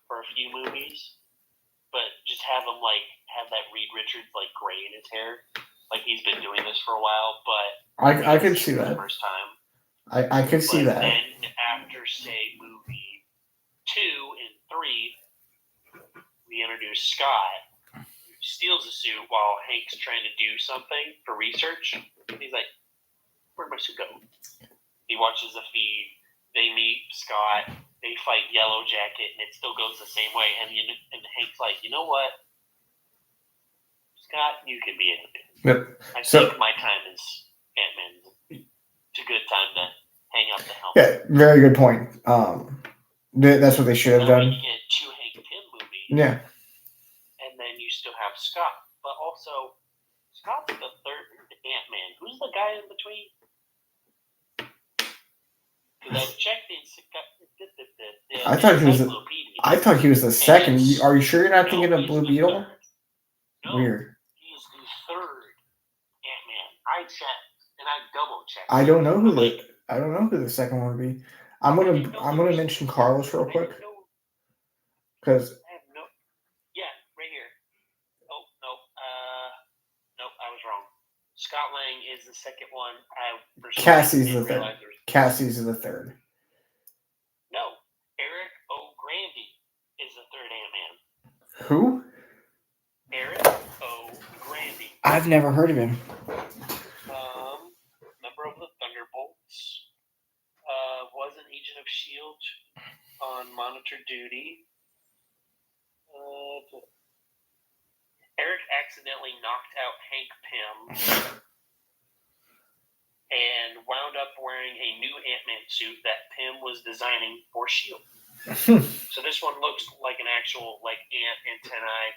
for a few movies, but just have him like have that Reed Richards like gray in his hair, like he's been doing this for a while. But I could see that. First time. I could see that. Then after say movie 2 and 3, we introduce Scott, who steals a suit while Hank's trying to do something for research. He's like, "Where'd my suit go?" He watches the feed. They meet Scott. They fight Yellow Jacket, and it still goes the same way. And Hank's like, "You know what, Scott, you can be Ant-Man." Yep. I think my time is Ant-Man. It's a good time to hang up the helmet. Yeah, very good point. That's what they should have done. You get 2 Hank Pym movies. Yeah. And then you still have Scott, but also Scott's the third Ant-Man. Who's the guy in between? Because I checked I thought he was the second. Are you sure you're not thinking of Blue Beetle? No, weird. He's the third Ant-Man. I checked and I double checked. I don't know who the second one would be. I'm gonna mention Carlos real quick. Because yeah, right here. Oh no, nope, I was wrong. Scott Lang is the second one. Cassie's the third. Cassie's the third. No, Eric O'Grady is the third Ant-Man. Who? Eric O'Grady. I've never heard of him. Member of the Thunderbolts. Was an agent of S.H.I.E.L.D. on monitor duty. Eric accidentally knocked out Hank Pym and wound up wearing a new Ant-Man suit that Pym was designing for S.H.I.E.L.D. So this one looks like an actual like ant antennae.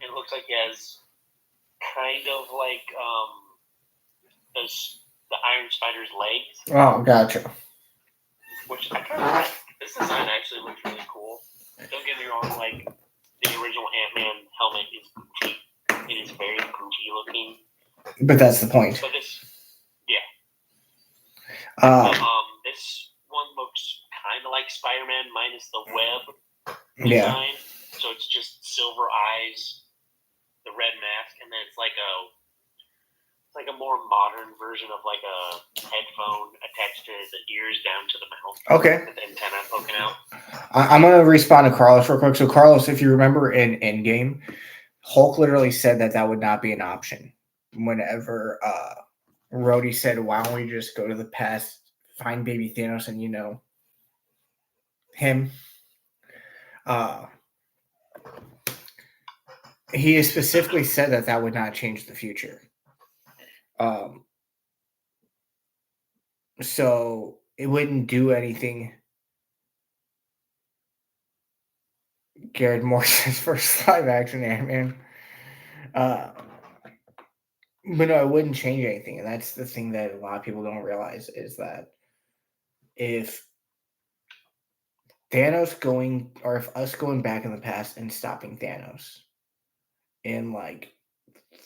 It looks like he has kind of like the Iron Spider's legs. Oh, gotcha. Which I kind of like. This design actually looks really cool. Don't get me wrong, like the original Ant-Man helmet is goofy. It is very goofy looking. But that's the point. But this, yeah. This one looks kind of like Spider-Man minus the web design. Yeah. So it's just silver eyes, the red mask, and then it's like a more modern version of like a headphone attached to the ears down to the mouth. Okay. With the antenna poking out. I'm going to respond to Carlos real quick. So, Carlos, if you remember in Endgame, Hulk literally said that would not be an option whenever Rhodey said, "Why don't we just go to the past, find baby Thanos, and him?" He has specifically said that would not change the future. So it wouldn't do anything. Garrett Morrison's first live action Ant-Man. But no, it wouldn't change anything. And that's the thing that a lot of people don't realize is that if if us going back in the past and stopping Thanos in like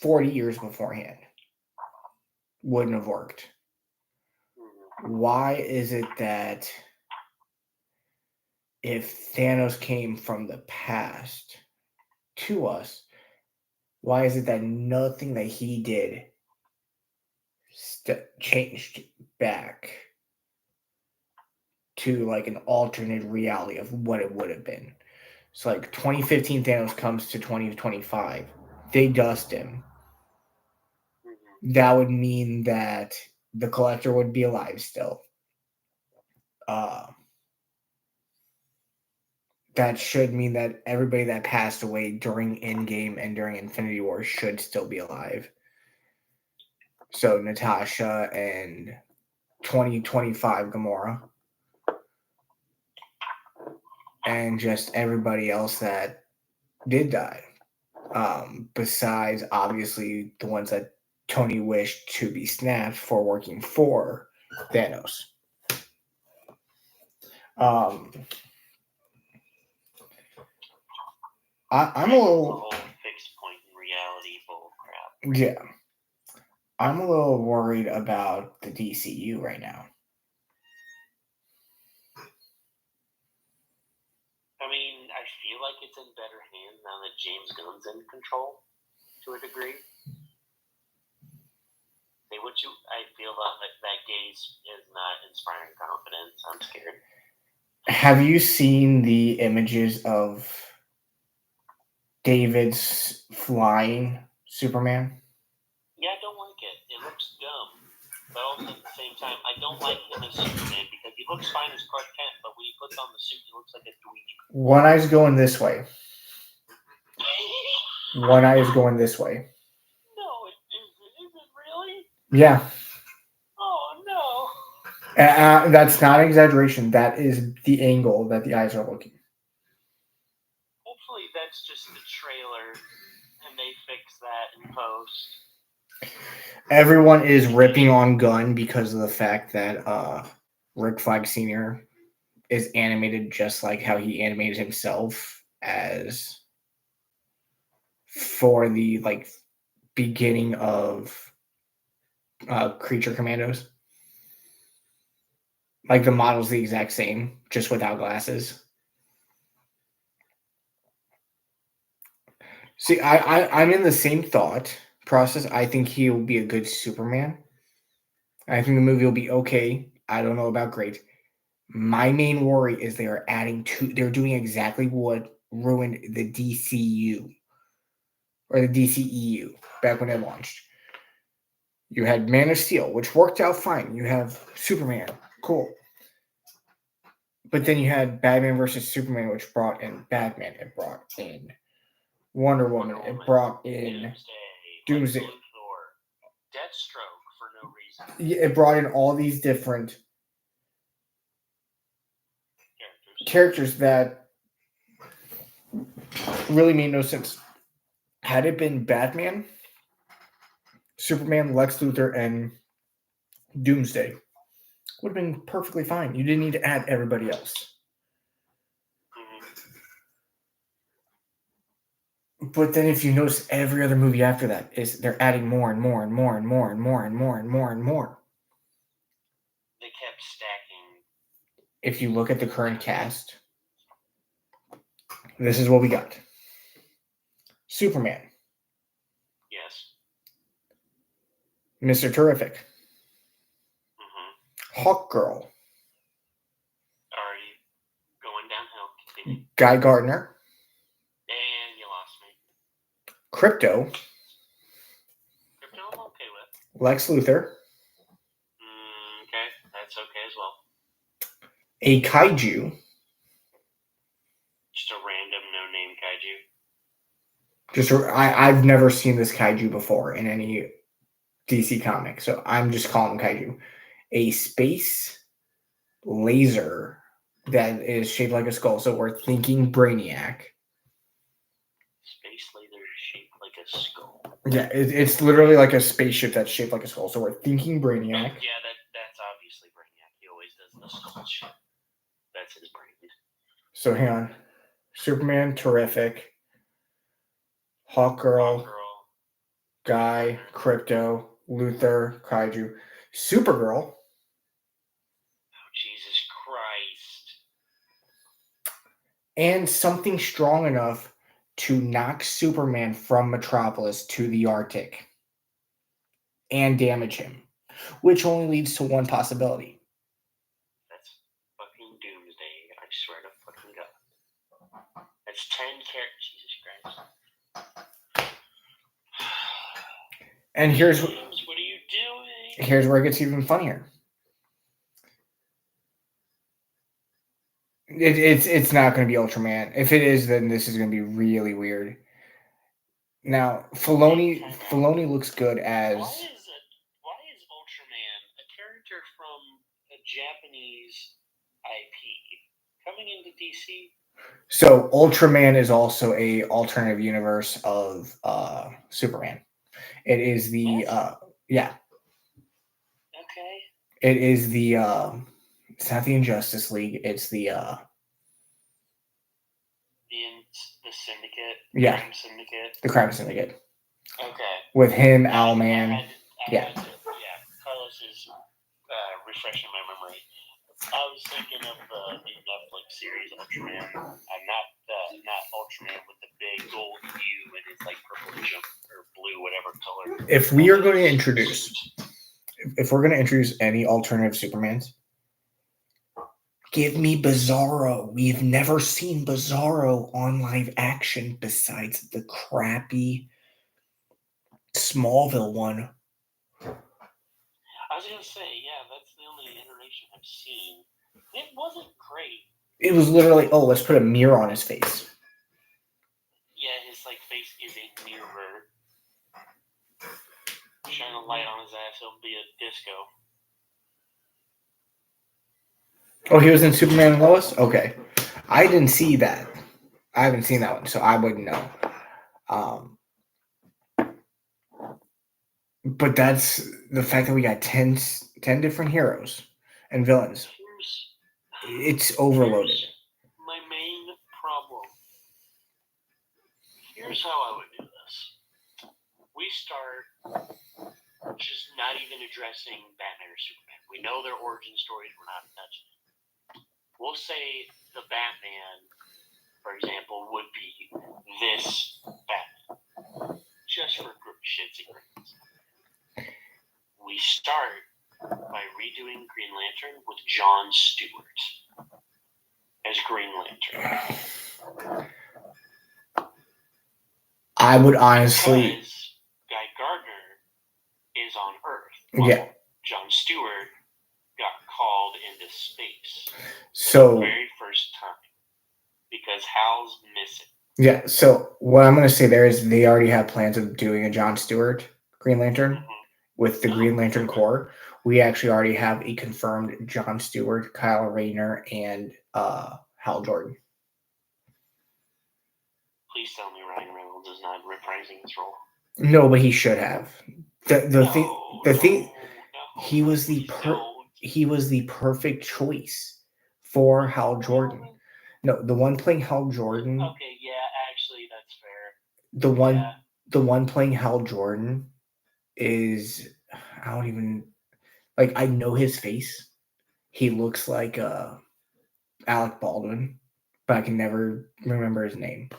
40 years beforehand wouldn't have worked. Why is it that if Thanos came from the past to us, why is it that nothing that he did changed back to like an alternate reality of what it would have been? So like 2015 Thanos comes to 2025. They dust him. That would mean that the Collector would be alive still. That should mean that everybody that passed away during Endgame and during Infinity War should still be alive. So Natasha and 2025 Gamora. And just everybody else that did die. Besides, obviously, the ones that Tony wished to be snapped for working for Thanos. I'm a little fixed point in reality bull crap. Yeah, I'm a little worried about the DCU right now. I mean, I feel like it's in better hands now that James Gunn's in control to a degree. I feel that gaze is not inspiring confidence. I'm scared. Have you seen the images of David's flying Superman? Yeah, I don't like it. It looks dumb. But also at the same time, I don't like him as Superman because he looks fine as Clark Kent, but when he puts on the suit, he looks like a dweeb. One eye's going this way. One eye is going this way. No, is it really? Yeah. Oh, no. That's not an exaggeration. That is the angle that the eyes are looking. Hopefully that's just the trailer and they fix that in post. Everyone is ripping on Gunn because of the fact that Rick Flag Sr. is animated just like how he animated himself as for the beginning of Creature Commandos. Like the model's the exact same, just without glasses. See, I'm in the same thought process. I think he will be a good Superman. I think the movie will be okay. I don't know about great. My main worry is they're doing exactly what ruined the DCU or the DCEU back when it launched. You had Man of Steel, which worked out fine. You have Superman, cool. But then you had Batman versus Superman, which brought in Batman. It brought in Wonder Woman. It brought in Doomsday. Deathstroke for no reason. Yeah, it brought in all these different characters that really made no sense. Had it been Batman, Superman, Lex Luthor, and Doomsday, would have been perfectly fine. You didn't need to add everybody else. But then if you notice every other movie after that is they're adding more and more and more and more and more and more and more and more. They kept stacking. If you look at the current cast, this is what we got. Superman. Yes. Mr. Terrific. Hawkgirl. Already going downhill. Continue. Guy Gardner. And you lost me. Crypto. Crypto I'm okay with. Lex Luthor. a kaiju. Just a random no-name kaiju. I've never seen this kaiju before in any DC comic, so I'm just calling him kaiju. A space laser that is shaped like a skull. So we're thinking Brainiac. Space laser shaped like a skull. Yeah, it's literally like a spaceship that's shaped like a skull. So we're thinking Brainiac. Yeah, that's obviously Brainiac. He always does the skull shit. That's his brain. So hang on. Superman, Terrific, Hawkgirl, Guy, Crypto, Luthor, Kaiju, Supergirl. Oh, Jesus Christ. And something strong enough to knock Superman from Metropolis to the Arctic and damage him, which only leads to one possibility. That's fucking Doomsday. I swear to fucking God. That's 10 characters. Jesus Christ. And here's James, what are you doing? Here's where it gets even funnier. It's not going to be Ultraman. If it is, then this is going to be really weird. Now, Filoni looks good as. Why is Ultraman, a character from a Japanese IP, coming into DC? So Ultraman is also a alternative universe of Superman. It is the yeah. Okay. It is the it's not the Injustice League. It's the Syndicate. Yeah. Crime Syndicate. The Crime Syndicate. Okay. With him, Owlman. Yeah. Carlos is refreshing my memory. I was thinking of the new Netflix series Ultraman. Not Ultraman with the big gold hue and his like purple jump or blue, whatever color. If we're going to introduce any alternative Supermans, give me Bizarro. We've never seen Bizarro on live action besides the crappy Smallville one. I was going to say, yeah, that's the only iteration I've seen. It wasn't great. It was literally, let's put a mirror on his face. Yeah, his face is a mirror. Shine a light on his ass, it'll be a disco. Oh, he was in Superman and Lois? Okay. I didn't see that. I haven't seen that one, so I wouldn't know. But that's the fact that we got 10 different heroes and villains. It's overloaded. My main problem. Here's how I would do this. We start just not even addressing Batman or Superman. We know their origin stories. We're not touching it. We'll say the Batman, for example, would be this Batman. Just for shits and grins. We start by redoing Green Lantern with John Stewart as Green Lantern. I would honestly. Because Guy Gardner is on Earth. Yeah. John Stewart got called into space. So. For the very first time. Because Hal's missing. Yeah. So what I'm going to say there is they already have plans of doing a John Stewart Green Lantern with the Green Lantern Corps. We actually already have a confirmed John Stewart, Kyle Rayner, and Hal Jordan. Please tell me Ryan Reynolds is not reprising his role. No, but he should have. The thing he was the perfect choice for Hal Jordan. No, the one playing Hal Jordan. Okay, yeah, actually that's fair. The one playing Hal Jordan is I don't even I know his face. He looks like Alec Baldwin, but I can never remember his name.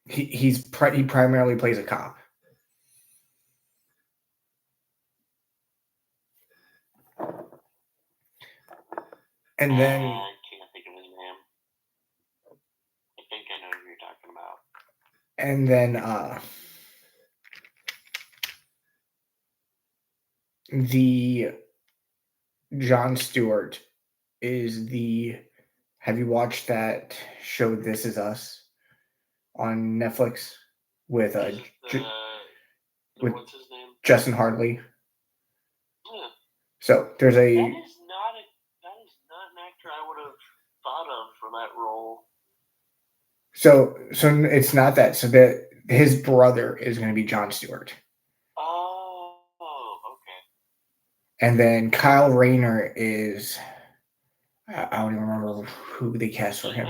He primarily plays a cop. And then I can't think of his name. I think I know who you're talking about. And then Jon Stewart is the. Have you watched that show This Is Us on Netflix with with what's his name? Justin Hartley? Yeah. So there's a. That is not an actor I would have thought of for that role. So it's not that. So that his brother is going to be Jon Stewart. Oh, okay. And then Kyle Rayner is. I don't even remember who they cast for him.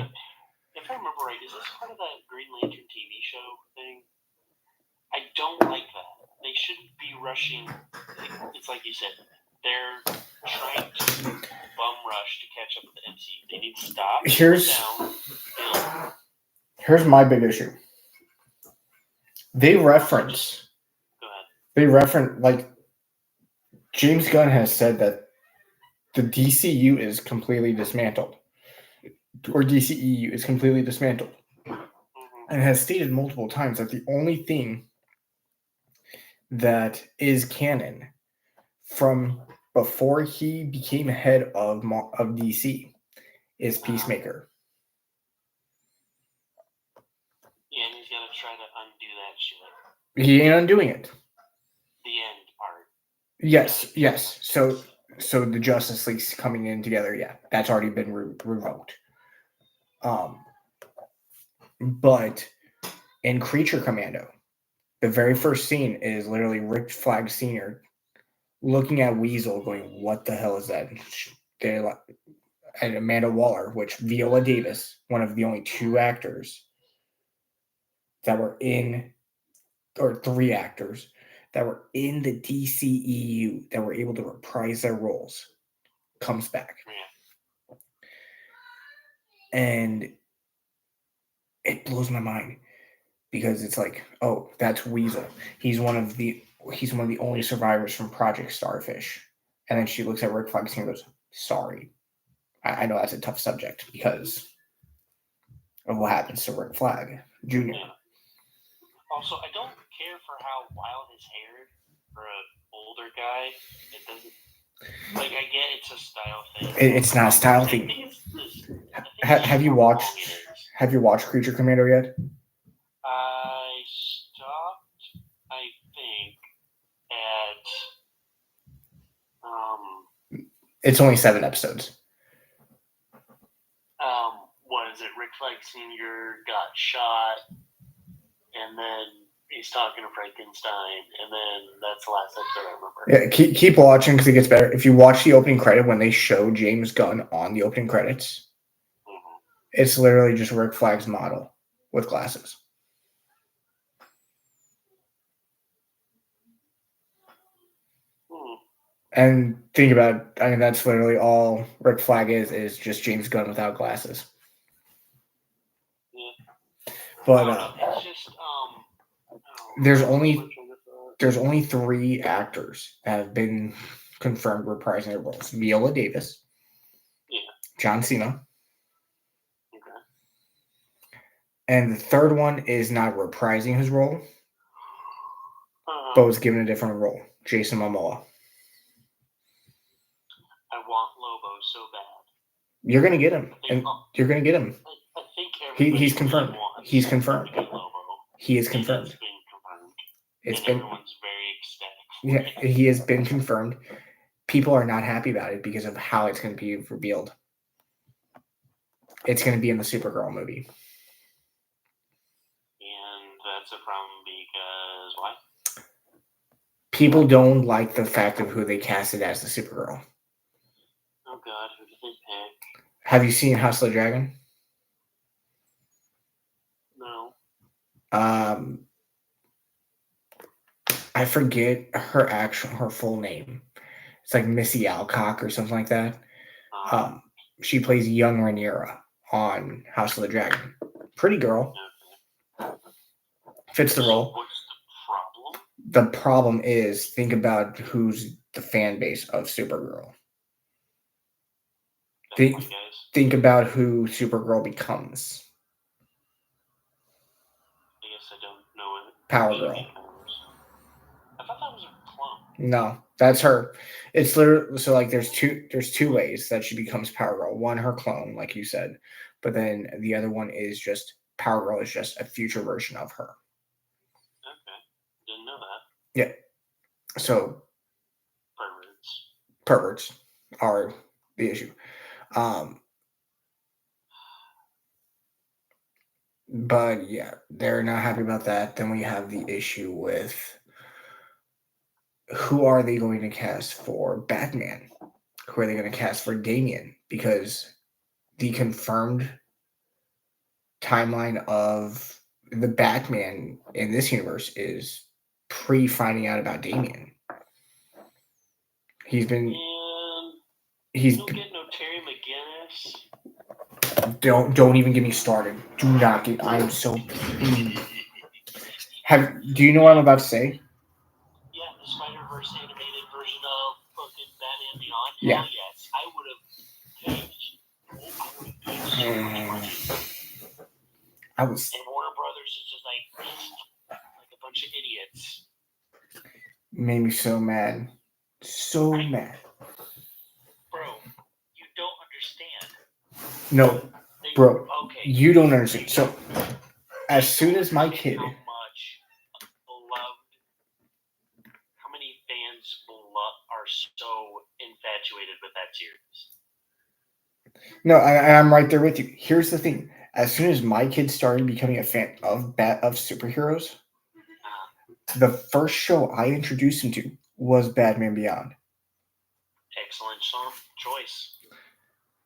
If I remember right, is this part of that Green Lantern TV show thing? I don't like that. They shouldn't be rushing. It's like you said. They're trying to bum rush to catch up with the MCU. They need to stop. Here's my big issue. They reference. Go ahead. They reference, like, James Gunn has said that the DCU is completely dismantled, or DCEU is completely dismantled, and has stated multiple times that the only thing that is canon from before he became head of DC is Peacemaker. Yeah, and he's gonna try to undo that shit. He ain't undoing it. The end part. Yes. So the Justice League's coming in together. Yeah, that's already been revoked. But in Creature Commando, the very first scene is literally Rick Flag Sr. looking at Weasel going, what the hell is that? And Amanda Waller, which Viola Davis, one of the only two actors that were in, or three actors that were in the DCEU that were able to reprise their roles, comes back. And it blows my mind because it's like, oh, that's Weasel. He's one of the only survivors from Project Starfish. And then she looks at Rick Flag and goes, sorry. I know that's a tough subject because of what happens to Rick Flag Jr. Yeah. Also, I don't care for how wild his hair for an older guy. It doesn't. Like, I get it's a style thing. It's not a style thing. Have you watched Creature Commando yet? I stopped, I think, at It's only 7 episodes. What is it? Rick Flag Sr. got shot, and then he's talking to Frankenstein, and then that's the last episode I remember. Yeah, keep watching because it gets better. If you watch the opening credit when they show James Gunn on the opening credits, it's literally just Rick Flag's model with glasses. And think about it, I mean, that's literally all Rick Flag is just James Gunn without glasses. Yeah. But it's just there's only 3 actors that have been confirmed reprising their roles: Viola Davis, John Cena, and the third one is not reprising his role, but was given a different role: Jason Momoa. I want Lobo so bad. You're gonna get him, and you're gonna get him. I think he's confirmed. He's confirmed. He is confirmed. It's been. Everyone's very ecstatic. Yeah, he has been confirmed. People are not happy about it because of how it's going to be revealed. It's going to be in the Supergirl movie. And that's a problem because why? People don't like the fact of who they casted as the Supergirl. Oh God, who did they pick? Have you seen House of the Dragon? No. I forget her full name. It's like Missy Alcock or something like that. She plays young Rhaenyra on House of the Dragon. Pretty girl. Fits the role. What's the problem? The problem is, think about who's the fan base of Supergirl. Think about who Supergirl becomes. I guess I don't know it. Power Girl. I thought that was a clone. No, that's her. It's literally so like there's two ways that she becomes Power Girl. One, her clone, like you said, but then the other one is just Power Girl is just a future version of her. Okay, didn't know that. Yeah. So Perverts are the issue. But yeah, they're not happy about that. Then we have the issue with who are they going to cast for Batman? Who are they going to cast for Damian? Because the confirmed timeline of the Batman in this universe is pre-finding out about Damian. He's been. He's. Don't get no Terry McGinnis. Don't even get me started. Do not get. I am so. Do you know what I'm about to say? Yeah, the Spider-Verse animated version of fucking Batman Beyond. Yeah. Hell yes, I would have paid so much money. And Warner Brothers is just like a bunch of idiots. Made me so mad. So mad. Bro, you don't understand. No, bro. Okay. You don't understand. So, as soon as my kid. How many fans are so infatuated with that series? No, I'm right there with you. Here's the thing. As soon as my kids started becoming a fan of superheroes, the first show I introduced him to was Batman Beyond. Excellent choice.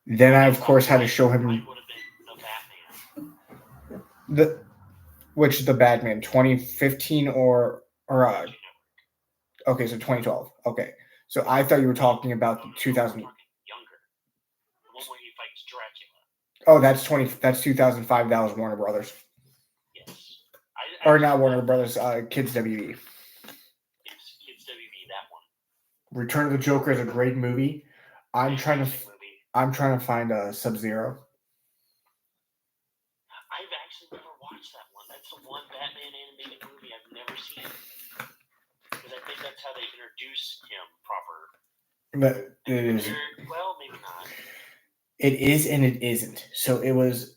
Then I, of course, had to show him the Batman 2015 or okay, so 2012. Okay, so I thought you were talking about the 2000. Younger, the one where he fights Dracula. Oh, that's 2005. That was Warner Brothers. Yes. Or not Warner Brothers. Kids WB. Kids WB. That one. Return of the Joker is a great movie. I'm trying to find a Sub-Zero. I've actually never watched that one. That's the one Batman animated movie I've never seen. Because I think that's how they introduce him proper. But it is. Well, maybe not. It is and it isn't. So it was.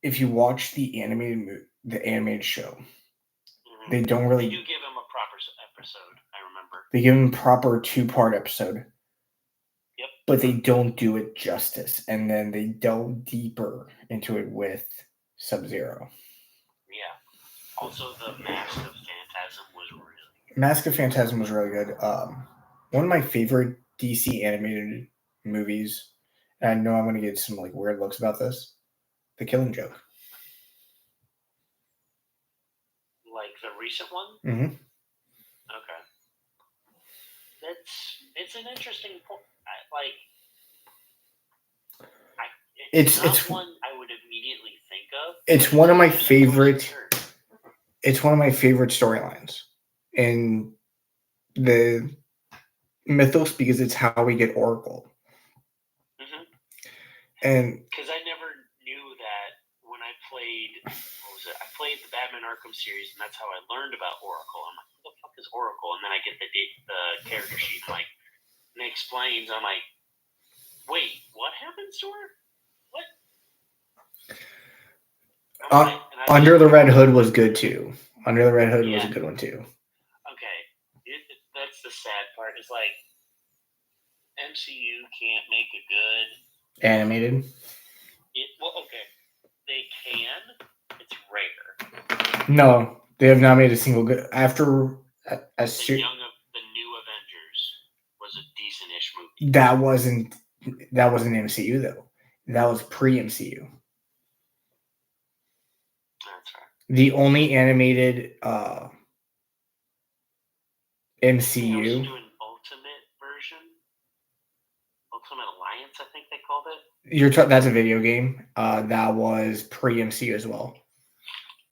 If you watch the animated show, they don't really. They do give him a proper episode. I remember. They give him a proper 2-part episode. Yep. But they don't do it justice, and then they delve deeper into it with Sub-Zero. Yeah. Also, the Mask of Phantasm was really good. Mask of Phantasm was really good. One of my favorite DC animated movies, and I know I'm going to get some like weird looks about this, The Killing Joke. Like the recent one? Mm-hmm. Okay. It's an interesting point. It's one I would immediately think of. It's one of my favorite. It's one of my favorite storylines in the mythos because it's how we get Oracle. Mm-hmm. And because I never knew that when I played, I played the Batman Arkham series, and that's how I learned about Oracle. I'm like, what the fuck is Oracle? And then I get the character sheet, and and it explains. I'm like, wait, what happens to her? What? Under the Red Hood was good too. Under the Red Hood was a good one too. Okay, that's the sad part. Is like MCU can't make a good animated. Okay, they can. It's rare. No, they have not made a single good after the New Avengers was a decent-ish movie. That wasn't MCU though. That was pre-MCU. That's right. The only animated MCU. They also do an Ultimate version. Ultimate Alliance, I think they called it. That's a video game. That was pre-MCU as well.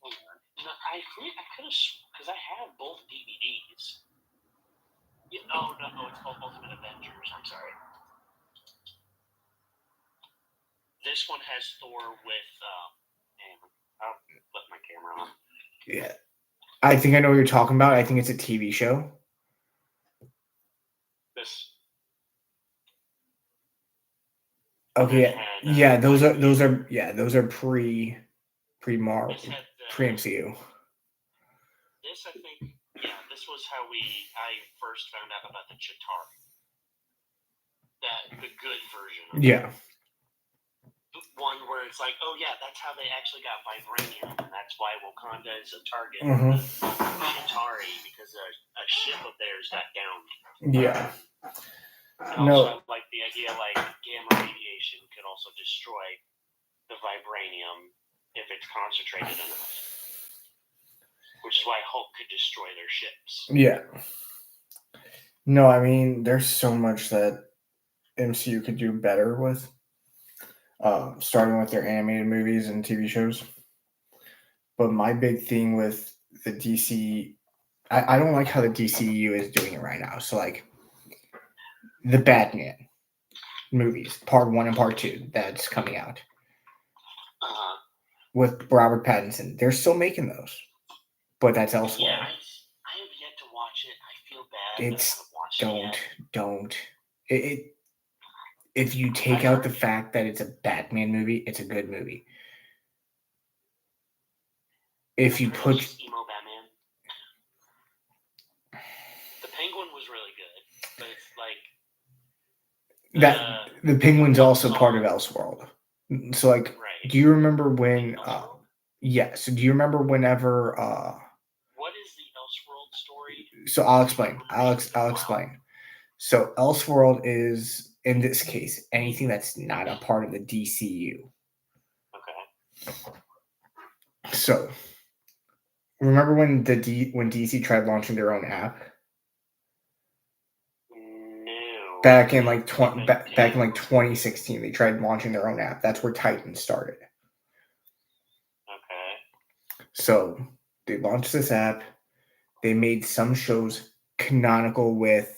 No, I could have, because I have both DVDs. No, it's called Ultimate Avengers. I'm sorry. This one has Thor with. I'll put my camera on. Yeah, I think I know what you're talking about. I think it's a TV show. Okay, had, yeah, those are pre-Marvel, This had pre-MCU. this I think this was how I first found out about the Chitauri. The good version of Yeah. the one where it's like, oh yeah, that's how they actually got vibranium, and that's why Wakanda is a target Mhm. of the Chitauri, because a ship of theirs got downed. Yeah. And also, I like the idea like gamma radiation could also destroy the vibranium if it's concentrated enough, which is why Hulk could destroy their ships. Yeah. No, I mean, there's so much that MCU could do better with, starting with their animated movies and TV shows. But my big thing with the DC, I don't like how the DCU is doing it right now. So, like, the Batman movies, part 1 and part 2, that's coming out with Robert Pattinson. They're still making those, but that's elsewhere. Yeah, I have yet to watch it. I feel bad. It's that I haven't watched it yet. don't. If you take out the fact that it's a Batman movie, it's a good movie. If you put emo Batman, the Penguin was really good, but it's like that the Penguin's also part of Elseworld. So, like, right. Do you remember when? Yeah. So, do you remember whenever? What is the Elseworld story? So I'll explain. I'll explain. So Elseworld is, in this case, anything that's not a part of the DCU. Okay. So, remember when when DC tried launching their own app? No. Back in like 2016, they tried launching their own app. That's where Titans started. Okay. So they launched this app. They made some shows canonical with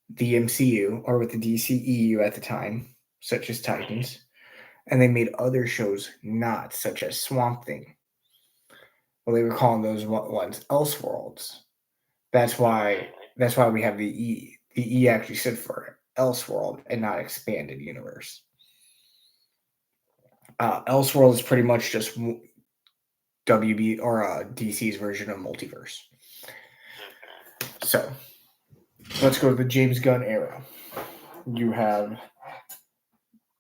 the MCU or with the DCEU at the time, such as Titans, and they made other shows not, such as Swamp Thing. Well, they were calling those ones Elseworlds. That's why we have the E. The E actually stood for Elseworld and not Expanded Universe. Elseworld is pretty much just WB or DC's version of multiverse. So let's go to the James Gunn era. You have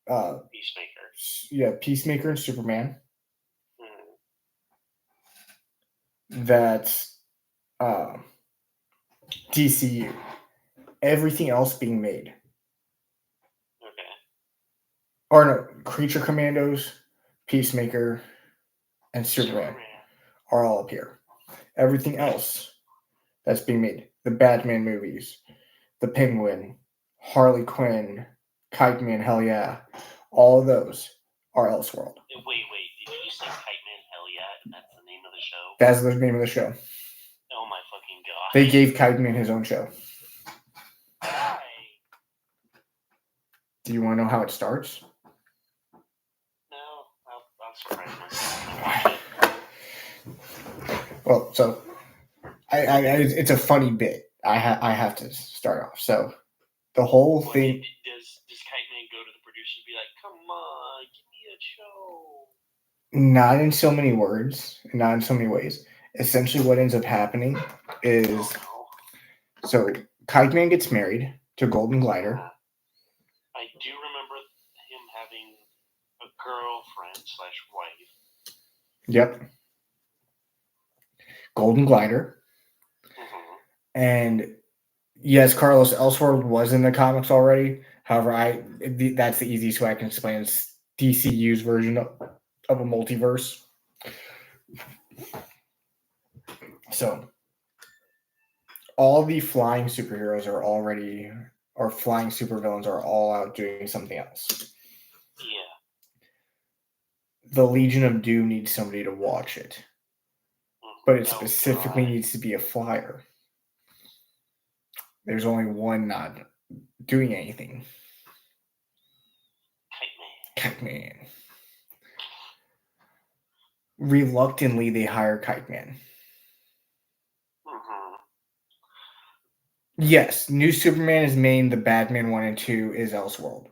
Peacemaker. Yeah, Peacemaker and Superman. That's DCU. Everything else being made. Okay. Or no, Creature Commandos, Peacemaker, and Superman are all up here. Everything else that's being made, the Batman movies, the Penguin, Harley Quinn, Kite Man, hell yeah, all of those are Elseworld. Wait, did you say Kite Man, hell yeah, and that's the name of the show? That's the name of the show. Oh my fucking god. They gave Kite Man his own show. Why? Do you want to know how it starts? No, I'll surprise myself. Well, so it's a funny bit. I have to start off. So the whole thing. Does Kite Man go to the producers and be like, "Come on, give me a show"? Not in so many words, not in so many ways. Essentially, what ends up happening is, so Kite Man gets married to Golden Glider. I do remember him having a girlfriend/wife. Yep. Golden Glider. And yes, Carlos, Elseworld was in the comics already. However, that's the easiest way I can explain. It's DCU's version of a multiverse. So all the flying superheroes or flying supervillains are all out doing something else. Yeah. The Legion of Doom needs somebody to watch it. But it specifically needs to be a flyer. There's only one not doing anything. Kite Man. Reluctantly, they hire Kite Man. Yes, New Superman is main. The Batman 1 and 2 is Elseworld.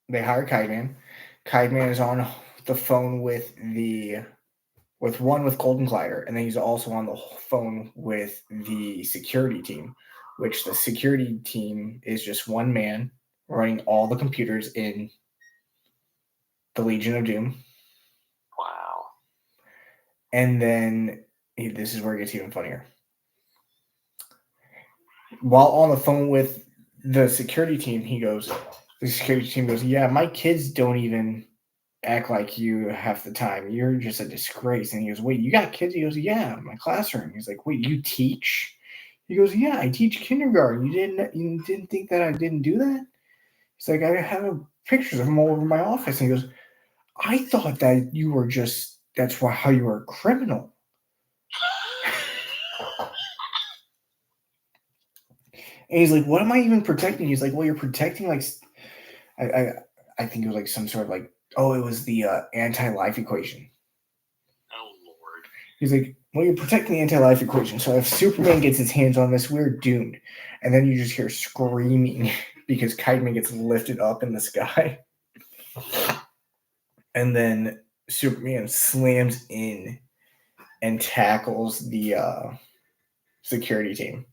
They hire Kite-Man. Kite-Man is on the phone with Golden Glider, and then he's also on the phone with the security team, which the security team is just one man running all the computers in the Legion of Doom. Wow. And then this is where it gets even funnier. While on the phone with the security team, the security team goes, yeah, my kids don't even act like you half the time. You're just a disgrace. And he goes, wait, you got kids? He goes, yeah, my classroom. He's like, wait, you teach? He goes, yeah, I teach kindergarten. You didn't think that I didn't do that? He's like, I have pictures of them all over my office. And he goes, I thought that you were that's how you were a criminal. And he's like, what am I even protecting? He's like, well, you're protecting I think it was like some sort of it was the anti-life equation. Oh, Lord. He's like, well, you're protecting the anti-life equation. So if Superman gets his hands on this, we're doomed. And then you just hear screaming because Kite-Man gets lifted up in the sky. And then Superman slams in and tackles the security team.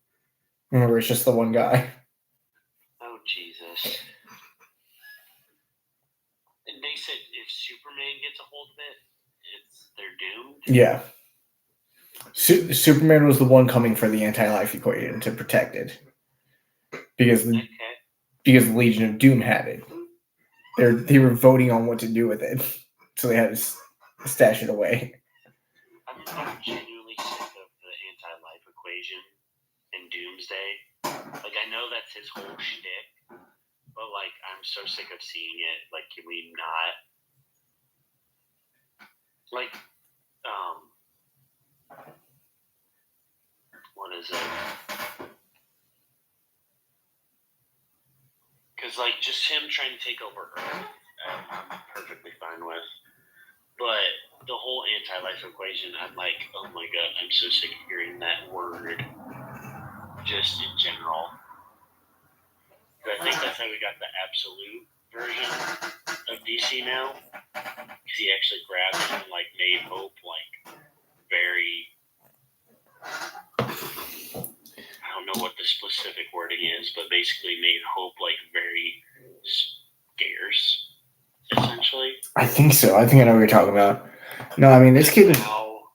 Remember, it's just the one guy. Oh, Jesus. And they said if Superman gets a hold of it, they're doomed? Yeah. Superman was the one coming for the anti-life equation to protect it. Because the Legion of Doom had it. They were voting on what to do with it. So they had to stash it away. I'm genuinely sick of the anti-life equation and Doomsday. I know that's his whole shtick, but I'm so sick of seeing it. Can we not? What is it? Because just him trying to take over Earth, I'm perfectly fine with. But the whole anti-life equation, I'm like, oh my god, I'm so sick of hearing that word. Just in general. I think that's how we got the absolute version of DC now. Because he actually grabbed it and made Hope very. I don't know what the specific wording is, but basically made Hope very scarce, essentially. I think so. I think I know what you're talking about. No, I mean, this kid. Now,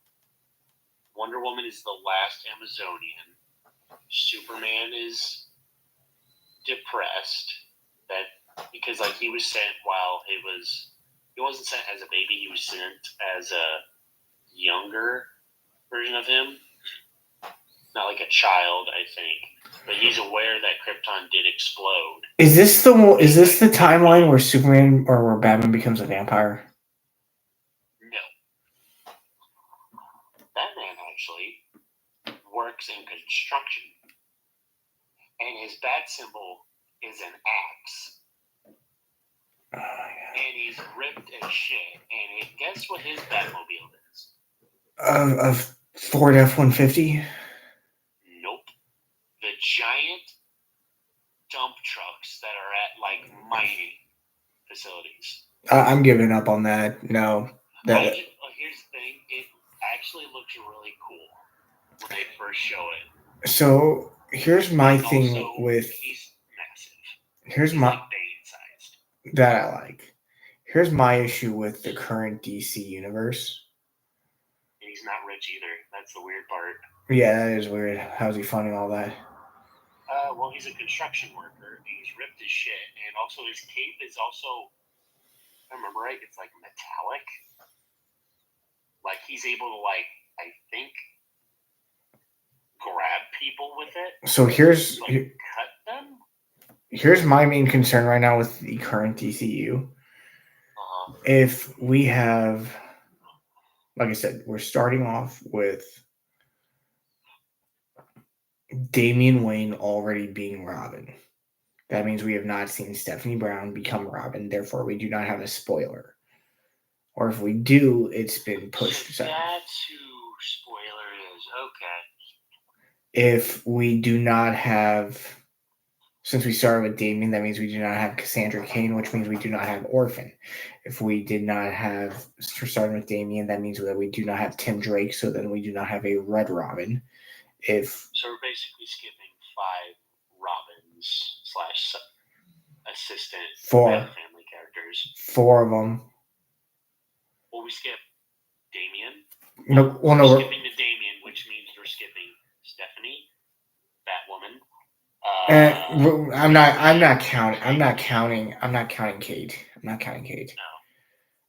Wonder Woman is the last Amazonian. Superman is depressed because he was sent while he wasn't sent as a baby, he was sent as a younger version of him. Not like a child, I think. But he's aware that Krypton did explode. Is this the timeline where Superman or where Batman becomes a vampire? No. Batman actually works in construction. And his bat symbol is an axe. Oh my god. And he's ripped as shit. And guess what his Batmobile is? A Ford F-150? Nope. The giant dump trucks that are at mining facilities. I'm giving up on that. No. Here's the thing. It actually looks really cool when they first show it. So here's my thing also, with. He's massive. Here's he's my Bane-sized. that I like. Here's my issue with the current DC universe. And he's not rich either. That's the weird part. Yeah, that is weird. How's he funding all that? Well, he's a construction worker. He's ripped as shit, and also his cape is also, if I remember right, it's metallic. He's able to I think, grab people with it. So here's cut them. Here's my main concern right now with the current DCU. If we have, like I said, we're starting off with Damian Wayne already being Robin. That means we have not seen Stephanie Brown become Robin. Therefore, we do not have a spoiler. Or if we do, it's been pushed aside. That's who spoiler is. Okay. If we do not have Since we started with Damien, that means we do not have Cassandra Cain, which means we do not have Orphan. If we did not have starting with Damien, that means that we do not have Tim Drake, so then we do not have a Red Robin. So we're basically skipping 5 Robins / assistant family characters. 4 of them. Well, we skip Damien. No, we're skipping to Damien, which means we're skipping Stephanie, Batwoman. I'm not counting Kate. I'm not counting Kate.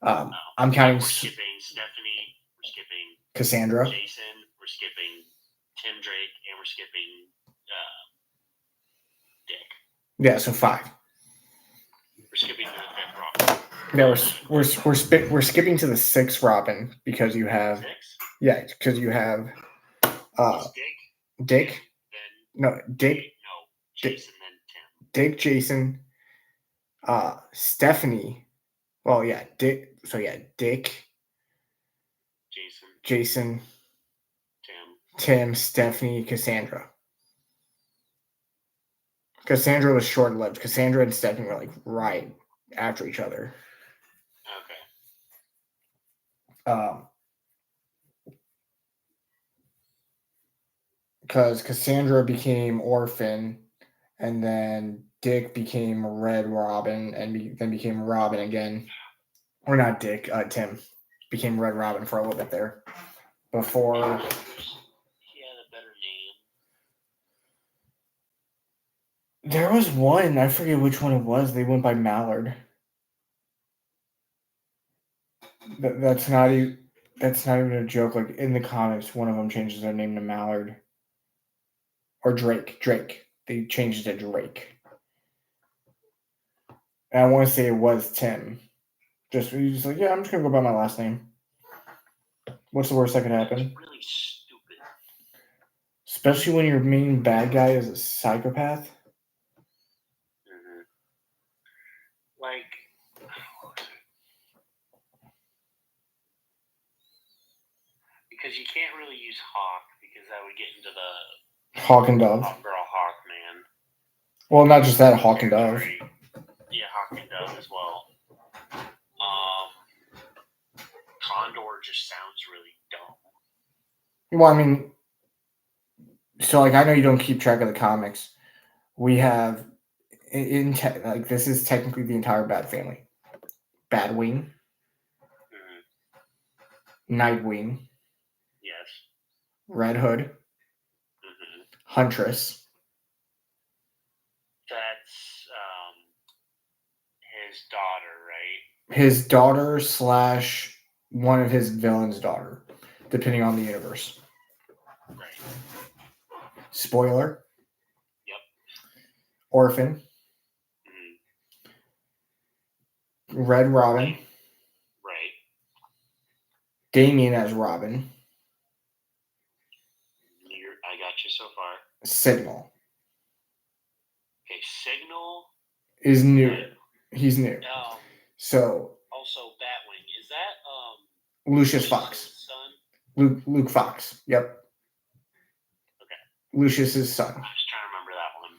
No. I'm counting. We're skipping Stephanie. We're skipping Cassandra. Jason. We're skipping Tim Drake, and we're skipping Dick. Yeah, so 5. We're skipping to the 5th Robin. Yeah, we're skipping to the 6th Robin because you have 6? Yeah, because you have Dick. Jason, then Tim. Dick, Jason, Stephanie. Well, yeah, Dick. So yeah, Dick, Jason, Tim, Stephanie, Cassandra. Cassandra was short-lived. Cassandra and Stephanie were like right after each other. Okay. Because Cassandra became Orphan, and then Dick became Red Robin, and then became Robin again. Or not Dick, Tim became Red Robin for a little bit there. Before. He had a better name. There was one, I forget which one it was. They went by Mallard. That's not even a joke. Like in the comics, one of them changes their name to Mallard. Or Drake. They changed it to Drake. And I want to say it was Tim. He's just like, yeah, I'm just gonna go by my last name. What's the worst that could happen? It's really stupid. Especially when your main bad guy is a psychopath. Mm-hmm. Like, because you can't really use Hawk because that would get into the Hawk and Dove. Hawk Girl, Hawk Man. Well, not just that, Hawk and Dove. Yeah, Hawk and Dove as well. Condor just sounds really dumb. Well, I mean, so like I know you don't keep track of the comics. We have this is technically the entire Bat family. Batwing. Mm-hmm. Nightwing. Yes. Red Hood. Mm-hmm. Huntress. That's his daughter, right? His daughter / one of his villain's daughter, depending on the universe. Right. Spoiler. Yep. Orphan. Mm-hmm. Red Robin. Right. Damien as Robin. I got you so far. Signal. Okay, Signal is new. He's new. So. Also, Batwing. Is that Lucius Fox? Son? Luke Fox. Yep. Okay. Lucius's son. I was trying to remember that one.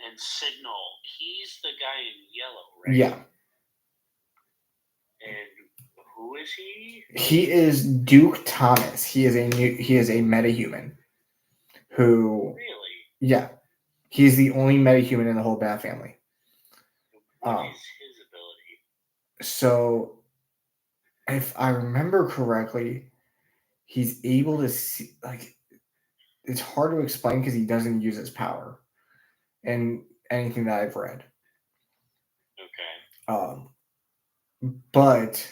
And Signal. He's the guy in yellow, right? Yeah. And who is he? He is Duke Thomas. He is a metahuman. Who? Really? Yeah. He's the only metahuman in the whole Bat family. What is his ability? So, if I remember correctly, he's able to see, like, it's hard to explain because he doesn't use his power in anything that I've read. Okay. But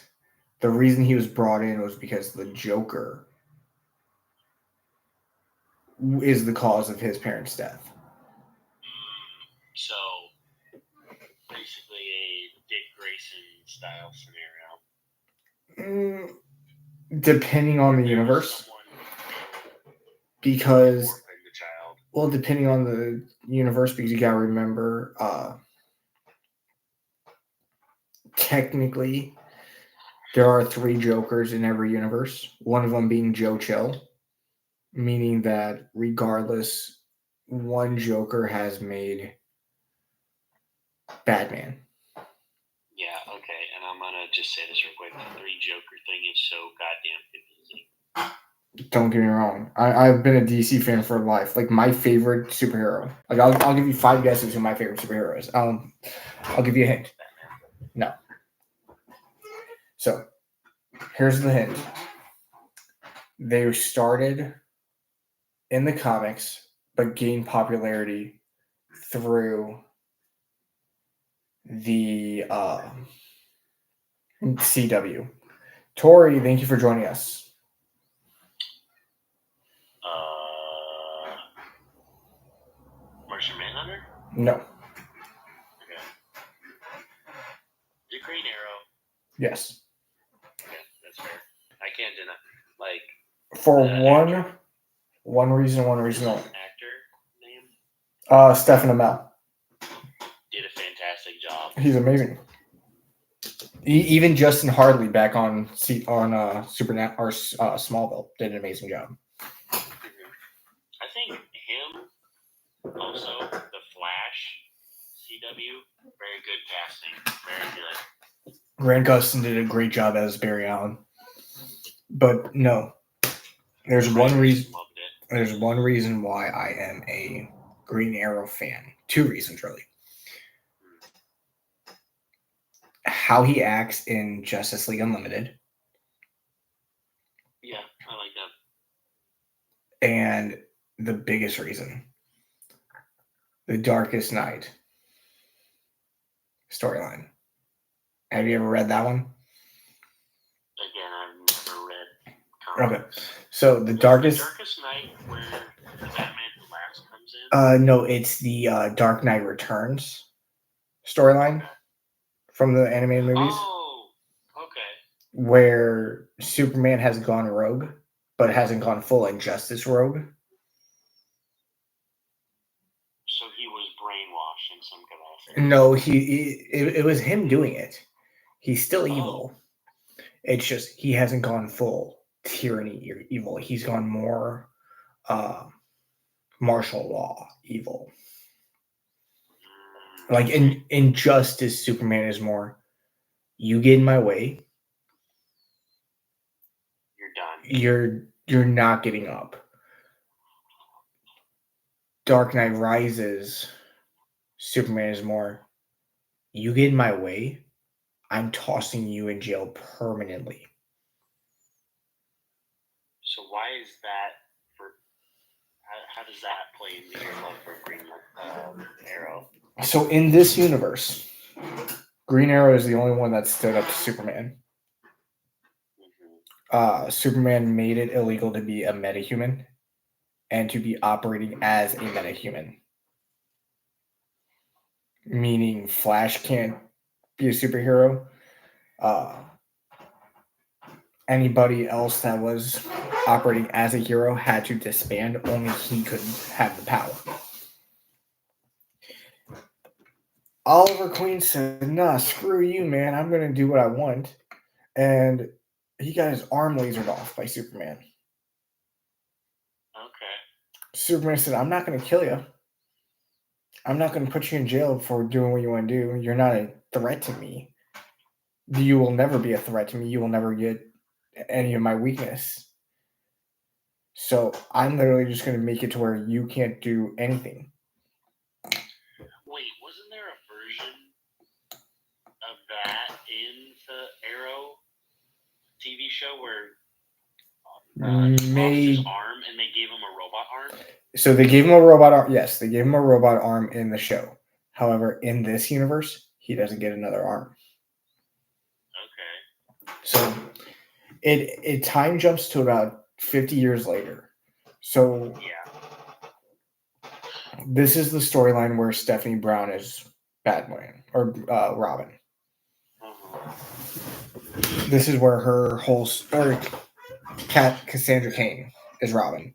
the reason he was brought in was because the Joker is the cause of his parents' death. So, basically a Dick Grayson style scenario. Depending on the universe. Because, well, depending on the universe, because you gotta remember, technically, there are 3 Jokers in every universe. One of them being Joe Chill, meaning that regardless, one Joker has made Batman. Yeah, okay, and I'm gonna just say this real quick. The 3 Joker thing is so goddamn confusing. Don't get me wrong. I've been a DC fan for life. Like my favorite superhero. Like I'll give you 5 guesses who my favorite superhero is. I'll give you a hint. No. So here's the hint. They started in the comics, but gained popularity through the CW. Tori, thank you for joining us. Martian Manhunter? No. Okay. The Green Arrow? Yes. Okay, that's fair. I can't deny. Like, for one reason only. Actor name? Stephen Amell. Did a fantastic job. He's amazing. Even Justin Hartley back on Supernat or Smallville did an amazing job. I think him, also the Flash, CW, very good casting, very good. Grant Gustin did a great job as Barry Allen, but no, there's one reason. There's one reason why I am a Green Arrow fan. 2 reasons really. How he acts in Justice League Unlimited. Yeah, I like that. And the biggest reason, the Darkest Night storyline. Have you ever read that one? Again, I've never read comics. Okay. So the Darkest Night where the Batman Who Laughs comes in? No, it's the Dark Knight Returns storyline from the animated movies. Oh, okay. Where Superman has gone rogue, but hasn't gone full injustice rogue. So he was brainwashed in some capacity. No, it was him doing it. He's still evil. It's just he hasn't gone full tyranny or evil. He's gone more martial law evil. Like in Injustice, Superman is more, you get in my way, you're done. You're not getting up. Dark Knight Rises, Superman is more, you get in my way, I'm tossing you in jail permanently. So why is that how does that play into your love for Green Arrow? So in this universe, Green Arrow is the only one that stood up to Superman. Superman made it illegal to be a metahuman and to be operating as a metahuman. Meaning Flash can't be a superhero. Anybody else that was operating as a hero had to disband. Only he could have the power. Oliver Queen said, nah, screw you, man. I'm going to do what I want. And he got his arm lasered off by Superman. Okay. Superman said, I'm not going to kill you. I'm not going to put you in jail for doing what you want to do. You're not a threat to me. You will never be a threat to me. You will never get any of my weakness. So I'm literally just going to make it to where you can't do anything. Wait, wasn't there a version of that in the Arrow TV show where lost his arm and they gave him a robot arm? So they gave him a robot arm. Yes, they gave him a robot arm in the show. However, in this universe, he doesn't get another arm. Okay. So it time jumps to about 50 years later. So yeah, this is the storyline where Stephanie Brown is Batman or Robin. This is where her whole story, Cassandra Cain is Robin.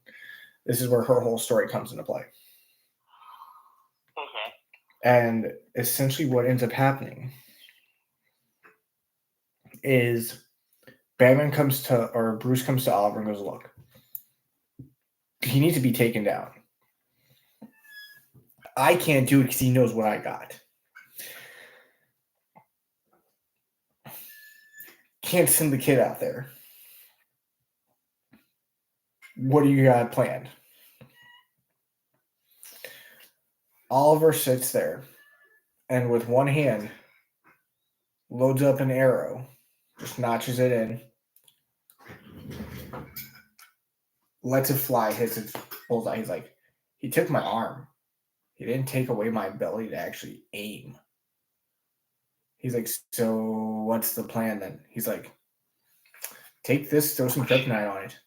This is where her whole story comes into play. Okay. And essentially what ends up happening is Bruce comes to Oliver and goes, look, he needs to be taken down. I can't do it because he knows what I got. can't send the kid out there. What do you got planned? Oliver sits there and with one hand loads up an arrow, just notches it in, lets it fly, hits its bullseye. He's like, he took my arm. He didn't take away my ability to actually aim. He's like, so what's the plan then? He's like, take this, throw some kryptonite on it.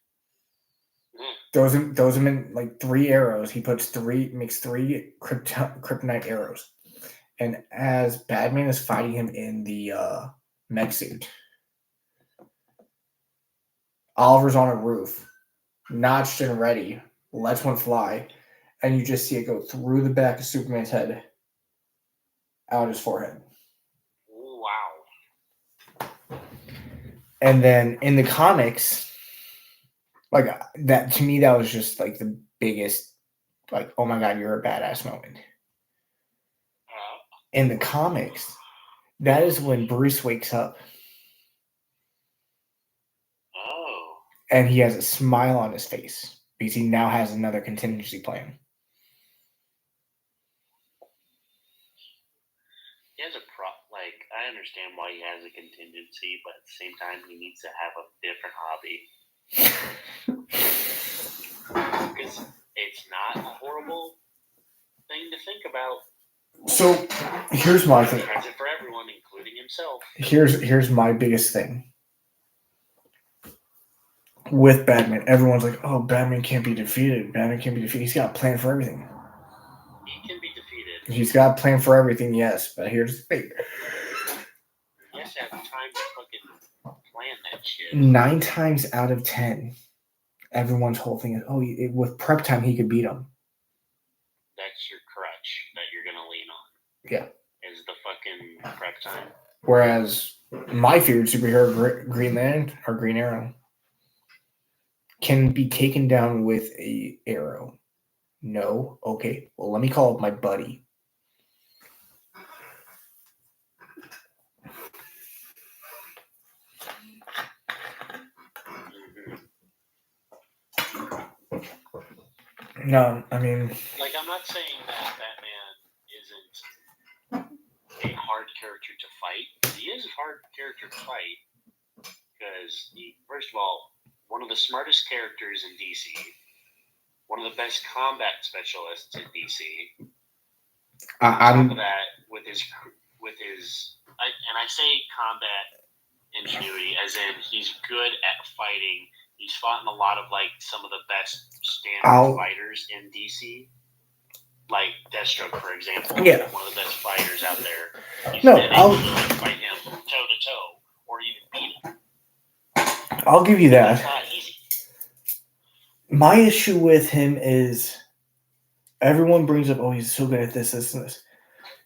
Throws him in like 3 arrows. He makes 3 kryptonite arrows. And as Batman is fighting him in the mech suit, Oliver's on a roof, notched and ready, lets one fly, and you just see it go through the back of Superman's head, out his forehead. Wow. And then in the comics, like that, to me, that was just like the biggest, like, oh my God, you're a badass moment. In the comics, that is when Bruce wakes up. Oh. And he has a smile on his face because he now has another contingency plan. He has I understand why he has a contingency, but at the same time, he needs to have a different hobby. Because it's not a horrible thing to think about. So here's my thing. He has it for everyone, including himself. Here's my biggest thing. With Batman, everyone's like, oh, Batman can't be defeated. Batman can't be defeated. He's got a plan for everything. He can be defeated. He's got a plan for everything, yes. But here's the thing. He has to have time to fucking plan that shit. 9 times out of 10, everyone's whole thing is, with prep time, he could beat him. That's your crutch that you're going to lean on. Yeah. Is the fucking prep time. Whereas my favorite superhero, Green Lantern or Green Arrow, can be taken down with a arrow. No? Okay. Well, let me call up my buddy. No, I mean... Like, I'm not saying that Batman isn't a hard character to fight. He is a hard character to fight. Because, first of all, one of the smartest characters in DC, one of the best combat specialists in DC. On top of that, with his, and I say combat ingenuity, as in he's good at fighting. He's fought in a lot of some of the best standard fighters in DC, like Deathstroke, for example. Yeah, one of the best fighters out there. He's been able to fight him toe to toe, or even beat him. I'll give you that. That's not easy. My issue with him is everyone brings up, he's so good at this, this, and this.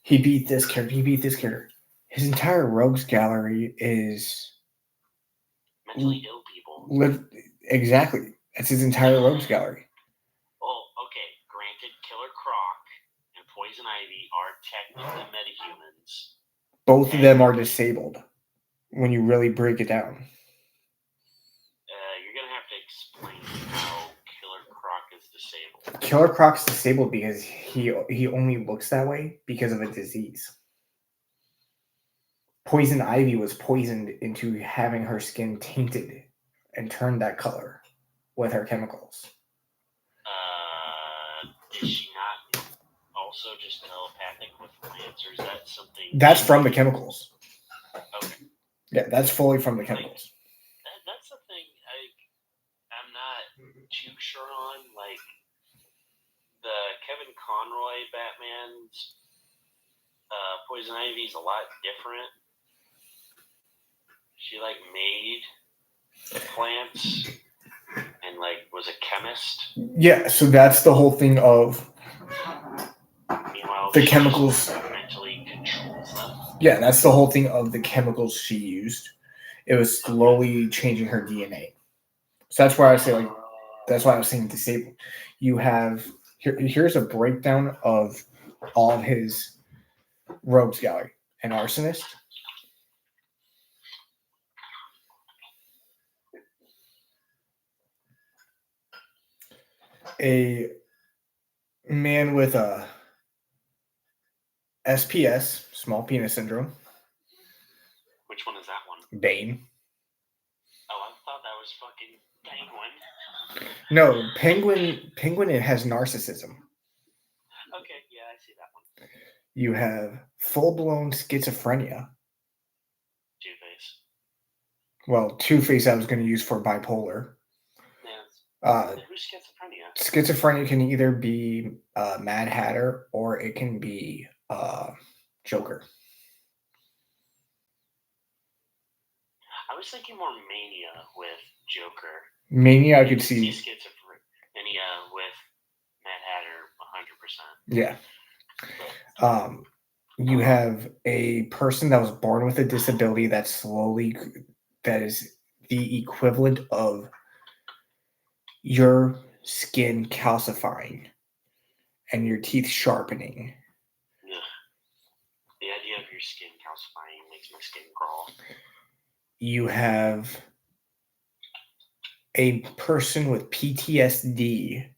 He beat this character. He beat this character. His entire rogues gallery is mentally ill people. Exactly. That's his entire rogues gallery. Oh, okay. Granted, Killer Croc and Poison Ivy are technically metahumans. Both of them are disabled when you really break it down. You're going to have to explain how Killer Croc is disabled. Killer Croc's disabled because he only looks that way because of a disease. Poison Ivy was poisoned into having her skin tainted and turned that color with her chemicals. Is she not also just telepathic with plants, or is that something? That's from the chemicals. Okay. Yeah, that's fully from the chemicals. That's the thing I'm not too sure on. The Kevin Conroy Batman's Poison Ivy's a lot different. She made plants and was a chemist. Yeah, so that's the whole thing of the chemicals. Mentally controls them. Yeah, that's the whole thing of the chemicals she used. It was slowly changing her DNA. So that's why I say that's why I was saying disabled. You have here's a breakdown of all of his rogues gallery. An arsonist, a man with a SPS, small penis syndrome. Which one is that one? Bane. Oh, I thought that was fucking Penguin. No, Penguin. It has narcissism. Okay, yeah, I see that one. You have full-blown schizophrenia. Two-Face. Well, Two-Face I was going to use for bipolar. Yeah. Who's schizophrenia? Schizophrenia can either be Mad Hatter or it can be Joker. I was thinking more Mania with Joker. Mania, I could see. Schizophrenia with Mad Hatter, 100%. Yeah. You have a person that was born with a disability that is the equivalent of your skin calcifying and your teeth sharpening. Ugh. The idea of your skin calcifying makes my skin crawl. You have a person with PTSD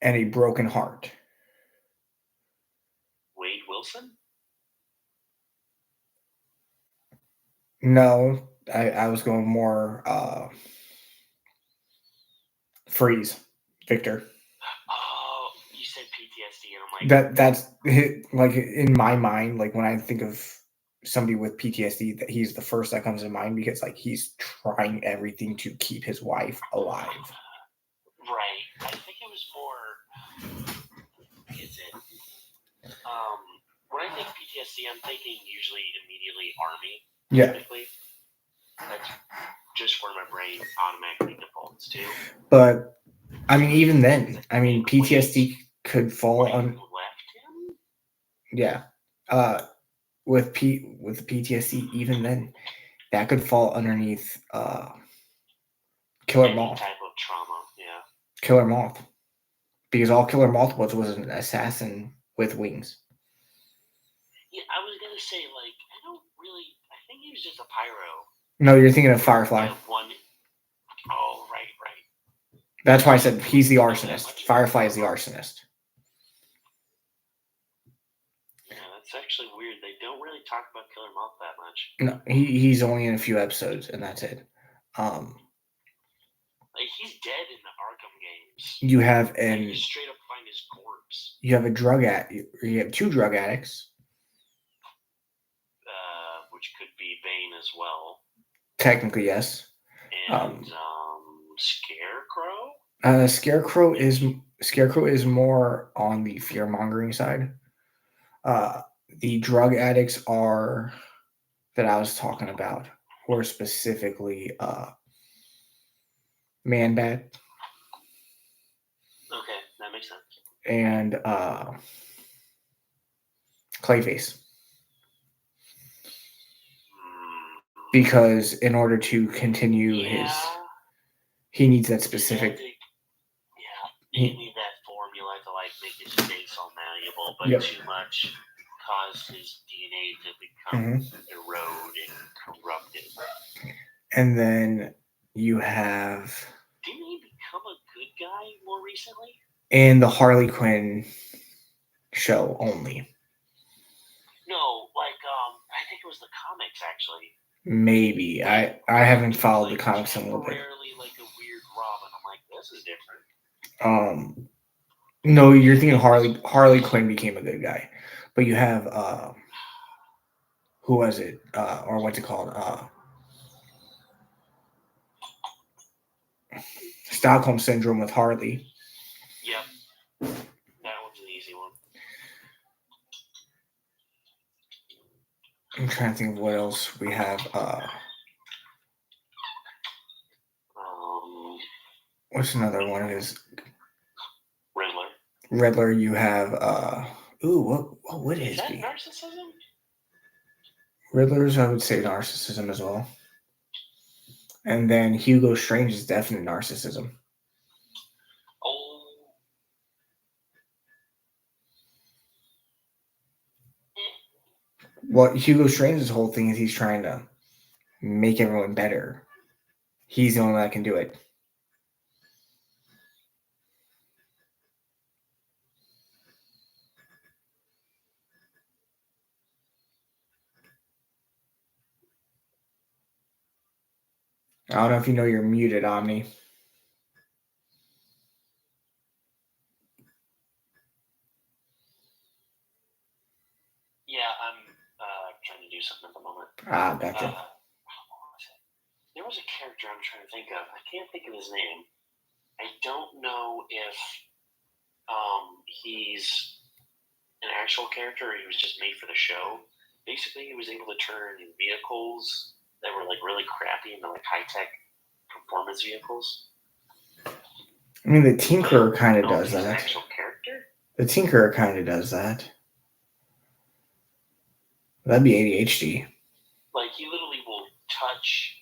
and a broken heart. Wade Wilson? No, I was going more Freeze, Victor. Oh, you said PTSD, and I'm like that's like in my mind. Like when I think of somebody with PTSD, that he's the first that comes to mind because like he's trying everything to keep his wife alive. Right. I think it was more. Is it? When I think PTSD, I'm thinking usually immediately Army. Yeah. Typically. That's just where my brain automatically defaults to. But I mean, even then, I mean, PTSD could fall on. Left him? Yeah. With the PTSD, even then, that could fall underneath Killer Moth. Type of trauma, yeah. Killer Moth, because all Killer Moth was an assassin with wings. Yeah, I was gonna say I think he was just a pyro. No, you're thinking of Firefly. Oh, right. That's why I said he's the arsonist. Firefly is the arsonist. Yeah, that's actually weird. They don't really talk about Killer Moth that much. No, he's only in a few episodes, and that's it. Like he's dead in the Arkham games. You have you straight up find his corpse. You have a drug You have two drug addicts. Which could be Bane as well. Technically, yes. And Scarecrow. Scarecrow is more on the fear mongering side. The drug addicts that I was talking about were specifically Man-Bat. Okay, that makes sense. And Clayface. Because in order to continue he needs that specific. You need that formula to like make his face all malleable, but too much cause his DNA to become erode and corrupted. And then you have. Didn't he become a good guy more recently? In the Harley Quinn show only. No, I think it was the comics actually. Maybe I haven't followed the comics in a little bit. Temporarily like a weird Robin. I'm like, this is different. No, you're thinking Harley Quinn became a good guy, but you have who was it? Or what's it called? Stockholm Syndrome with Harley. Yep. That one's an easy one. I'm trying to think of what else we have. What's another one of his? Riddler. You have what is that narcissism? Riddler's, I would say narcissism as well. And then Hugo Strange is definite narcissism. Oh. Well, Hugo Strange's whole thing is he's trying to make everyone better. He's the only one that can do it. I don't know if you know you're muted, Omni. Yeah, I'm trying to do something at the moment. Gotcha. There was a character I'm trying to think of. I can't think of his name. I don't know if he's an actual character or he was just made for the show. Basically, he was able to turn vehicles that were like really crappy into like high-tech performance vehicles. I mean, the Tinkerer kind of does An that. actual character? The Tinkerer kind of does that. That'd be ADHD. Like, he literally will touch.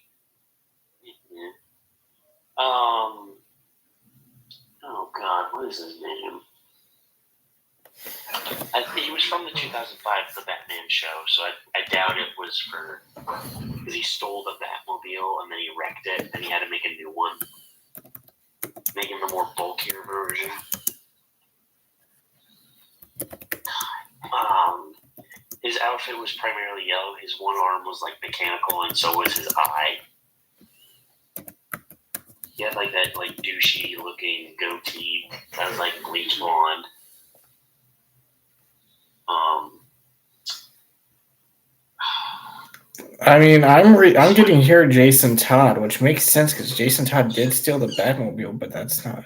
Oh God, what is his name? He was from the 2005 The Batman show, so I doubt it was for because he stole the Batmobile and then he wrecked it, and he had to make a new one, making the more bulkier version. His outfit was primarily yellow. His one arm was like mechanical, and so was his eye. He had like that like douchey looking goatee that was like bleach blonde. I mean, I'm getting here Jason Todd, which makes sense because Jason Todd did steal the Batmobile, but that's not.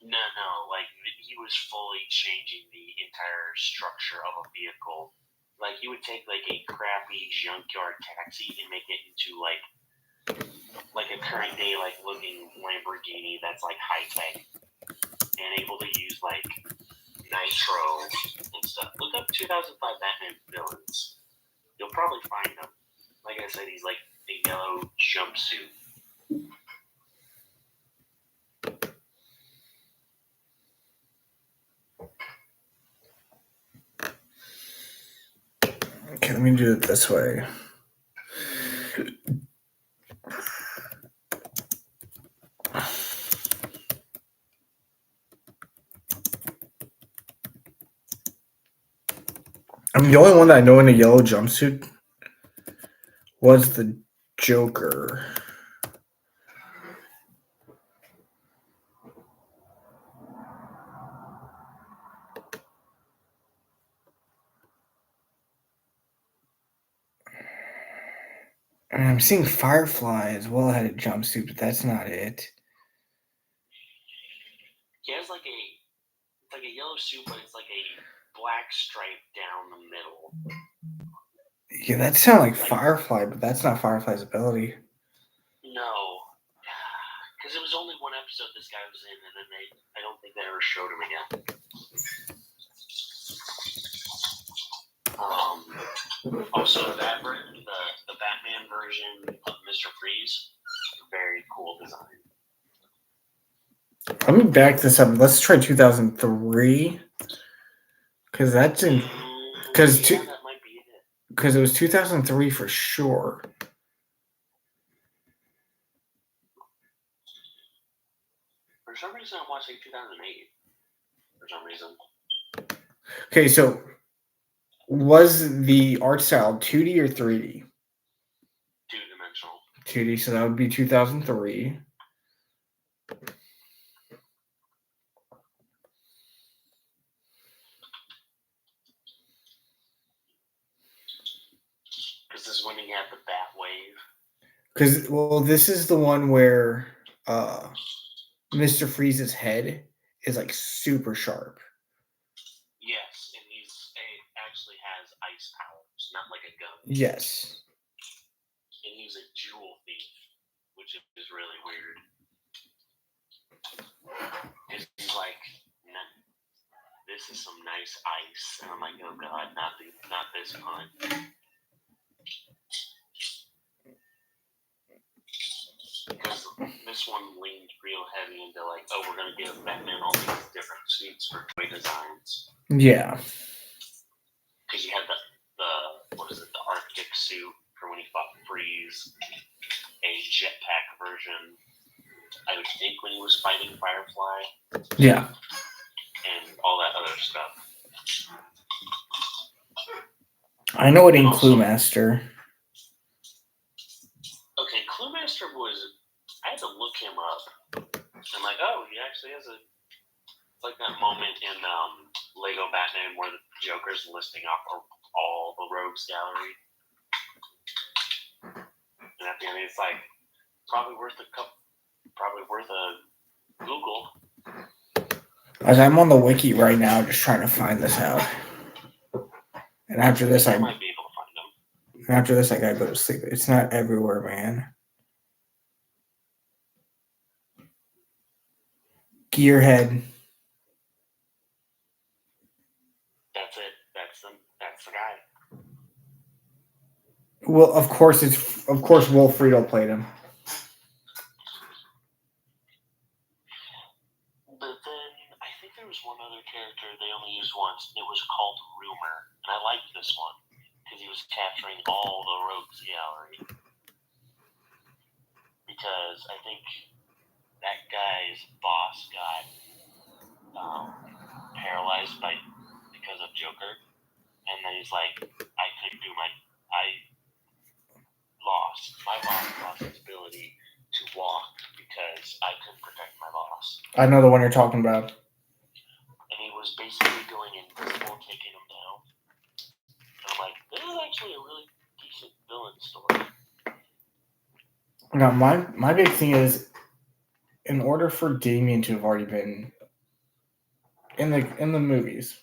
No, like he was fully changing the entire structure of a vehicle. Like he would take like a crappy junkyard taxi and make it into like a current day like looking Lamborghini that's like high tech and able to use like nitro and stuff. Look up 2005 Batman villains. You'll probably find them. Like I said, he's like a yellow jumpsuit. Okay, let me do it this way. I mean, the only one that I know in a yellow jumpsuit was the Joker. And I'm seeing Firefly as well had a jumpsuit, but that's not it. He has like a yellow suit, but it's like a black stripe down the middle. Yeah, that sounds like Firefly, but that's not Firefly's ability. No, because it was only one episode this guy was in, and then I don't think they ever showed him again. Also, the Batman version of Mr. Freeze, very cool design. Let me back this up. Let's try 2003, because that's in because that might be it. Because it was 2003 for sure. For some reason, I'm watching 2008. For some reason. Okay, so was the art style 2D or 3D? Two-dimensional. 2D, so that would be 2003. Because this is when he had the bat wave. Because, well, this is the one where Mr. Freeze's head is like super sharp. Yes, and he actually has ice powers, not like a gun. Yes. And he's a jewel thief, which is really weird. Because he's like, this is some nice ice. And I'm like, oh God, not this pun. Because this one leaned real heavy into like, oh, we're going to give Batman all these different suits for toy designs. Yeah. Because you had the Arctic suit for when he fought Freeze, a jetpack version, I would think when he was fighting Firefly. Yeah. And all that other stuff. I know it in Clue Master. Okay, Clue Master was I had to look him up. I'm like, oh, he actually has a. It's like that moment in Lego Batman where the Joker's listing off all the rogues gallery, and at the end it's like probably worth a Google. As I'm on the wiki right now, just trying to find this out. And after this, I might be able to find them. After this, I gotta go to sleep. It's not everywhere, man. Gearhead. That's it. That's the guy. Well, of course Wilfredo played him. But then I think there was one other character they only used once. It was called Rumor, and I liked this one because he was capturing all the rogues gallery. Because I think that guy's boss got paralyzed because of Joker, and then he's like, my boss lost his ability to walk because I couldn't protect my boss. I know the one you're talking about. And he was basically going invisible, taking him down. And I'm like, this is actually a really decent villain story. Now, my big thing is, in order for Damian to have already been in the movies,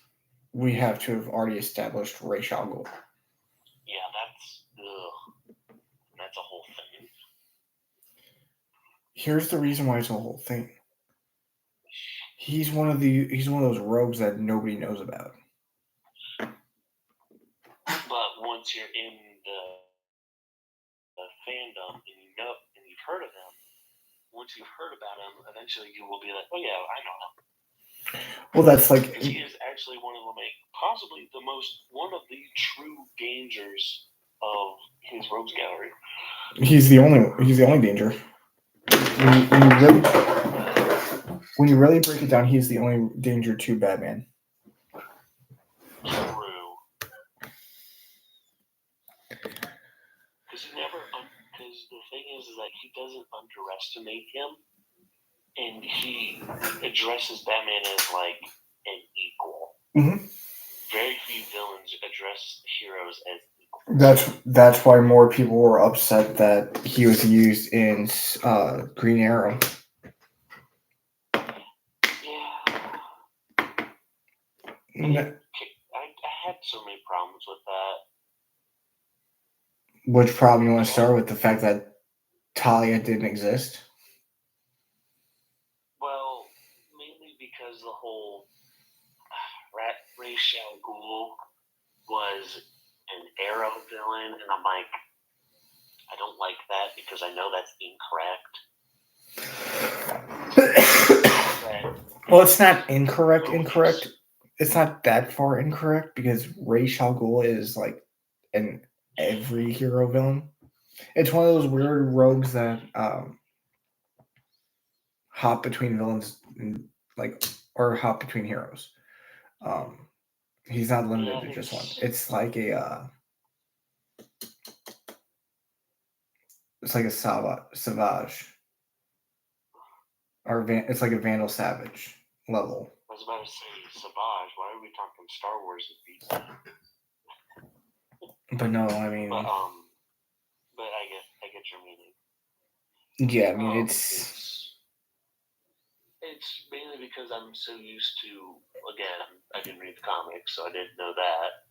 we have to have already established Ra's al Ghul. Yeah, that's a whole thing. Here's the reason why it's a whole thing. He's one of those rogues that nobody knows about. But once you're in the fandom and you've heard of him, once you've heard about him, eventually you will be like, oh yeah, I know him. Well, that's like because he is actually one of possibly one of the true dangers of his rogues gallery. He's the only danger. When you really break it down, he's the only danger to Batman. True. Because the thing is that he doesn't underestimate him, and he addresses Batman as like an equal. Mm-hmm. Very few villains address heroes as equal. That's why more people were upset that he was used in Green Arrow. Yeah. I had so many problems with that. Which problem you want to start with? The fact that Talia didn't exist? Well, mainly because the whole Ra's al Ghul was an Arrow villain, and I'm like, I don't like that because I know that's incorrect. Well, it's not incorrect. It's not that far incorrect because Ra's al Ghul is like an every hero villain. It's one of those weird rogues that hop between villains or hop between heroes. He's not limited to just one. It's like a Savage. Or it's like a Vandal Savage level. I was about to say Savage. Why are we talking Star Wars and But no, I mean. But I get your meaning. Yeah, I mean it's mainly because I'm so used to. Again, I didn't read the comics, so I didn't know that.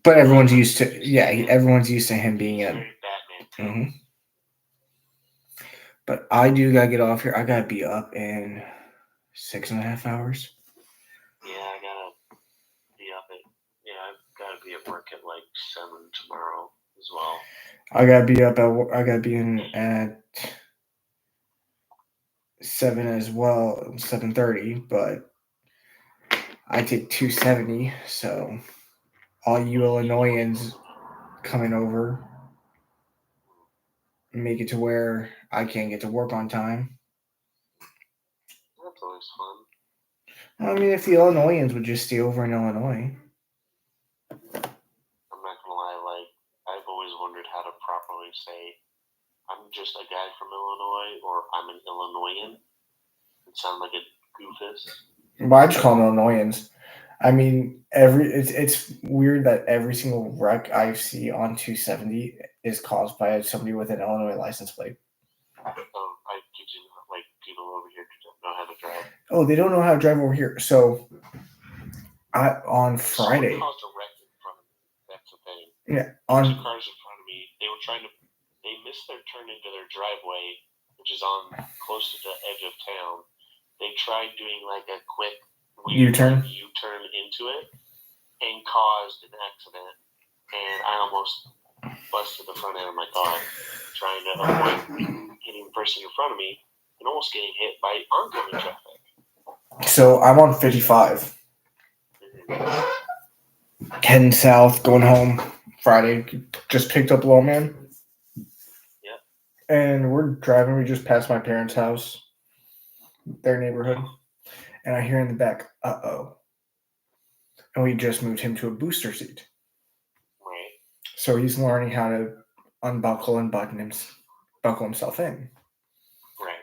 But everyone's used to. Yeah, everyone's used to him being a Batman. Mm-hmm. But I do gotta get off here. I gotta be up in 6.5 hours. Yeah, I've gotta be at work at like 7 tomorrow as well. I gotta be in at 7 as well, 7:30. But I take 270, so all you Illinoisans coming over, make it to where I can't get to work on time. That's always fun. I mean, if the Illinoisans would just stay over in Illinois. I'm not gonna lie, like, I've always wondered how to properly say I'm just a guy from Illinois, or I'm an Illinoisan. It sounds like a goofus. Well, I just call them Illinoisans. I mean, it's weird that every single wreck I see on 270 is caused by somebody with an Illinois license plate. I kid you not, like people over here don't know how to drive. Oh, they don't know how to drive over here. So, on Friday. Someone caused a wreck in front of me. That's the thing. Yeah, Two cars in front of me. They missed their turn into their driveway, which is on close to the edge of town. They tried doing like a quick U-turn into it and caused an accident. And I almost busted the front end of my car trying to avoid hitting the person in front of me and almost getting hit by oncoming traffic. So I'm on 55. Heading south, going home Friday. Just picked up Low Man. Yep. And we're driving. We just passed my parents' house, their neighborhood. And I hear in the back, uh-oh. And we just moved him to a booster seat. Right. So he's learning how to unbuckle and buckle himself in. Right.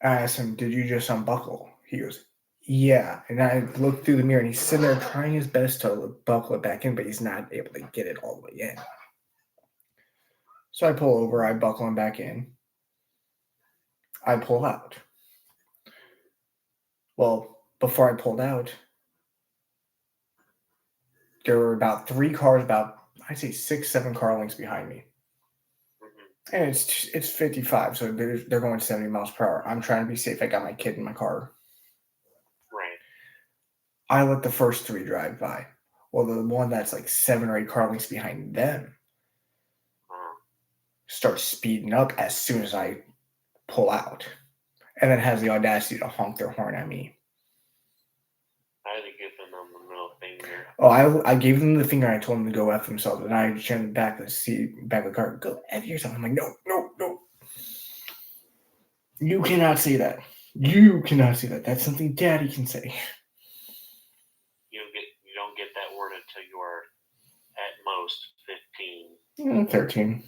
I asked him, did you just unbuckle? He goes, yeah. And I looked through the mirror and he's sitting there trying his best to buckle it back in, but he's not able to get it all the way in. So I pull over, I buckle him back in. I pull out. Well, before I pulled out, there were about 3 cars, I'd say 6-7 car lengths behind me. And it's 55, so they're going 70 miles per hour. I'm trying to be safe. I got my kid in my car. Right. I let the first 3 drive by. Well, the one that's like 7 or 8 car lengths behind them starts speeding up as soon as I pull out. And then has the audacity to honk their horn at me. I had to give them the middle finger. Oh, I gave them the finger. I told them to go F themselves. And I turned back of the car. Go F yourself. I'm like, no. You cannot say that. You cannot say that. That's something Daddy can say. You don't get that word until you are at most 15. 13.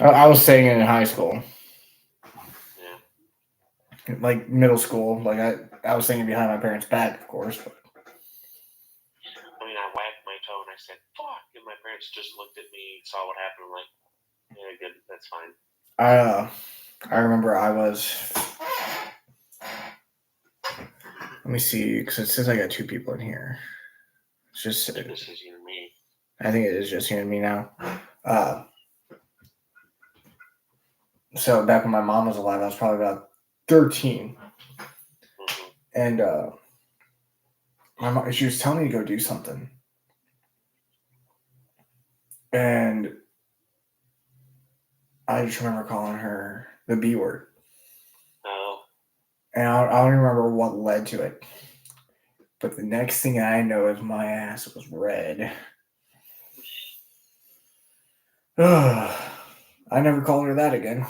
I was saying it in high school. Yeah. Like middle school. Like I was saying it behind my parents' back, of course. But. I mean, I wagged my toe and I said, fuck. And my parents just looked at me, saw what happened. I'm like, yeah, good. That's fine. I remember I was. Let me see, because it says I got 2 people in here. It's just. This is you and me. I think it is just you and me now. So back when my mom was alive, I was probably about 13. Mm-hmm. And my mom, she was telling me to go do something. And I just remember calling her the B word. Oh. And I don't remember what led to it. But the next thing I know is my ass was red. I never called her that again. I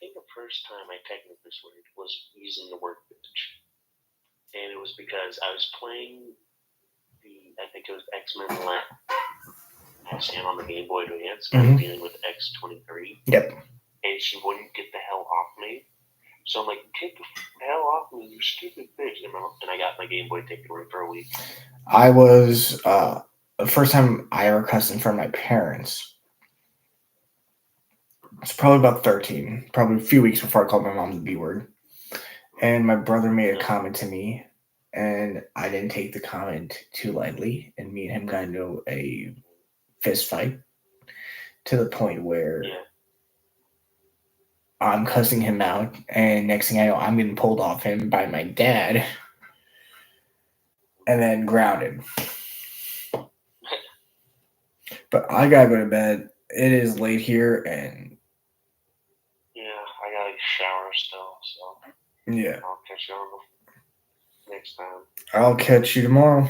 think the first time I technically swear was using the word bitch. And it was because I was playing I think it was X-Men actually on the Game Boy Advance. I was dealing with X-23. Yep. And she wouldn't get the hell off me. So I'm like, take the hell off me, you stupid bitch. And I got my Game Boy taken away for a week. I was, the first time I ever cussed in front of my parents, it's probably about 13, probably a few weeks before I called my mom the B word. And my brother made a comment to me, and I didn't take the comment too lightly, and me and him got into a fist fight to the point where I'm cussing him out, and next thing I know, I'm getting pulled off him by my dad, and then grounded. But I gotta go to bed. It is late here, and I gotta shower still, so yeah. I'll catch you on the next time. I'll catch you tomorrow.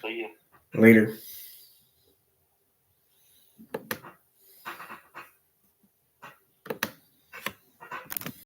See ya. Later.